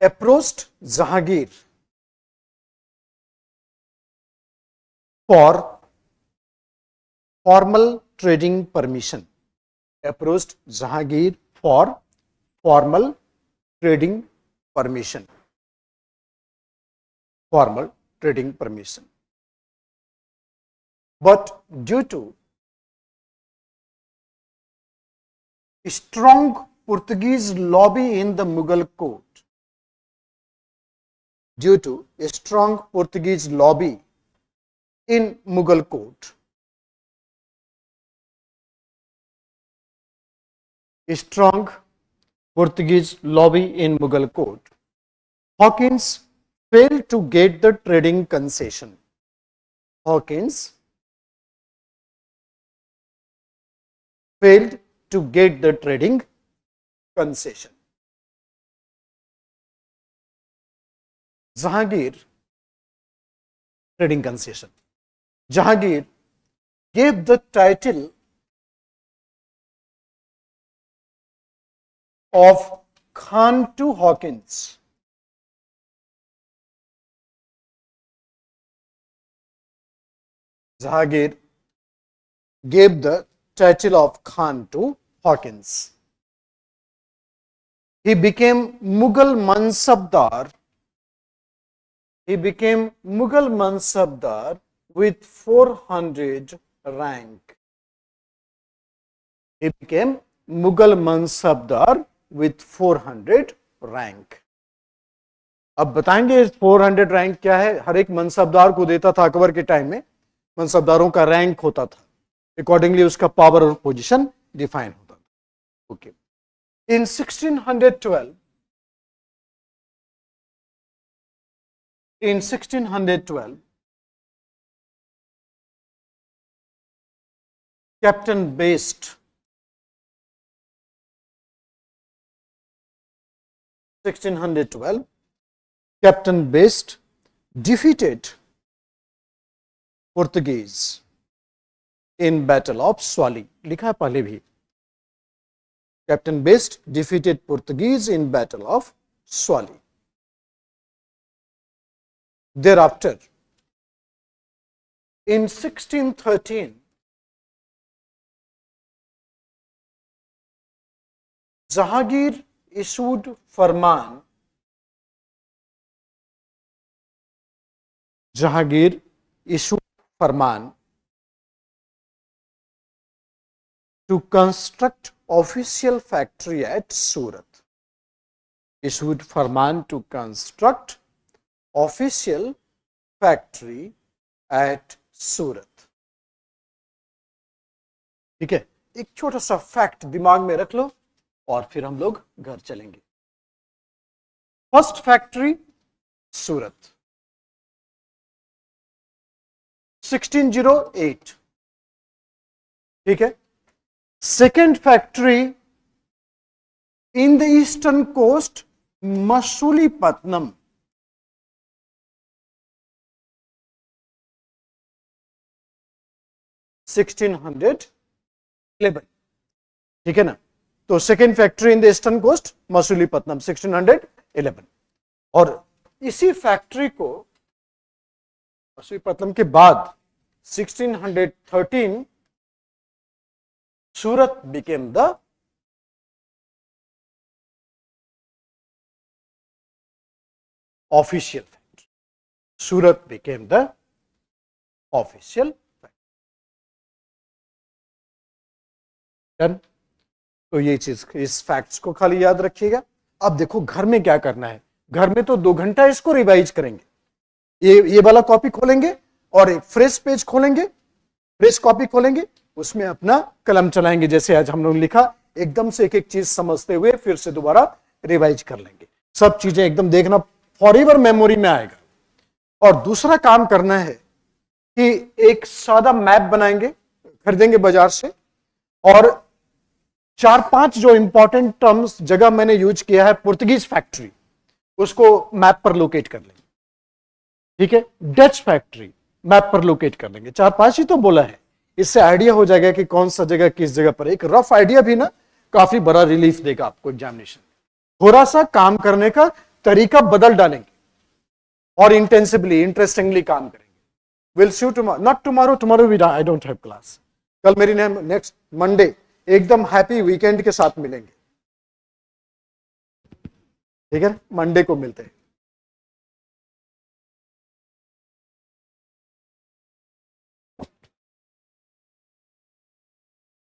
Approached Jahangir for formal trading permission. Approached Jahangir for formal trading permission. But due to strong Portuguese lobby in the Mughal court, Hawkins failed to get the trading concession. Jahangir gave the title of Khan to Hawkins. Jahangir gave the title of Khan to Hawkins. He became Mughal Mansabdar with 400 rank. He became Mughal Mansabdar with 400 rank. अब बताएंगे 400 rank क्या है. हर एक मनसबदार को देता था अकबर के time में. मनसबदारों का रैंक होता था, अकॉर्डिंगली उसका पावर और पोजीशन डिफाइन होता था. Okay. In 1612 Captain Best defeated Portuguese in Battle of Swali. लिखा है पहले भी. Captain Best defeated Portuguese in Battle of Swali. Thereafter, in 1613, Jahangir issued Farman to to construct official factory at Surat. Issued Farman to construct official factory at Surat. ठीक है, एक छोटा सा fact दिमाग में रख लो और फिर हम लोग घर चलेंगे. First factory Surat 1608. ठीक है. Second factory in the eastern coast Masulipatnam 1611. ठीक है ना. तो second factory in the eastern coast Masulipatnam 1611. और इसी फैक्ट्री को मसूलीपट्टनम के बाद 1613 सूरत became the official factory. Surat became the official factory. Done? तो ये चीज, इस फैक्ट्स को खाली याद रखिएगा. अब देखो घर में क्या करना है. घर में तो 2 घंटा इसको रिवाइज करेंगे. ये वाला कॉपी खोलेंगे और एक फ्रेश पेज खोलेंगे, फ्रेश कॉपी खोलेंगे, उसमें अपना कलम चलाएंगे जैसे आज हम लोग लिखा, एकदम से एक एक चीज समझते हुए फिर से दोबारा रिवाइज कर लेंगे. सब चीजें एकदम देखना, फॉरएवर मेमोरी में आएगा. और दूसरा काम करना है कि एक सादा मैप बनाएंगे, खरीदेंगे बाजार से, और 4-5 जो इंपॉर्टेंट टर्म्स जगह मैंने यूज किया है, पुर्तगीज फैक्ट्री, उसको मैप पर लोकेट कर लेंगे. ठीक है. डच फैक्ट्री मैप पर लोकेट कर लेंगे. 4-5 ही तो बोला है. इससे आइडिया हो जाएगा कि कौन सा जगह किस जगह पर. एक रफ आइडिया भी ना काफी बड़ा रिलीफ देगा आपको एग्जामिनेशन. थोड़ा सा काम करने का तरीका बदल डालेंगे और इंटेंसिवली, इंटरेस्टिंगली काम करेंगे. Will see you tomorrow, not tomorrow, tomorrow I don't have class. कल मेरी नेक्स्ट मंडे एकदम हैप्पी वीकेंड के साथ मिलेंगे. ठीक है, मंडे को मिलते हैं.